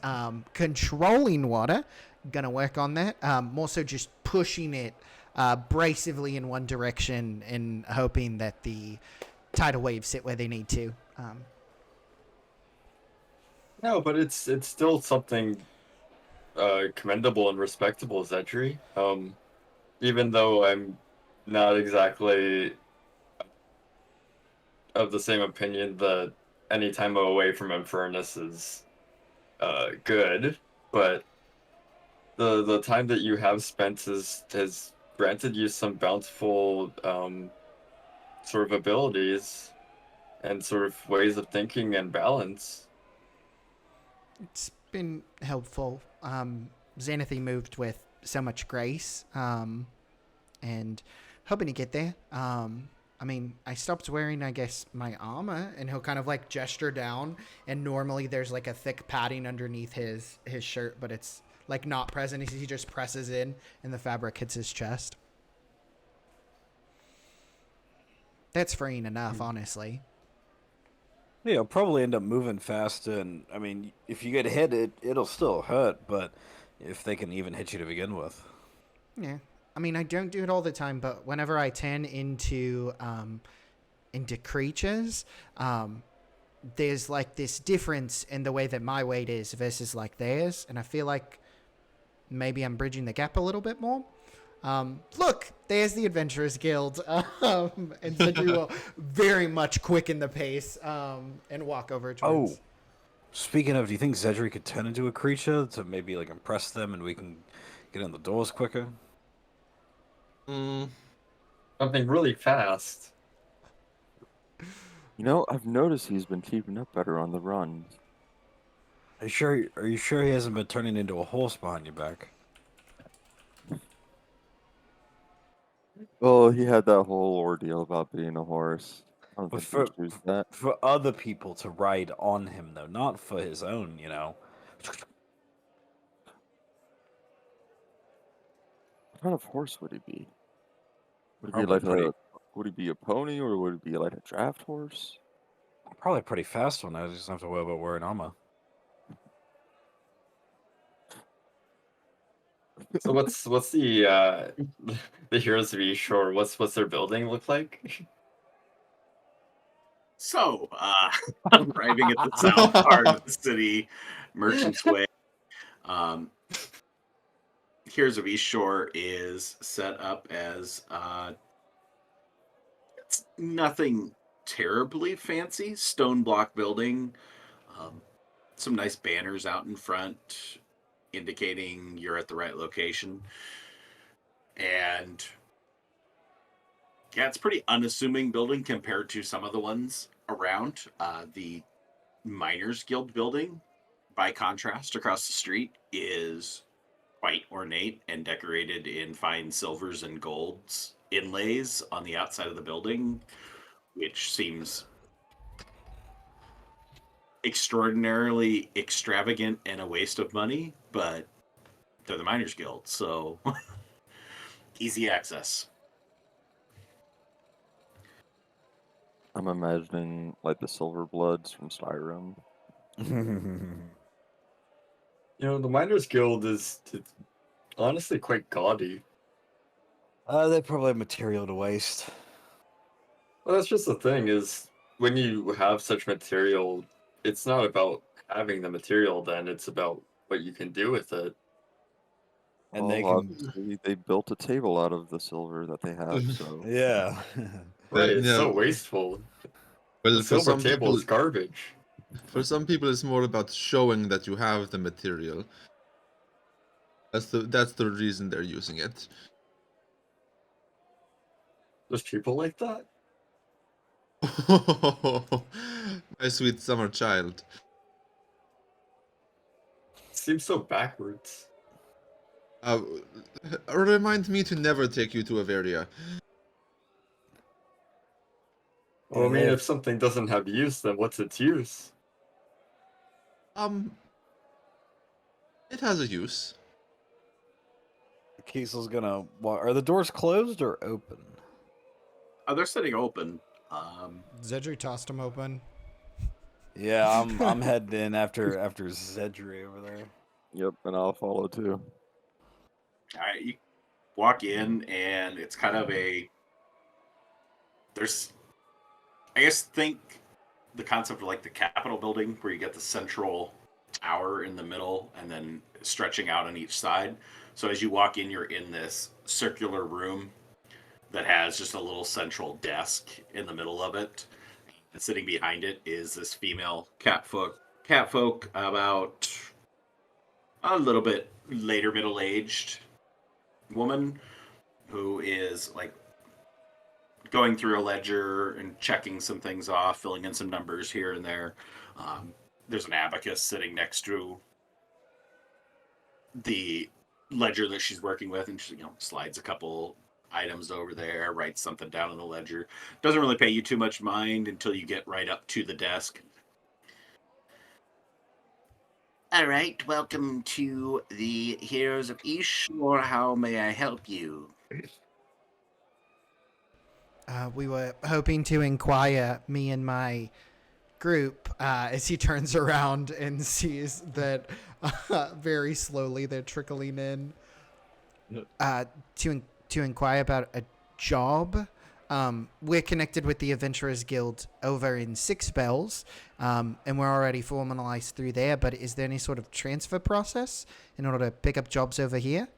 controlling water. Gonna work on that. More so just pushing it abrasively in one direction and hoping that the tidal waves sit where they need to. No, but it's still something commendable and respectable, Xedre. Even though I'm not exactly of the same opinion that any time away from Infernus is good, but the time that you have spent has granted you some bountiful sort of abilities and sort of ways of thinking and balance. It's been helpful. Xanathy moved with so much grace, and hoping to get there. I mean, I stopped wearing, I guess, my armor, and he'll kind of like gesture down, and normally there's like a thick padding underneath his shirt, but it's like not present. He just presses in, and the fabric hits his chest. That's freeing enough, honestly. Yeah, you'll probably end up moving fast, and I mean, if you get hit, it'll still hurt, but if they can even hit you to begin with. Yeah. I mean, I don't do it all the time, but whenever I turn into creatures, there's like this difference in the way that my weight is versus like theirs, and I feel like maybe I'm bridging the gap a little bit more. Look, there's the Adventurers Guild, and Xedre will very much quicken the pace and walk over towards. Oh, speaking of, do you think Xedre could turn into a creature to maybe like impress them, and we can get in the doors quicker? Mm, Something really fast. You know, I've noticed he's been keeping up better on the run. Are you sure he hasn't been turning into a horse behind your back? Well, he had that whole ordeal about being a horse. I don't But think he choose that. for other people to ride on him, though, not for his own, What kind of horse would he be? Would it be Probably like pretty, would he be a pony or would it be like a draft horse? probably a pretty fast one. I just don't have to worry about wearing armor. So what's the the Heroes of East Shore? What's their building look like? So, arriving at the south part of the city, Merchant's Way. Heroes of East Shore is set up as it's nothing terribly fancy. Stone block building, um, some nice banners out in front indicating you're at the right location. And yeah, it's pretty unassuming building compared to some of the ones around. The Miners Guild building, by contrast, across the street is quite ornate and decorated in fine silvers and golds inlays on the outside of the building, which seems extraordinarily extravagant and a waste of money, but they're the Miners Guild, so easy access. I'm imagining like the Silver Bloods from Skyrim. You know, the Miners Guild is honestly quite gaudy. They probably have material to waste. Well, that's just the thing is when you have such material, it's not about having the material. Then it's about what you can do with it. And Well, they can, obviously they built a table out of the silver that they have, so yeah. Right? It's so no. wasteful. Well, The for silver some table people, is garbage. it's more about showing that you have the material. That's the reason they're using it. There's people like that. My sweet summer child. It seems so backwards. Remind me to never take you to Averia. Well, I Yeah, mean, they if have- something doesn't have use, then what's its use? It has a use. Kiesel's gonna. Are the doors closed or open? They're sitting open. Xedre tossed him open. Yeah, I'm heading in after Xedre over there. yep, and I'll follow too. All right, you walk in, and it's kind of there's, I guess, think the concept of like the Capitol building, where you get the central tower in the middle and then stretching out on each side. So as you walk in, you're in this circular room that has just a little central desk in the middle of it. And sitting behind it is this female catfolk about a little bit later middle-aged woman who is like going through a ledger and checking some things off, filling in some numbers here and there. There's an abacus sitting next to the ledger that she's working with, and she slides a couple items over there, writes something down in the ledger. Doesn't really pay you too much mind until you get right up to the desk. All right, welcome to the Heroes of Ishur. How may I help you? We were hoping to inquire, me and my group, as he turns around and sees that very slowly they're trickling in, to inquire about a job. We're connected with the Adventurers Guild over in Six Bells, and we're already formalized through there, but is there any sort of transfer process in order to pick up jobs over here?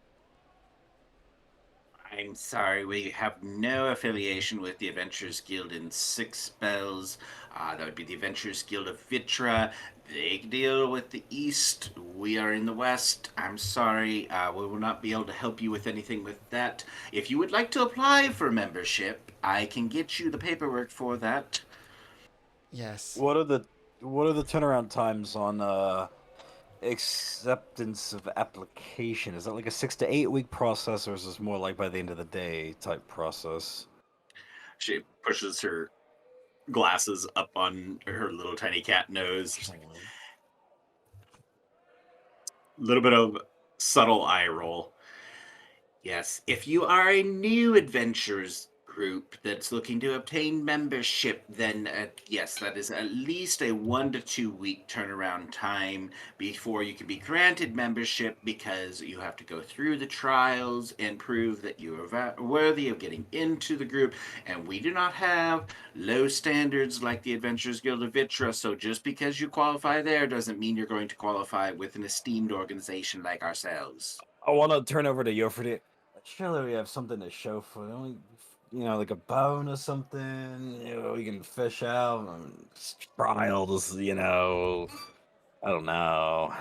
I'm sorry, we have no affiliation with the Adventurers Guild in Six Bells. That would be the Adventurers Guild of Vitra. They deal with the East. We are in the West. I'm sorry, we will not be able to help you with anything with that. If you would like to apply for membership, I can get you the paperwork for that. Yes. What are the turnaround times on acceptance of application? Is that like a 6 to 8 week process, or is this more like by the end of the day type process? She pushes her glasses up on her little tiny cat nose. Little bit of subtle eye roll. Yes, if you are a new adventurers group that's looking to obtain membership, then yes, that is at least a 1 to 2 week turnaround time before you can be granted membership, because you have to go through the trials and prove that you are worthy of getting into the group. And we do not have low standards like the Adventurers Guild of Vitra, so just because you qualify there doesn't mean you're going to qualify with an esteemed organization like ourselves. I want to turn over to Jofredier. Surely we have something to show for it. Like a bone or something. We can fish out trials. I don't know.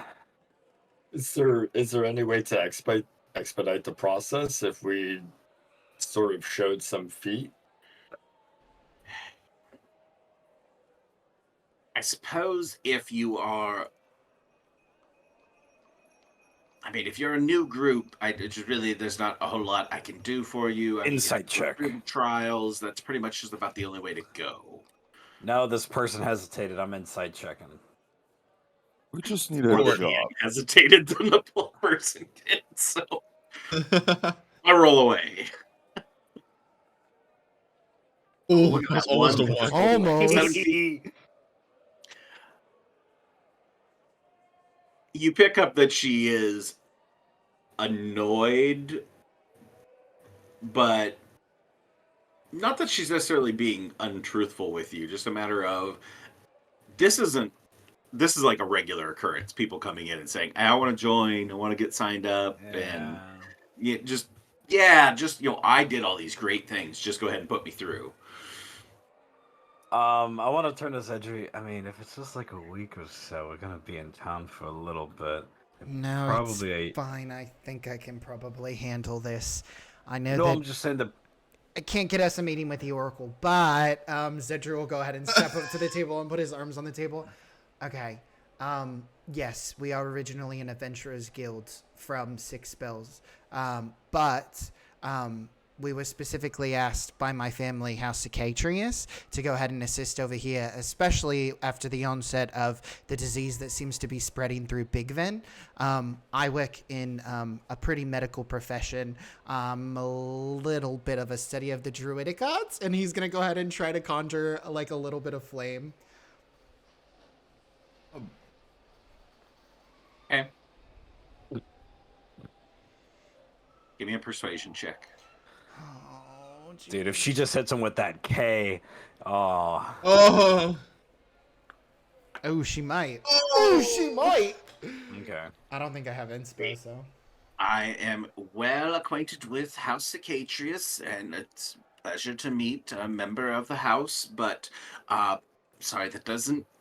Is there any way to expedite the process if we sort of showed some feet? I suppose if you are, if you're a new group, there's not a whole lot I can do for you. Insight check. Through the trials, that's pretty much just about the only way to go. No, this person hesitated. I'm insight checking. We just need a job. Hesitated than the poor person did, so I roll away. Oh, Look at that's that almost a one. one. Almost. You pick up that she is annoyed, but not that she's necessarily being untruthful with you. Just a matter of this is like a regular occurrence. People coming in and saying, I want to join, I want to get signed up, and I did all these great things. Just go ahead and put me through. I want to turn to Xedre. If it's just like a week or so, we're gonna be in town for a little bit. No, Probably it's fine. I think I can probably handle this. I know No, that I'm just saying that. I can't get us a meeting with the Oracle, but Xedre will go ahead and step up to the table and put his arms on the table. Okay. Yes, we are originally an Adventurers Guild from Six Bells, but we were specifically asked by my family, House Cicatrius, to go ahead and assist over here, especially after the onset of the disease that seems to be spreading through Big Ven. I work in a pretty medical profession, a little bit of a study of the druidic arts, and he's going to go ahead and try to conjure like a little bit of flame. Okay. Give me a persuasion check. Oh, Dude, if she just hits him with that K, Oh. Oh, she might. Oh, she might. Okay. I don't think I have inspo, so. I am well acquainted with House Cicatrius, and it's a pleasure to meet a member of the house, but sorry,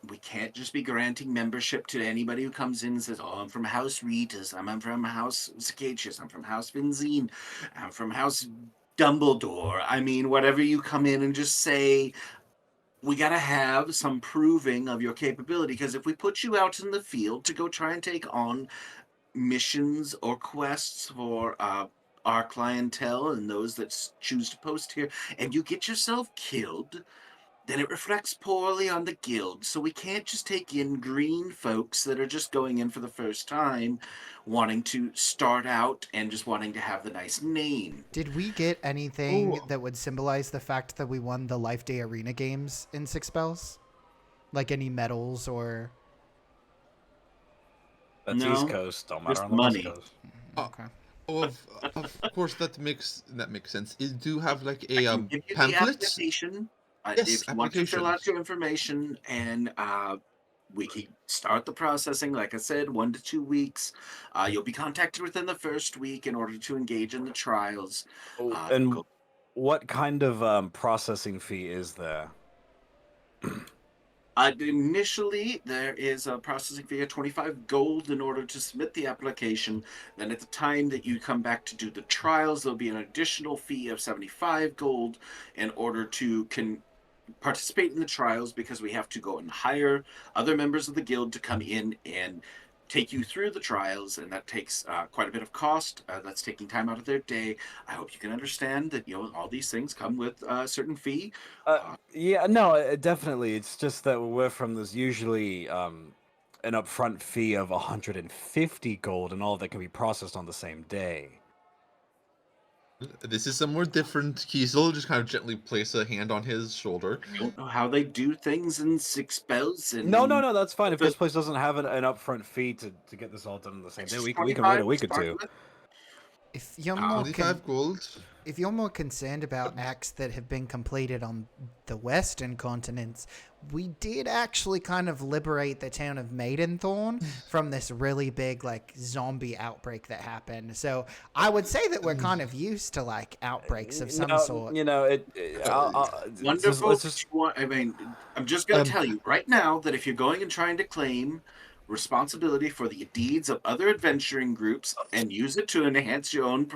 we can't just be granting membership to anybody who comes in and says, I'm from House Ritas, I'm from House Cicatrius, I'm from House Benzine, I'm from House Dumbledore. Whatever you come in and just say, we got to have some proving of your capability, because if we put you out in the field to go try and take on missions or quests for our clientele and those that choose to post here, and you get yourself killed, then it reflects poorly on the guild. So we can't just take in green folks that are just going in for the first time, wanting to start out and just wanting to have the nice name. Did we get anything that would symbolize the fact that we won the Life Day Arena games in Six Bells? Like any medals or... That's No, East Coast. Don't matter just on the West money. Coast. Okay. Of course, that makes sense. You do have like a I can give you the pamphlets. application Yes, if you want to fill application. out your information, and we can start the processing. Like I said, 1 to 2 weeks. You'll be contacted within the first week in order to engage in the trials. And what kind of processing fee is there? Initially, there is a processing fee of 25 gold in order to submit the application. Then, at the time that you come back to do the trials, there'll be an additional fee of 75 gold in order to participate in the trials, because we have to go and hire other members of the guild to come in and take you through the trials, and that takes quite a bit of cost. That's taking time out of their day. I hope you can understand that all these things come with a certain fee. Yeah, no, definitely. It's just that we're from this usually an upfront fee of 150 gold, and all of that can be processed on the same day. This is somewhere different. Kiesel just kind of gently place a hand on his shoulder. I don't know how they do things in Six Bells. And No, that's fine. If but this place doesn't have an upfront fee to get this all done on the same day, it's we can wait 25, a week or it's part two. of it. If you're more 25 gold. if you're more concerned about acts that have been completed on the western continents, we did actually kind of liberate the town of Maidenthorn from this really big like zombie outbreak that happened. So I would say that we're kind of used to like outbreaks of some sort. You know, Wonderful. let's just I mean, I'm just going to tell you right now that if you're going and trying to claim responsibility for the deeds of other adventuring groups and use it to enhance your own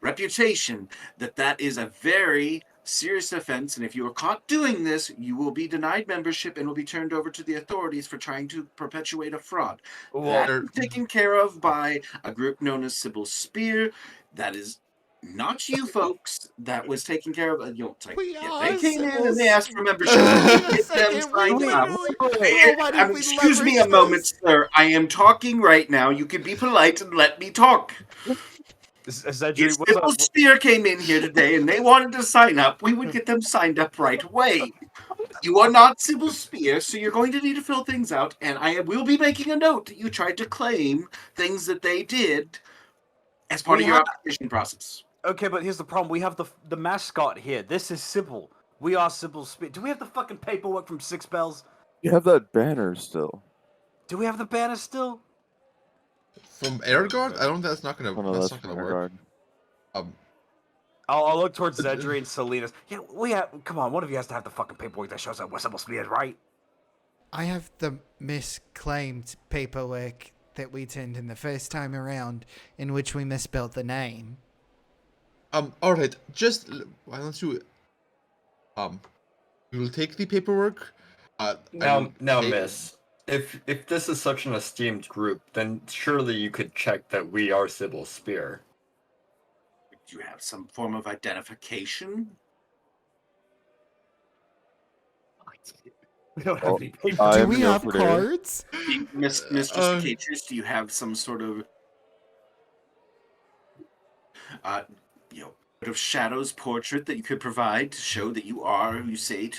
reputation, that is a very serious offense. And if you are caught doing this, you will be denied membership and will be turned over to the authorities for trying to perpetuate a fraud. That is taken care of by a group known as Cybil Spear. That is not you folks. That was taken care of. They came in and they asked for membership. Get them signed up. Excuse me a moment, sir. I am talking right now. You can be polite and let me talk. Xedre, If Cybil Spear came in here today and they wanted to sign up, we would get them signed up right away. You are not Cybil Spear, so you're going to need to fill things out, and I will be making a note that you tried to claim things that they did as part of your application process. Okay, but here's the problem. We have the mascot here. This is Cybil. We are Cybil Spear. Do we have the fucking paperwork from Six Bells? You have that banner still. Do we have the banner still? From Airguard? I don't think that's not gonna. Oh, no, that's that's not from gonna work. Airguard. I'll look towards Xedre and Salinas. Yeah, come on, one of you has to have the fucking paperwork that shows that we're Cybil Spear, right? I have the misclaimed paperwork that we turned in the first time around, in which we misspelled the name. All right. Just why don't you? We will take the paperwork. Now, miss. If this is such an esteemed group, then surely you could check that we are Cybil Spear. Do you have some form of identification? We don't have any paper. Do I'm we here have for today. cards? Mr. Cicatrius, do you have some sort of bit of Shadow's portrait that you could provide to show that you are who you say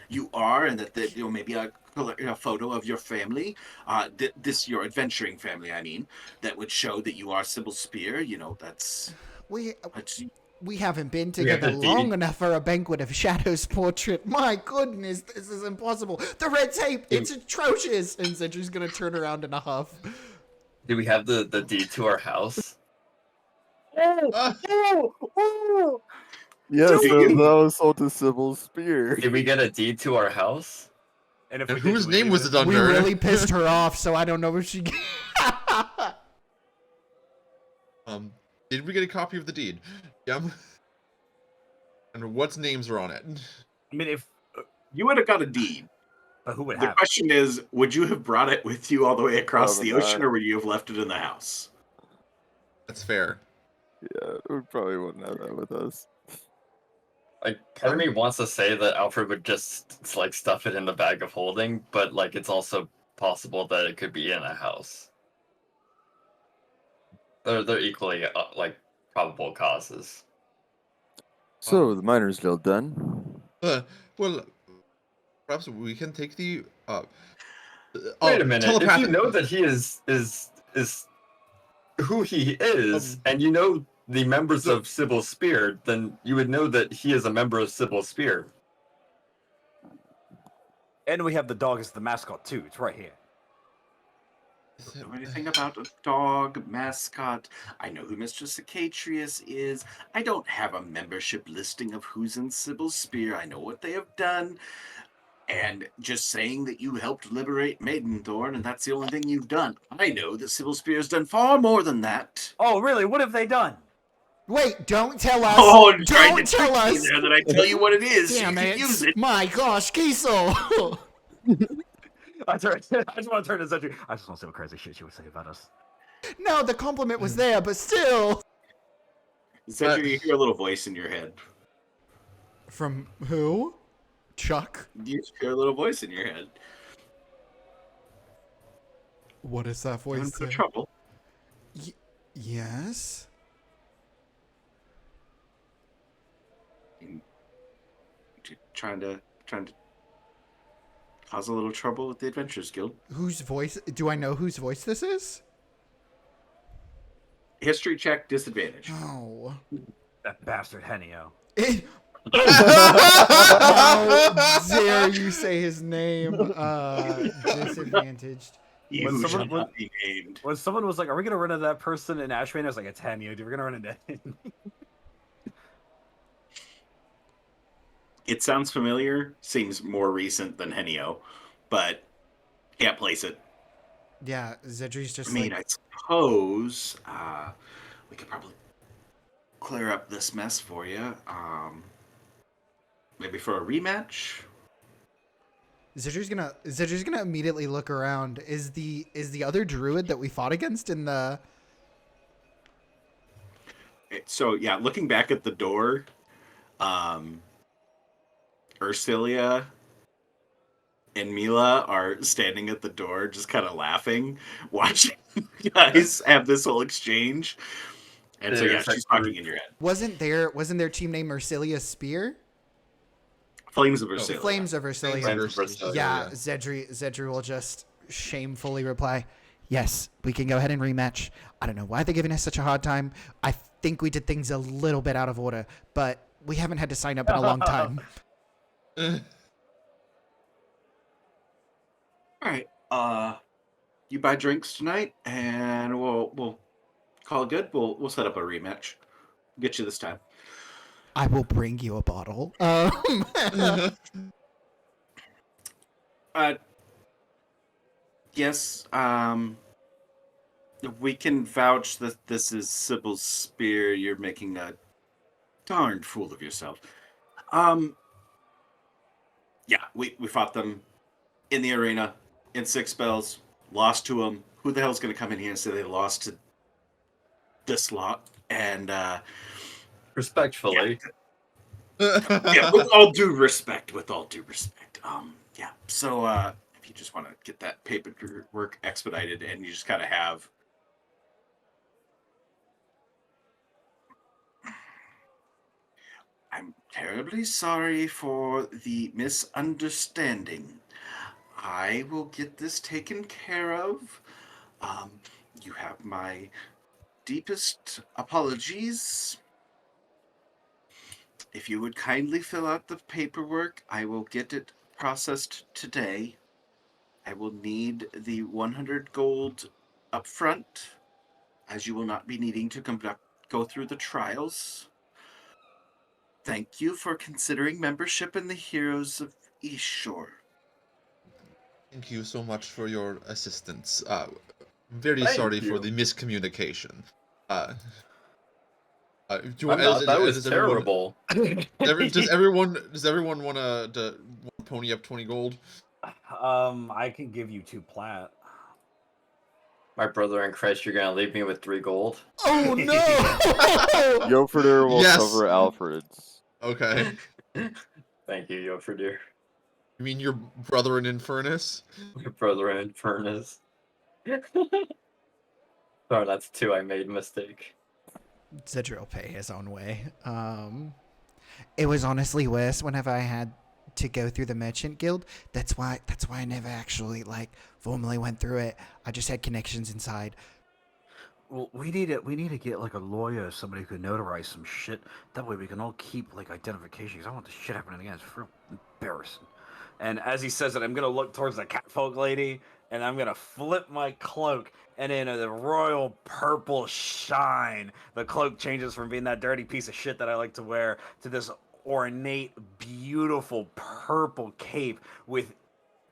you are, and that maybe a photo of your family, your adventuring family, I mean, that would show that you are Cybil Spear. That's We haven't been together long enough for a banquet of Shadow's portrait. My goodness, this is impossible. The red tape, it's atrocious. And Xedre's gonna turn around in a huff. Do we have the deed to our house? Yes, that was sold to Cybil Spear. Did we get a deed to our house? And if And whose name was it We under? really pissed her off, so I don't know if she... Did we get a copy of the deed? Yeah. And what names are on it? I mean, if you would have got a deed. But who would The have it? question is, would you have brought it with you all the way across Probably the ocean, not. or would you have left it in the house? That's fair. Yeah, we probably wouldn't have that with us. Like, part of me wants to say that Alfred would just like stuff it in the bag of holding, but like it's also possible that it could be in a house. They're equally like probable causes. So the miners' guild done. Well, perhaps we can take the Wait a minute. If you telepathic. know that he is who he is, and you know the members of Cybil's Spear, then you would know that he is a member of Cybil's Spear. And we have the dog as the mascot too. It's right here. I don't know anything about a dog mascot. I know who Mr. Cicatrius is. I don't have a membership listing of who's in Cybil's Spear. I know what they have done. And just saying that you helped liberate Maidenthorn and that's the only thing you've done. I know that Cybil Spear has done far more than that. Oh, really? What have they done? Wait, don't tell us. Oh, I'm trying to Don't tell trick you us. there that I tell you what it is. So Damn you can use it. My gosh, Kiesel. I just want to turn to Xedre. I just want to see what crazy shit she would say about us. No, the compliment was there, but still. Cedric, you hear a little voice in your head. From who? Chuck? You hear a little voice in your head. What does that You're in voice say? trouble. Yes? Trying to cause a little trouble with the Adventurers Guild. Whose voice? Do I know whose voice this is? History check disadvantage. Oh. That bastard Henio. How dare you say his name? Disadvantaged. You When shall someone- not be named. When someone was like, "Are we gonna run into that person in Ashmane?" I was like, "It's Henio, dude. We're gonna run into him." It sounds familiar. Seems more recent than Henio, but can't place it. Yeah, Xedre's just I mean, like... I suppose we could probably clear up this mess for you. Maybe for a rematch. Xedre's gonna immediately look around. Is the other druid that we fought against in the... So yeah, looking back at the door, Ursilia and Mila are standing at the door, just kind of laughing, watching you guys have this whole exchange. And so yeah, she's talking in your head. Wasn't their team name Ursilia Spear? Flames of Ursilia. Flames of Ursilia. Ursilia, Yeah, Xedre will just shamefully reply, "Yes, we can go ahead and rematch. I don't know why they're giving us such a hard time. I think we did things a little bit out of order, but we haven't had to sign up in a long time." All right. You buy drinks tonight, and we'll call it good. We'll set up a rematch. Get you this time. I will bring you a bottle. Yes. We can vouch that this is Cybil's Spear. You're making a darn fool of yourself. Yeah, we fought them in the arena in 6 spells, lost to them. Who the hell's going to come in here and say they lost to this lot? And Respectfully. yeah, with all due respect. Yeah. So if you just want to get that paperwork expedited, and you just kind of have. I'm terribly sorry for the misunderstanding. I will get this taken care of. You have my deepest apologies. If you would kindly fill out the paperwork, I will get it processed today. I will need the 100 gold up front, as you will not be needing to go through the trials. Thank you for considering membership in the Heroes of Eastshore. Thank you so much for your assistance. Very Thank sorry you. for the miscommunication. That was terrible. Does everyone want to pony up 20 gold? I can give you 2 plat. My brother in Christ, you're gonna leave me with 3 gold? Oh no! Jofredier will Yes. cover Alfred's. Okay. Thank you, Jofredier. You mean your brother in Infernus? My brother in Furnace. Oh, that's 2. I made a mistake. Xedre will pay his own way. It was honestly worse whenever I had to go through the merchant guild. That's why I never actually like formally went through it. I just had connections inside. Well, we need to get like a lawyer, somebody who can notarize some shit. That way we can all keep like identification. Cause I don't want this shit happening again. It's real embarrassing. And as he says it, I'm gonna look towards the catfolk lady, and I'm gonna flip my cloak, and in a royal purple shine, the cloak changes from being that dirty piece of shit that I like to wear to this ornate, beautiful purple cape with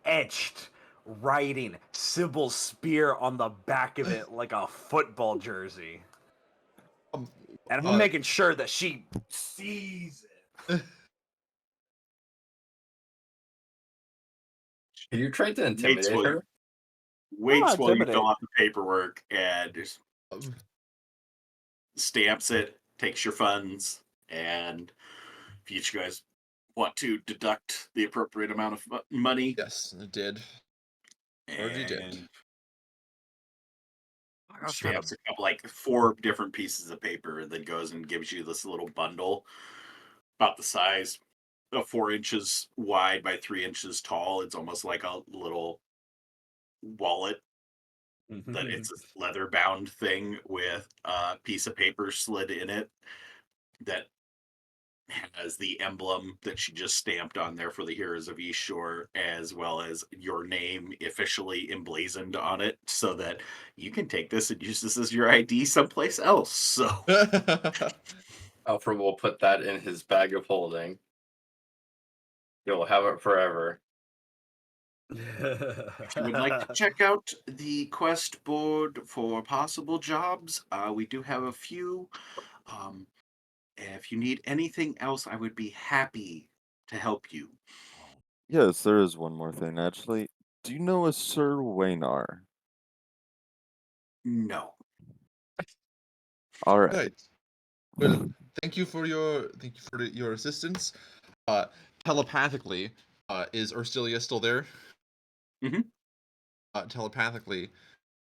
etched writing Cybil's spear on the back of it like a football jersey. Um, And I'm making sure that she sees it. You tried to intimidate while you- her? Waits not while you fill intimidated. out the paperwork and just stamps it, takes your funds, and if each of you guys want to deduct the appropriate amount of money, Yes, it did. Already did. and I was trying stamps to- a couple, like 4 different pieces of paper, and then goes and gives you this little bundle about the size of 4 inches wide by 3 inches tall. It's almost like a little wallet. That it's a leather bound thing with a piece of paper slid in it that has the emblem that she just stamped on there for the Heroes of East Shore, as well as your name officially emblazoned on it, so that you can take this and use this as your ID someplace else. So Alfred will put that in his bag of holding. You'll have it forever. if you would like to check out the quest board for possible jobs, we do have a few. If you need anything else, I would be happy to help you. Yes, there is one more thing, actually. Do you know a Sir Waynar? No. Alright. Right. Well, thank you for your your assistance. Telepathically, is Urstilia still there? Mhm. Telepathically,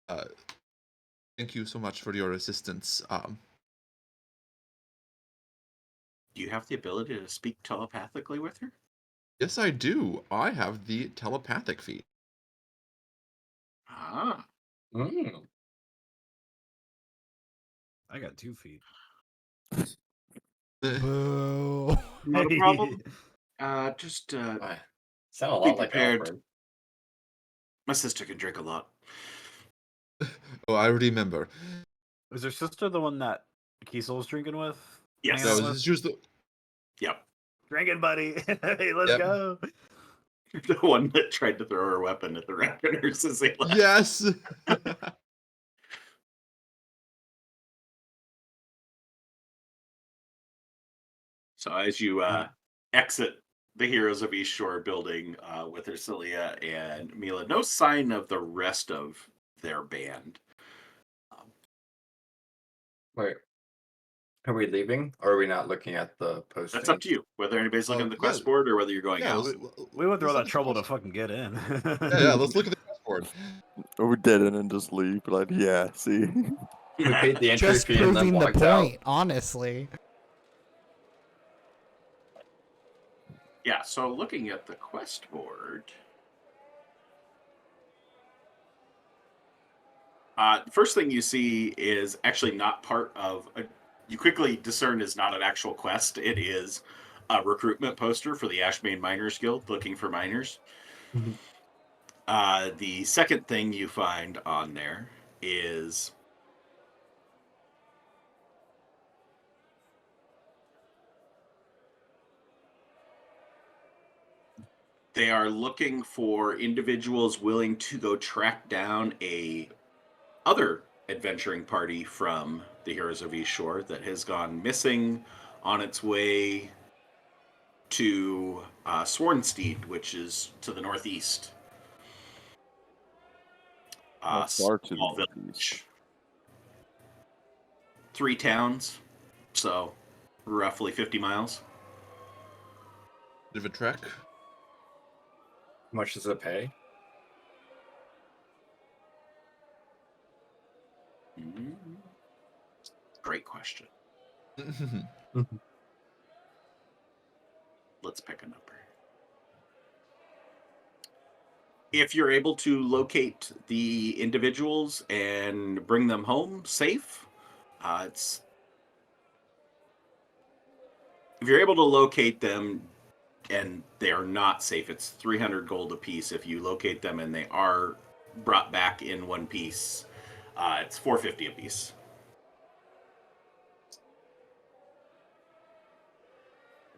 thank you so much for your assistance. Do you have the ability to speak telepathically with her? Yes, I do. I have the telepathic feat. Ah. Mm. I got 2 feet. Boo. Not a problem. Just I sound a be lot like prepared. Alfred. My sister can drink a lot. Oh, I remember. Was her sister the one that Kiesel was drinking with? Yes. Hanging out No, with? she was the Yep. Drinking, buddy. Hey, let's Yep. go. The one that tried to throw her weapon at the Reckoners as they left. yes. So as you exit the Heroes of East Shore building with Ursilia and Mila, no sign of the rest of their band. Wait. Are we leaving? Or are we not looking at the posting? That's up to you. Whether anybody's looking at the quest yeah. board or whether you're going Yeah, out. We went through all let's that trouble to look fucking get in. yeah, let's look at the quest board. Or we didn't and just leave, but like, yeah, see? We paid the entry Just fee and then proving the walked point, out. honestly. Yeah, so looking at the quest board. First thing you see is actually not part of you quickly discern is not an actual quest. It is a recruitment poster for the Ashmane Miners Guild looking for miners. The second thing you find on there is they are looking for individuals willing to go track down a other adventuring party from the Heroes of East Shore that has gone missing on its way to Swornsteed, which is to the northeast. How far to the small northeast? village. 3 towns, so roughly 50 miles. Bit of a trek. How much does it pay? Great question. Let's pick a number. If you're able to locate the individuals and bring them home safe, it's if you're able to locate them and they are not safe, it's 300 gold apiece. If you locate them and they are brought back in one piece, it's 450 apiece.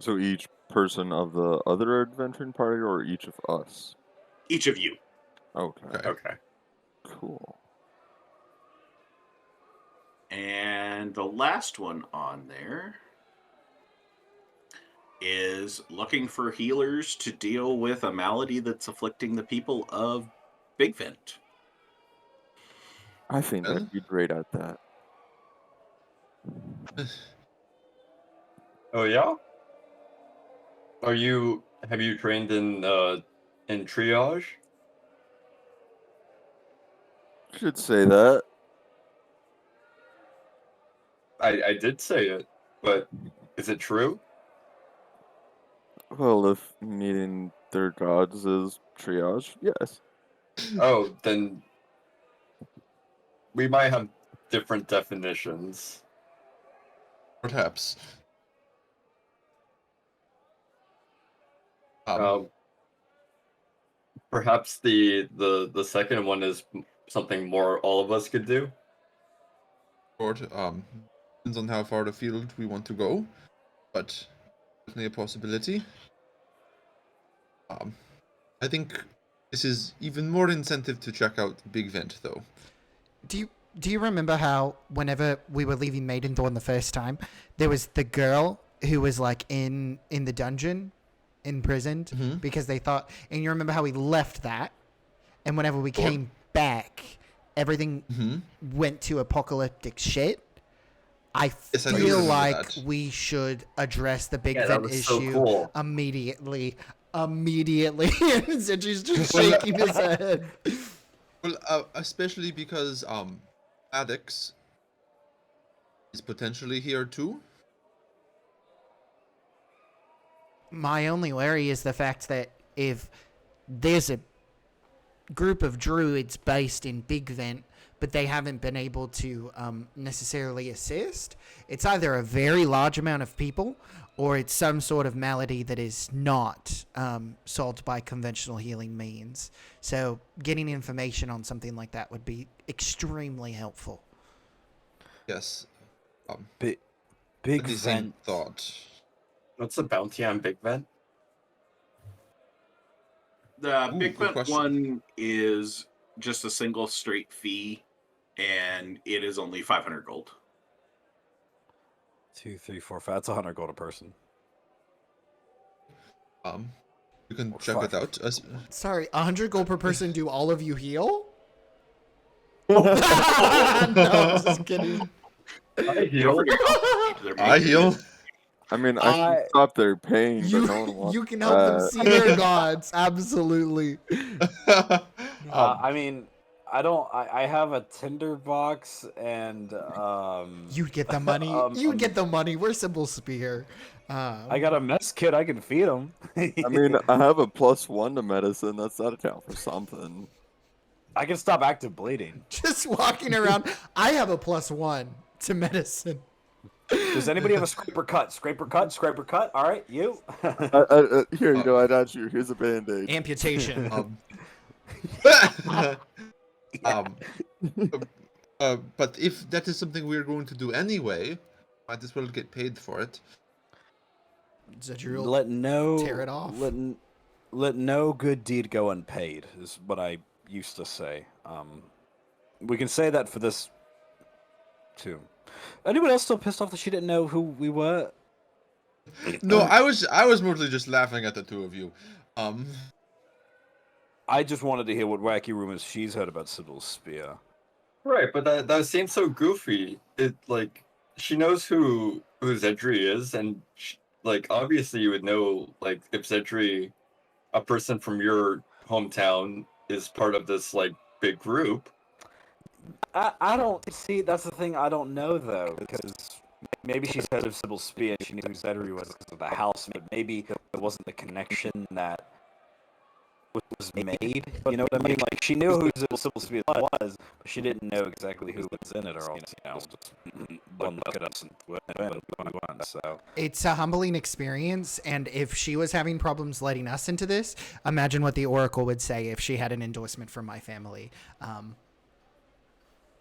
So each person of the other adventuring party, or each of us? Each of you. Okay. Okay. Cool. And the last one on there is looking for healers to deal with a malady that's afflicting the people of Big Vent. I think Well? I'd be great at that. Oh yeah. Have you trained in triage? Should say that. I did say it, but is it true? Well, if meeting their gods is triage, yes. Oh, then we might have different definitions. Perhaps. Perhaps the second one is something more all of us could do. Short, depends on how far afield we want to go, but definitely a possibility. I think this is even more incentive to check out Big Vent, though. Do you remember how whenever we were leaving Maidenthorn the first time, there was the girl who was like in the dungeon, imprisoned because they thought, and you remember how we left that, and whenever we came back, everything went to apocalyptic shit. I Yes, I do feel remember like that. we should address the Big Yeah, that Vent was so issue cool. immediately. And Xedre's just shaking his head. Well, especially because Addix is potentially here too. My only worry is the fact that if there's a group of druids based in Big Vent, but they haven't been able to necessarily assist, it's either a very large amount of people or it's some sort of malady that is not solved by conventional healing means. So getting information on something like that would be extremely helpful. Yes. Big The same Vent. thought. What's the bounty on Big Vent? The Ooh, Big good Vent question. one is just a single straight fee, and it is only 500 gold. 2, 3, 4, 5. That's 100 gold a person. You can Or check five. it out. Sorry, 100 gold per person. Do all of you heal? No, I'm just kidding. I heal. I heal. I mean, I can stop their pain, but no one wants You can help them that. see their gods. Absolutely. I mean, I have a tinder box and You'd get the money. You'd get the money. We're Cybil Spear. I got a mess kit. I can feed them. I mean, I have a +1 to medicine. That's gotta count for something. I can stop active bleeding. Just walking around. I have a +1 to medicine. Does anybody have a scraper cut? Scraper cut? Scraper cut? All right, you. Here you go. I got you. Here's a band-aid. Amputation. But if that is something we're going to do anyway, might as well get paid for it. Xedre will Let no tear it off. Let no good deed go unpaid is what I used to say. We can say that for this too. Anyone else still pissed off that she didn't know who we were? No, I was mostly just laughing at the two of you. I just wanted to hear what wacky rumors she's heard about Cybil's spear. Right, but that seems so goofy. It like she knows who Xedre is, and like obviously you would know like if Xedre, a person from your hometown, is part of this like big group. I don't see. That's the thing. I don't know though, because maybe she's heard of Cybil's spear and she knew who Xedre was because of the house, but maybe it wasn't the connection that was made. You know what I mean? Like she knew who Cybil's spear was, but she didn't know exactly who was in it, or else just wouldn't look at us and went. So It's a humbling experience, and if she was having problems letting us into this, imagine what the Oracle would say if she had an endorsement from my family.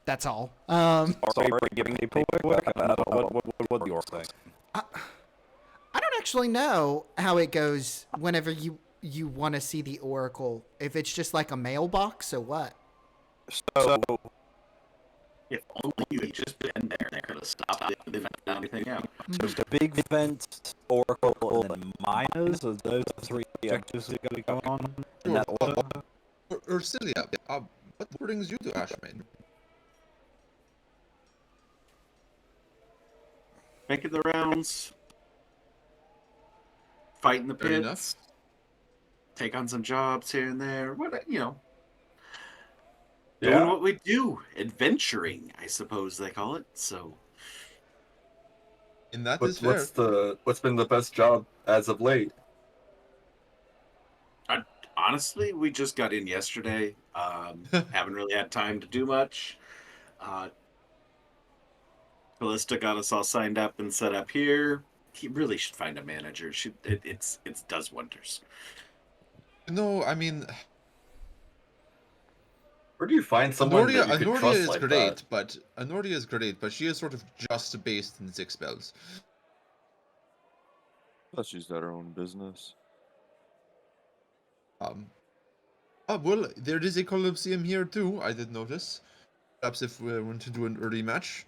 That's all. sorry for giving paperwork. What the Oracle thing? I don't actually know how it goes whenever you want to see the Oracle. If it's just like a mailbox or what. So If only you had just been there, they could have stopped it and found anything out. there's the big vent, Oracle, and then miners. Are those the three objectives that are going to go on in that order? Ursilia, what brings you to Ashmane? Making the rounds, fighting the Fair pits, enough. take on some jobs here and there. What doing Yeah. what we do, adventuring, I suppose they call it. So And that is What's fair. what's been the best job as of late? honestly, we just got in yesterday. Haven't really had time to do much. Callista got us all signed up and set up here. He really should find a manager. It does wonders. No, I mean, Where do you find someone that you could Anoria trust is like great, that? but Anoria is great, but she is sort of just based in 6 spells. Plus, she's got her own business. Well, there is a Colosseum here too. I did notice. Perhaps if we want to do an early match,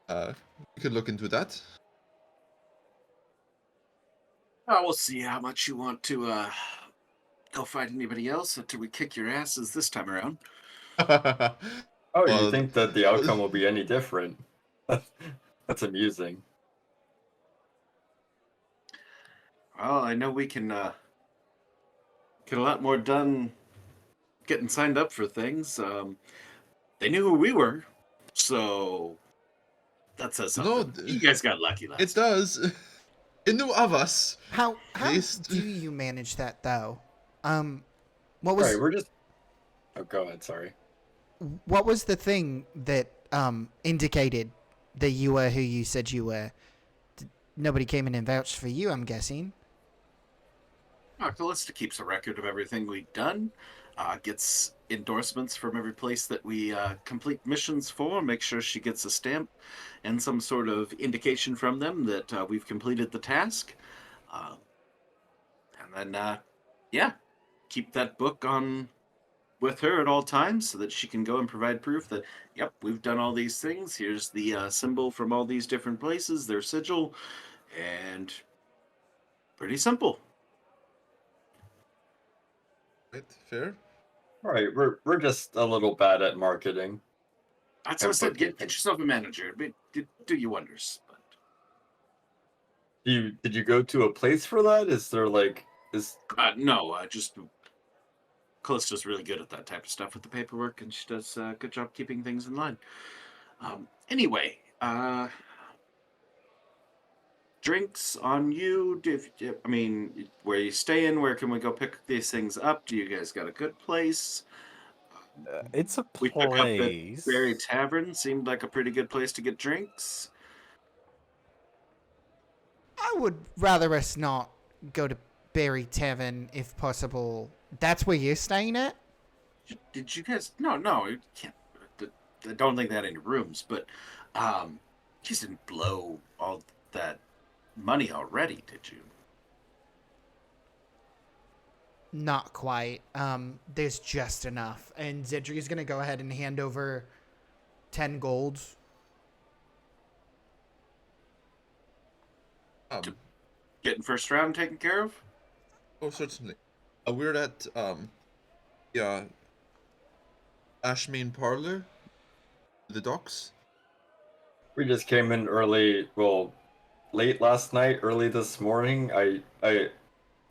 we could look into that. We'll see how much you want to go fight anybody else until we kick your asses this time around. Oh, you Well, think that the outcome will be any different? That's amusing. Well, I know we can get a lot more done getting signed up for things. They knew who we were, so that says No, something. You guys got lucky last it does. It knew of us. How Least- do you manage that though? What was Right, we're just. Oh, go ahead. Sorry. what was the thing that indicated that you were who you said you were? Nobody came in and vouched for you, I'm guessing. Callista keeps a record of everything we've done, gets endorsements from every place that we complete missions for, make sure she gets a stamp and some sort of indication from them that we've completed the task. And then, yeah, keep that book on with her at all times so that she can go and provide proof that, yep, we've done all these things. Here's the symbol from all these different places, their sigil, and pretty simple. Right, fair. All right, we're just a little bad at marketing. That's what I said. Get yourself a manager. Do you wonders. But Did you go to a place for that? Is there like no, just Callista's really good at that type of stuff with the paperwork, and she does a good job keeping things in line. Anyway, drinks on you. I mean, where you staying? Where can we go pick these things up? Do you guys got a good place? It's a We pick up at place. Berry Tavern. Seemed like a pretty good place to get drinks. I would rather us not go to Berry Tavern if possible. That's where you're staying at? Did you guys? No, you can't. I don't think they had any rooms, but you just didn't blow all that money already, did you? Not quite. There's just enough. And Xedre is going to go ahead and hand over 10 golds. Getting first round taken care of? Oh, certainly. We're at Yeah, Ashmane parlor, the docks. We just came in early, well, late last night, early this morning. It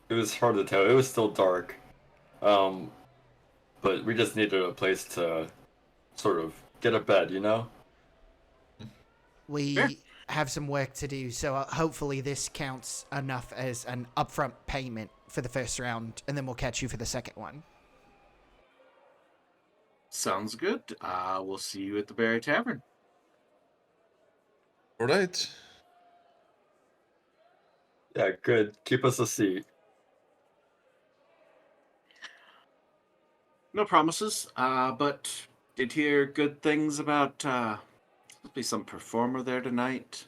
was hard to tell. It was still dark. But we just needed a place to sort of get a bed, you know? We have some work to do, so hopefully this counts enough as an upfront payment for the first round, and then we'll catch you for the second one. Sounds good. We'll see you at the Berry Tavern. All right. Yeah, good. Keep us a seat. No promises, but did hear good things about there'll be some performer there tonight.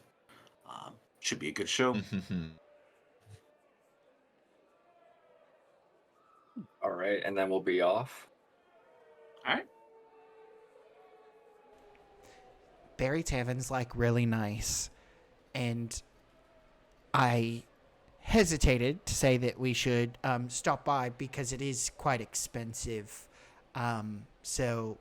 Should be a good show. All right, and then we'll be off. All right. Berry Tavern's like really nice, and I hesitated to say that we should stop by because it is quite expensive. So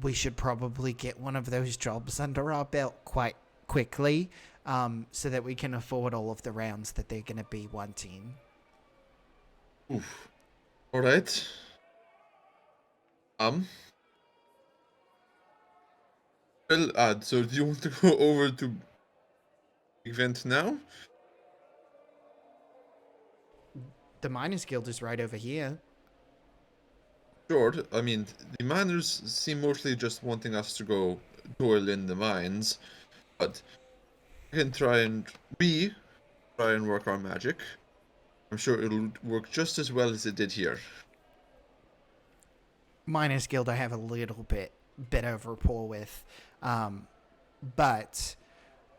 we should probably get one of those jobs under our belt quite quickly, so that we can afford all of the rounds that they're going to be wanting. Oof. All right. Well, so do you want to go over to event now? The Miners Guild is right over here. Sure. I mean, the miners seem mostly just wanting us to go toil in the mines, but we can try and work our magic. I'm sure it'll work just as well as it did here. Miners Guild I have a little bit of rapport with. But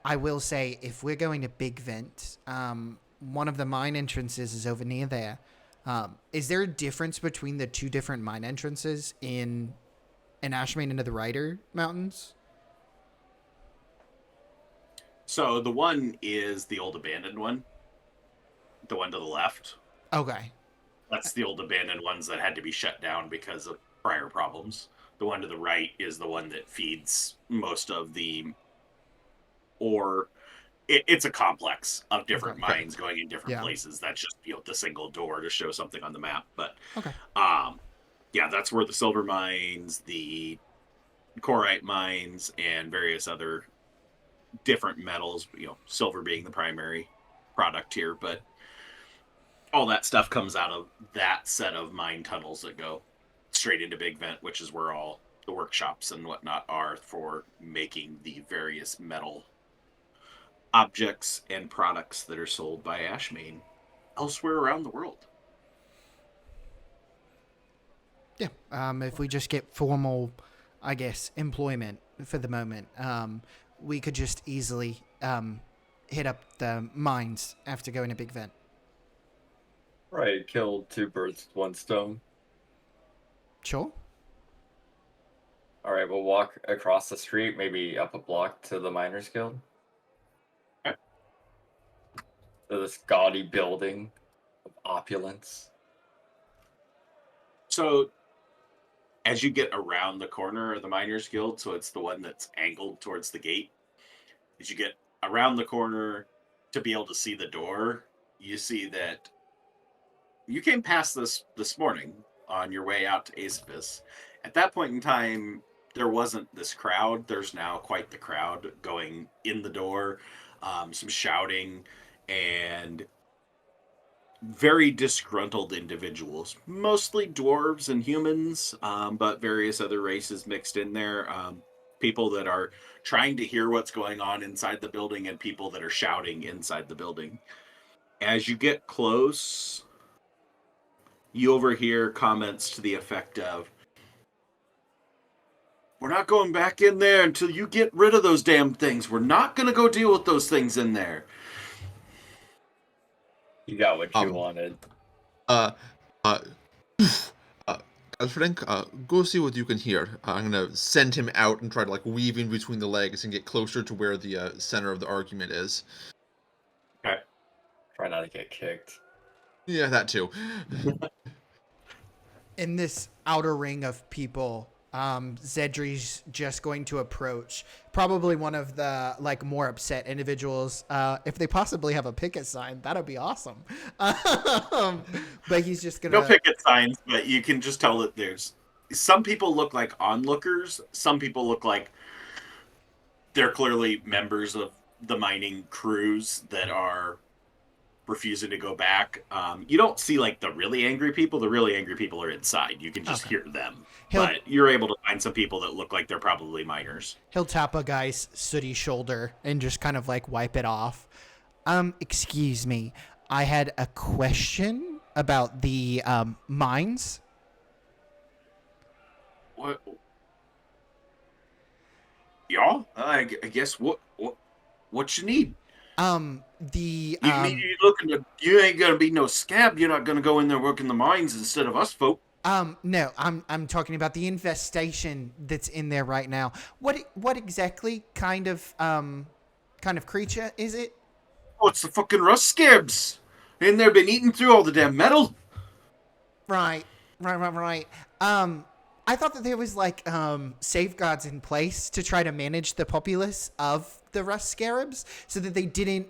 I will say, if we're going to Big Vent, one of the mine entrances is over near there. Is there a difference between the two different mine entrances in Ashmane into the Rider Mountains? So the one is the old abandoned one. The one to the left. Okay. That's the old abandoned ones that had to be shut down because of prior problems. The one to the right is the one that feeds most of the ore. It's a complex of different Okay. mines going in different places. That's just the single door to show something on the map. But Okay. Yeah, that's where the silver mines, the corite mines, and various other different metals, silver being the primary product here, but all that stuff comes out of that set of mine tunnels that go straight into Big Vent, which is where all the workshops and whatnot are for making the various metal objects and products that are sold by Ashmane elsewhere around the world. Yeah. If we just get formal, I guess, employment for the moment, we could just easily hit up the mines after going to Big Vent. Right, killed two birds with one stone. Sure. All right, we'll walk across the street, maybe up a block to the Miners Guild. Okay. To this gaudy building of opulence. So as you get around the corner of the Miners Guild, so it's the one that's angled towards the gate, as you get around the corner to be able to see the door, you see that you came past this morning on your way out to Aesopus. At that point in time, there wasn't this crowd. There's now quite the crowd going in the door, some shouting, and very disgruntled individuals, mostly dwarves and humans, but various other races mixed in there. People that are trying to hear what's going on inside the building and people that are shouting inside the building. As you get close, you overhear comments to the effect of, "We're not going back in there until you get rid of those damn things. We're not going to go deal with those things in there." You got what you wanted. Uh, uh, Frank, go see what you can hear. I'm gonna send him out and try to weave in between the legs and get closer to where the center of the argument is. Okay. Try not to get kicked. Yeah, that too. In this outer ring of people, Xedre's just going to approach probably one of the like more upset individuals. If they possibly have a picket sign, that'd be awesome. But he's just No gonna. picket signs, but you can just tell that there's some people look like onlookers. Some people look like they're clearly members of the mining crews that are refusing to go back. You don't see like the really angry people. The really angry people are inside. You can just Okay. hear them. He'll But you're able to find some people that look like they're probably miners. he'll tap a guy's sooty shoulder and just kind of like wipe it off. Excuse me. I had a question about the mines. What? Yeah, I guess what you need? The You mean you looking to? You ain't gonna be no scab. You're not gonna go in there working the mines instead of us folk. no, I'm talking about the infestation that's in there right now. What exactly kind of creature is it? Oh, it's the fucking rust scabs. In there, been eating through all the damn metal. Right. I thought that there was like safeguards in place to try to manage the populace of the rust scarabs so that they didn't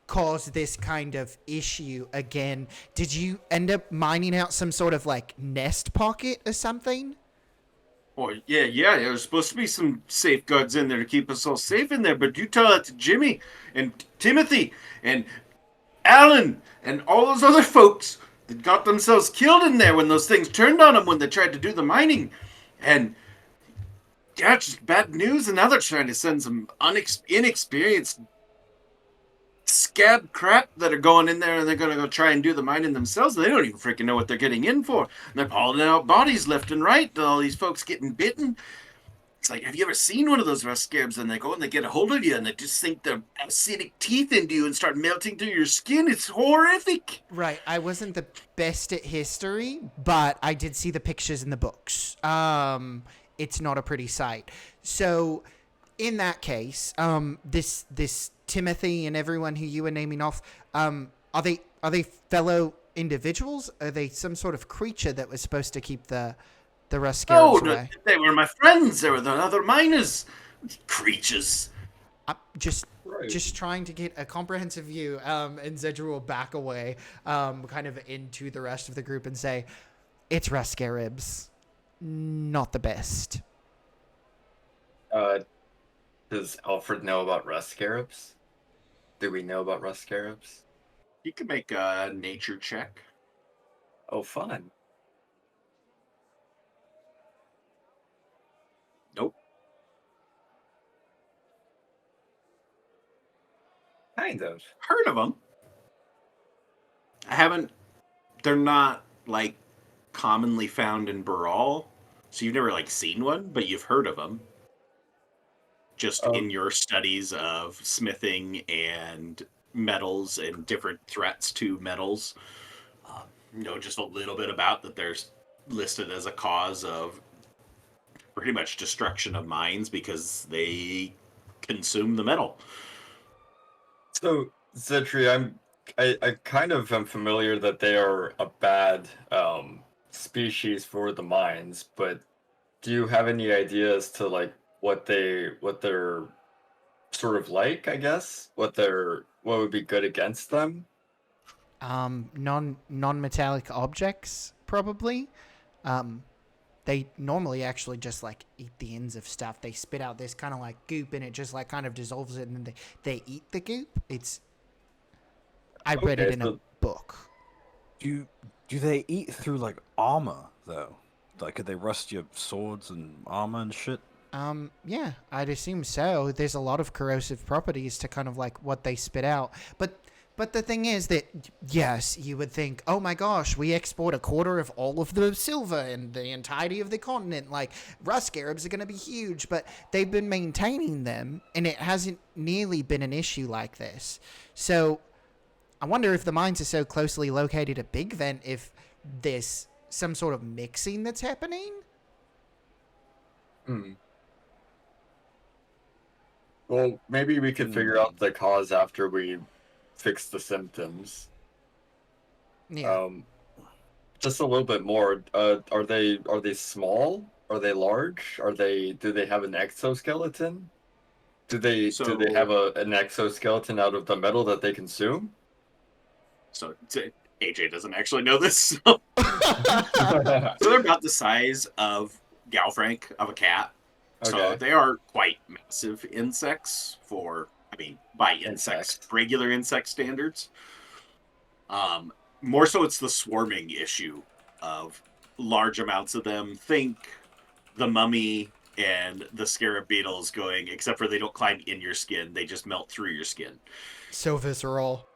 cause this kind of issue again. Did you end up mining out some sort of like nest pocket or something? Oh, yeah. There's supposed to be some safeguards in there to keep us all safe in there. But you tell that to Jimmy and Timothy and Alan and all those other folks that got themselves killed in there when those things turned on them when they tried to do the mining. And yeah, it's just bad news. And now they're trying to send some inexperienced scab crap that are going in there and they're going to go try and do the mining themselves. They don't even freaking know what they're getting in for. And they're hauling out bodies left and right. All these folks getting bitten. It's like, have you ever seen one of those rust scarabs and they go and they get a hold of you and they just sink their acidic teeth into you and start melting through your skin? It's horrific. Right. I wasn't the best at history, but I did see the pictures in the books. It's not a pretty sight. So, in that case, this Timothy and everyone who you were naming off, are they fellow individuals? Are they some sort of creature that was supposed to keep the rust scarabs away? They were my friends. They were the other miners. Creatures. I'm just trying to get a comprehensive view, and Xedre will back away, kind of into the rest of the group and say, it's rust scarabs. Not the best. Does Alfred know about rust scarabs? Do we know about rust scarabs? You can make a nature check. Oh, fun. Nope. Kind of. Heard of them. I haven't. They're not like commonly found in Baral, so you've never like seen one, but you've heard of them. Just in your studies of smithing and metals and different threats to metals, just a little bit about that. There's listed as a cause of pretty much destruction of mines because they consume the metal. So, Xedre, I kind of am familiar that they are a bad species for the mines, but do you have any ideas to like what they're sort of like, I guess? What would be good against them? Non-metallic objects, probably. They normally actually just like eat the ends of stuff. They spit out this kind of like goop and it just like kind of dissolves it and then they eat the goop. I read it in a book. Do they eat through like armor though? Like could they rust your swords and armor and shit? Yeah, I'd assume so. There's a lot of corrosive properties to kind of like what they spit out. But the thing is that, yes, you would think, oh my gosh, we export a quarter of all of the silver in the entirety of the continent. Like, rust scarabs are going to be huge, but they've been maintaining them, and it hasn't nearly been an issue like this. So, I wonder if the mines are so closely located at Big Vent, if there's some sort of mixing that's happening? Well, maybe we could figure out the cause after we fix the symptoms. Yeah. just a little bit more. Are they small? Are they large? Do they have an exoskeleton? Do they have an exoskeleton out of the metal that they consume? So AJ doesn't actually know this. So they're about the size of Galfrank, of a cat. So Okay. they are quite massive insects by Insects. regular insect standards. More so it's the swarming issue of large amounts of them. Think the mummy and the scarab beetles going, except for they don't climb in your skin, they just melt through your skin. So visceral.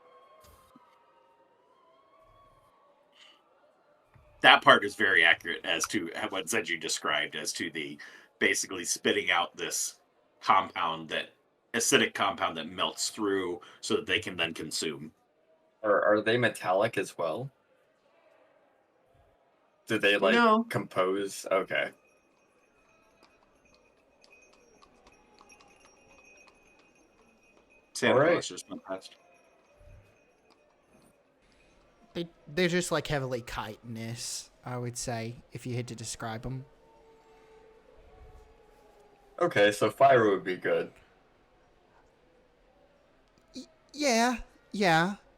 That part is very accurate as to what Xedre described as to the basically spitting out this acidic compound that melts through so that they can then consume. Are they metallic as well? Do they No. compose? Okay. Santa All right. Claus just went past. They're just like heavily chitinous, I would say, if you had to describe them. Okay, so fire would be good. Yeah.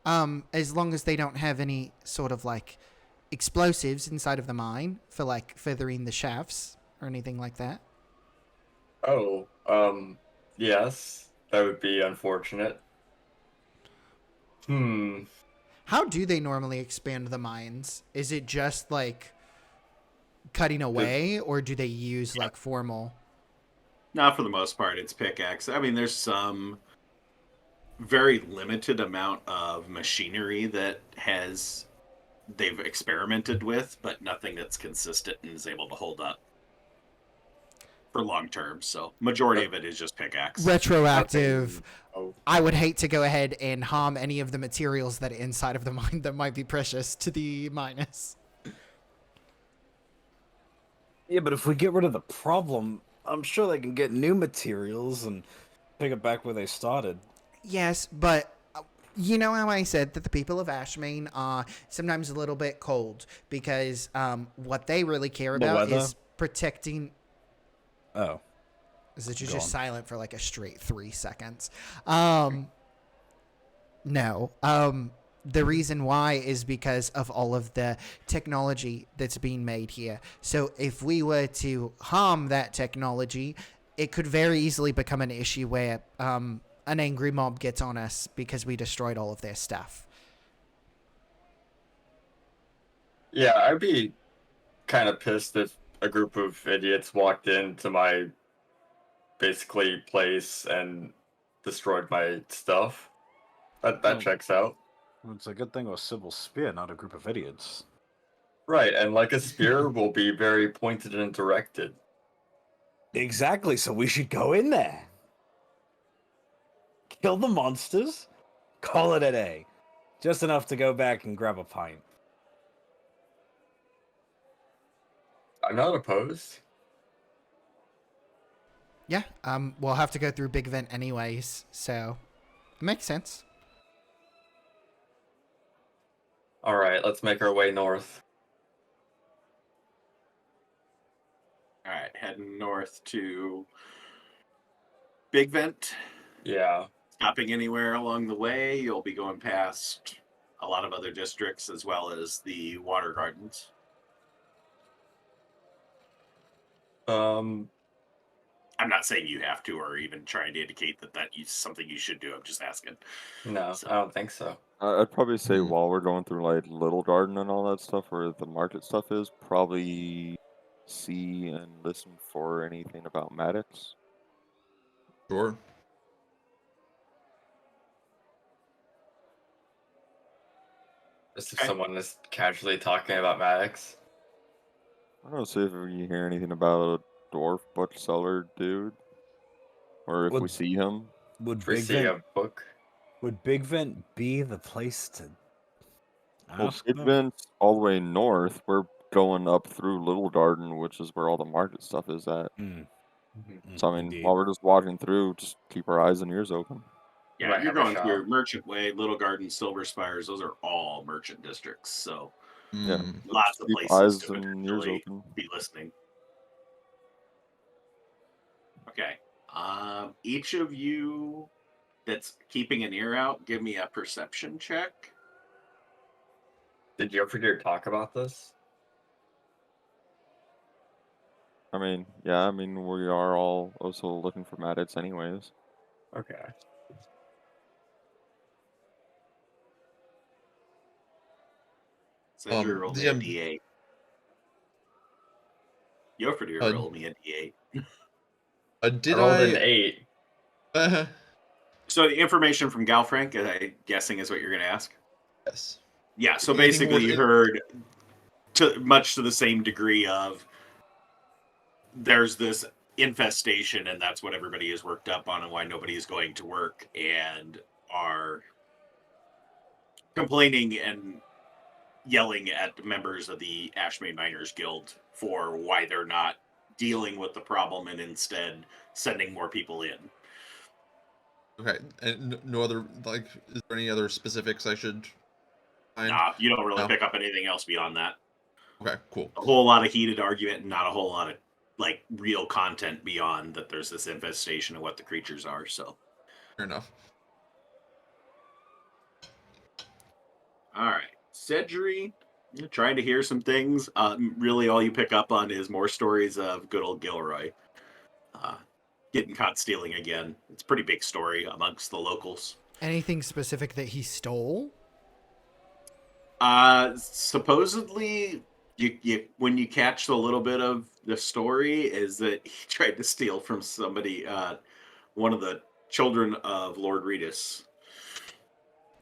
As long as they don't have any sort of like explosives inside of the mine for like feathering the shafts or anything like that. Oh, yes, that would be unfortunate. How do they normally expand the mines? Is it just like cutting away, or do they use like formal? Not for the most part, it's pickaxe. I mean, there's some very limited amount of machinery that they've experimented with, but nothing that's consistent and is able to hold up for long term. So majority of it is just pickaxe. Retroactive. Oh, I would hate to go ahead and harm any of the materials that are inside of the mine that might be precious to the miners. Yeah, but if we get rid of the problem, I'm sure they can get new materials and pick it back where they started. Yes, but you know how I said that the people of Ashmane are sometimes a little bit cold because what they really care The about weather? is protecting. Oh. Is that you're Go just on. silent for like a straight 3 seconds? No. The reason why is because of all of the technology that's being made here. So if we were to harm that technology, it could very easily become an issue where an angry mob gets on us because we destroyed all of their stuff. yeah, I'd be kind of pissed if a group of idiots walked into my basically place and destroyed my stuff. That checks out. It's a good thing it was Cybil's spear, not a group of idiots. Right, and like a spear will be very pointed and directed. Exactly, so we should go in there. Kill the monsters, call it a day. Just enough to go back and grab a pint. I'm not opposed. Yeah, we'll have to go through Big Vent anyways, so it makes sense. All right, let's make our way north. All right, heading north to Big Vent. Yeah. Stopping anywhere along the way, you'll be going past a lot of other districts as well as the water gardens. I'm not saying you have to or even trying to indicate that is something you should do. I'm just asking. No, So- I don't think so. I'd probably say Hmm. while we're going through like Little Garden and all that stuff, where the market stuff is, probably see and listen for anything about Maddox. Sure. Just if Okay. someone is casually talking about Maddox. I don't know, see if you hear anything about a dwarf bookseller dude, or if we Would- see him. Would If we Big see Vent a book. would Big Vent be the place to Well, ask Big them? Vent's all the way north. We're going up through Little Garden, which is where all the market stuff is at. So I mean, Indeed. while we're just walking through, just keep our eyes and ears open. You Yeah, might you're have a going through shop. Merchant Way, Little Garden, Silver Spires. Those are all merchant districts. So Yeah. Mm, Lots of Keep places eyes to and ears potentially open. be listening. Okay. Each of you that's keeping an ear out, give me a perception check. Did Jofredier talk about this? I mean, yeah, I mean, we are all also looking for Madits anyways. Okay. Xedre roll me a DM, d8. Jofredier uh, roll me a d8. I did rolled an I? 8. So the information from Galfranc, I'm guessing, is what you're going to ask? Yes. Yeah, so Anything basically more? you heard much to the same degree of there's this infestation and that's what everybody is worked up on and why nobody is going to work and are complaining and yelling at members of the Ashmane Miners Guild for why they're not dealing with the problem and instead sending more people in. Okay, and no other like. Is there any other specifics I should find? Nah, you don't really No. pick up anything else beyond that. Okay, cool. A whole lot of heated argument and not a whole lot of like real content beyond that there's this infestation of what the creatures are, so. Fair enough. Alright. Xedre, you're trying to hear some things. Really all you pick up on is more stories of good old Gilroy. Getting caught stealing again. It's a pretty big story amongst the locals. Anything specific that he stole? Supposedly, you when you catch a little bit of the story is that he tried to steal from somebody, one of the children of Lord Redis.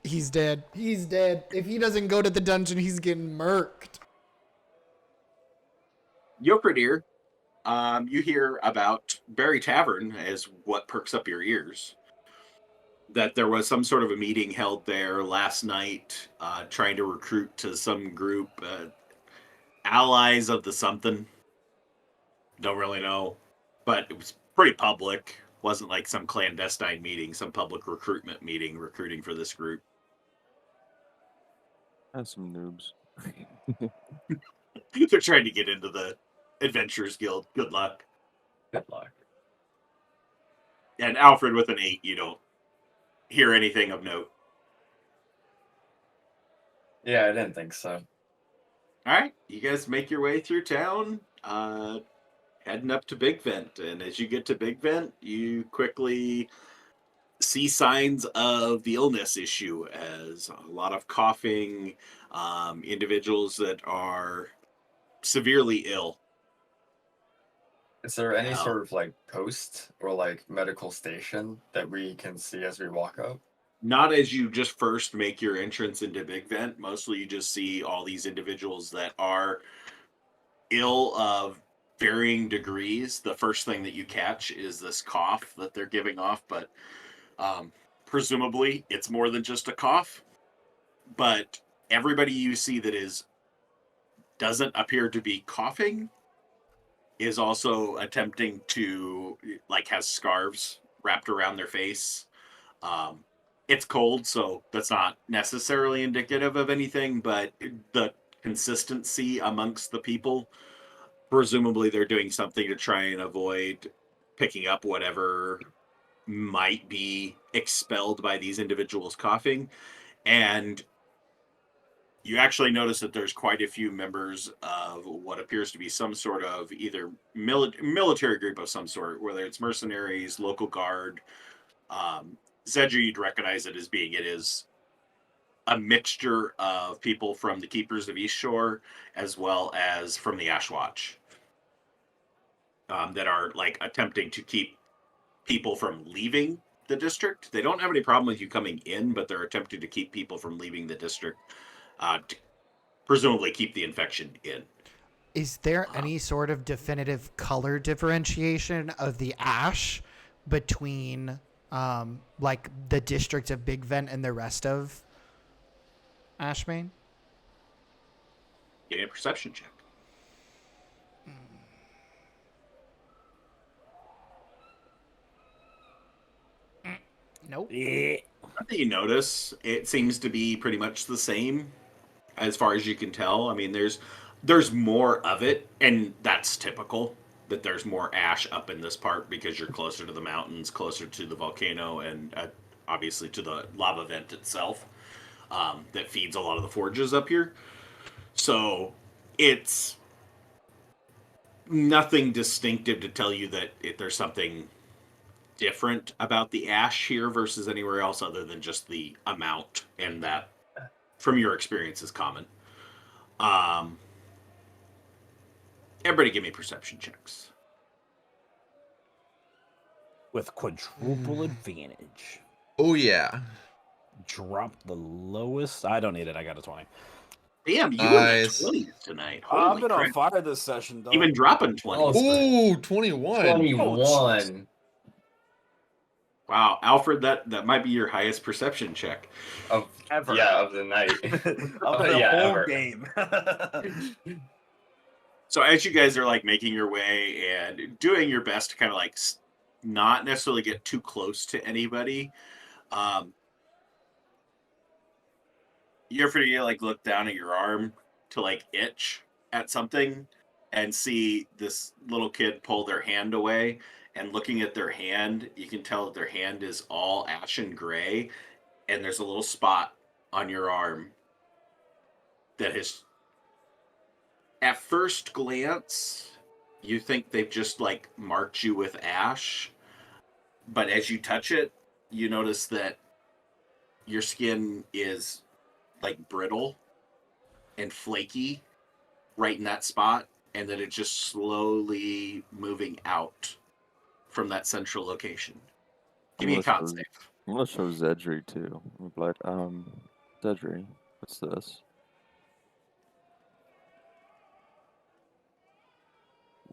He's dead. He's dead. If he doesn't go to the dungeon, he's getting murked. Jofredier, you hear about Berry Tavern as what perks up your ears. That there was some sort of a meeting held there last night, trying to recruit to some group, allies of the something. Don't really know, but it was pretty public. Wasn't like some clandestine meeting, some public recruitment meeting recruiting for this group. That's some noobs. They're trying to get into the Adventurers Guild. Good luck. Good luck. And Alfred with an 8, you don't hear anything of note. Yeah, I didn't think so. All right, you guys make your way through town, heading up to Big Vent. And as you get to Big Vent, you quickly see signs of the illness issue as a lot of coughing, individuals that are severely ill. Is there any Wow. sort of like post or like medical station that we can see as we walk up? Not as you just first make your entrance into Big Vent. Mostly you just see all these individuals that are ill of varying degrees. The first thing that you catch is this cough that they're giving off, but presumably it's more than just a cough. But everybody you see that doesn't appear to be coughing is also attempting to like has scarves wrapped around their face. Um, it's cold, so that's not necessarily indicative of anything, but the consistency amongst the people, presumably they're doing something to try and avoid picking up whatever might be expelled by these individuals coughing. And you actually notice that there's quite a few members of what appears to be some sort of either military group of some sort, whether it's mercenaries, local guard. Xedre, you'd recognize it as being it is a mixture of people from the Keepers of East Shore as well as from the Ash Watch, that are like attempting to keep people from leaving the district. They don't have any problem with you coming in, but they're attempting to keep people from leaving the district, to presumably keep the infection in. Is there any sort of definitive color differentiation of the ash between like the district of Big Vent and the rest of Ashmane? Give me a perception check. Nope. Yeah. That you notice, it seems to be pretty much the same. as far as you can tell. I mean, there's more of it, and that's typical that there's more ash up in this part because you're closer to the mountains, closer to the volcano, and obviously to the lava vent itself that feeds a lot of the forges up here. So it's nothing distinctive to tell you that there's something different about the ash here versus anywhere else other than just the amount, and that from your experience is common. Everybody give me perception checks. With quadruple advantage. Oh yeah. Drop the lowest. I don't need it. I got a 20. Damn, you Nice. in the 20s tonight. I've Holy been on crap. fire this session, though. Even dropping 20s. Oh, Ooh, 21. 21. Wow, Alfred, that might be your highest perception check. Of Ever. Yeah, of the night. Of the Yeah, whole ever. game. So as you guys are like making your way and doing your best to kind of like not necessarily get too close to anybody, you ever like look down at your arm to like itch at something and see this little kid pull their hand away, and looking at their hand, you can tell that their hand is all ashen gray, and there's a little spot on your arm that has, at first glance, you think they've just like marked you with ash, but as you touch it, you notice that your skin is like brittle and flaky right in that spot, and that it's just slowly moving out from that central location. Give me a con save. I'm gonna show Xedre too. I'm like, Xedre, what's this?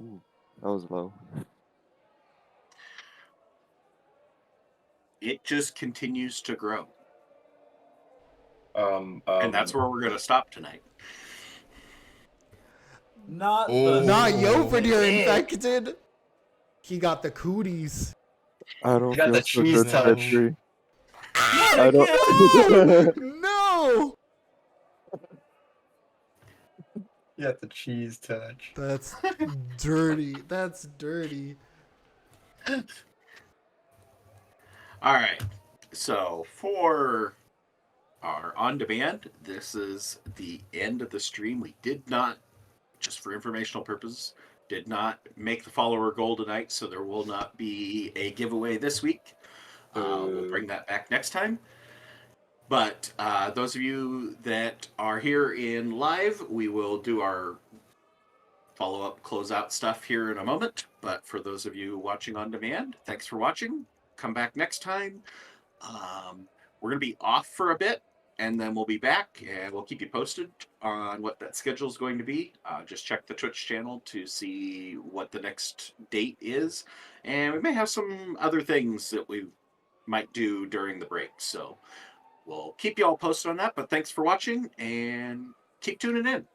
Ooh, that was low. It just continues to grow. Um, And that's where we're going to stop tonight. Not Oh. Not Oh. Jofredier Yeah. infected. He got the cooties. I don't You got feel the so cheese good, touch. Xedre. I don't. No! You got the cheese touch. That's dirty. That's dirty. All right. So for our on demand, this is the end of the stream. We did not, just for informational purposes, did not make the follower goal tonight, so there will not be a giveaway this week. We'll bring that back next time. But those of you that are here in live, we will do our follow-up closeout stuff here in a moment. But for those of you watching on demand, thanks for watching. Come back next time. We're going to be off for a bit, and then we'll be back, and we'll keep you posted on what that schedule is going to be. Just check the Twitch channel to see what the next date is, and we may have some other things that we might do during the break. So we'll keep you all posted on that, but thanks for watching, and keep tuning in.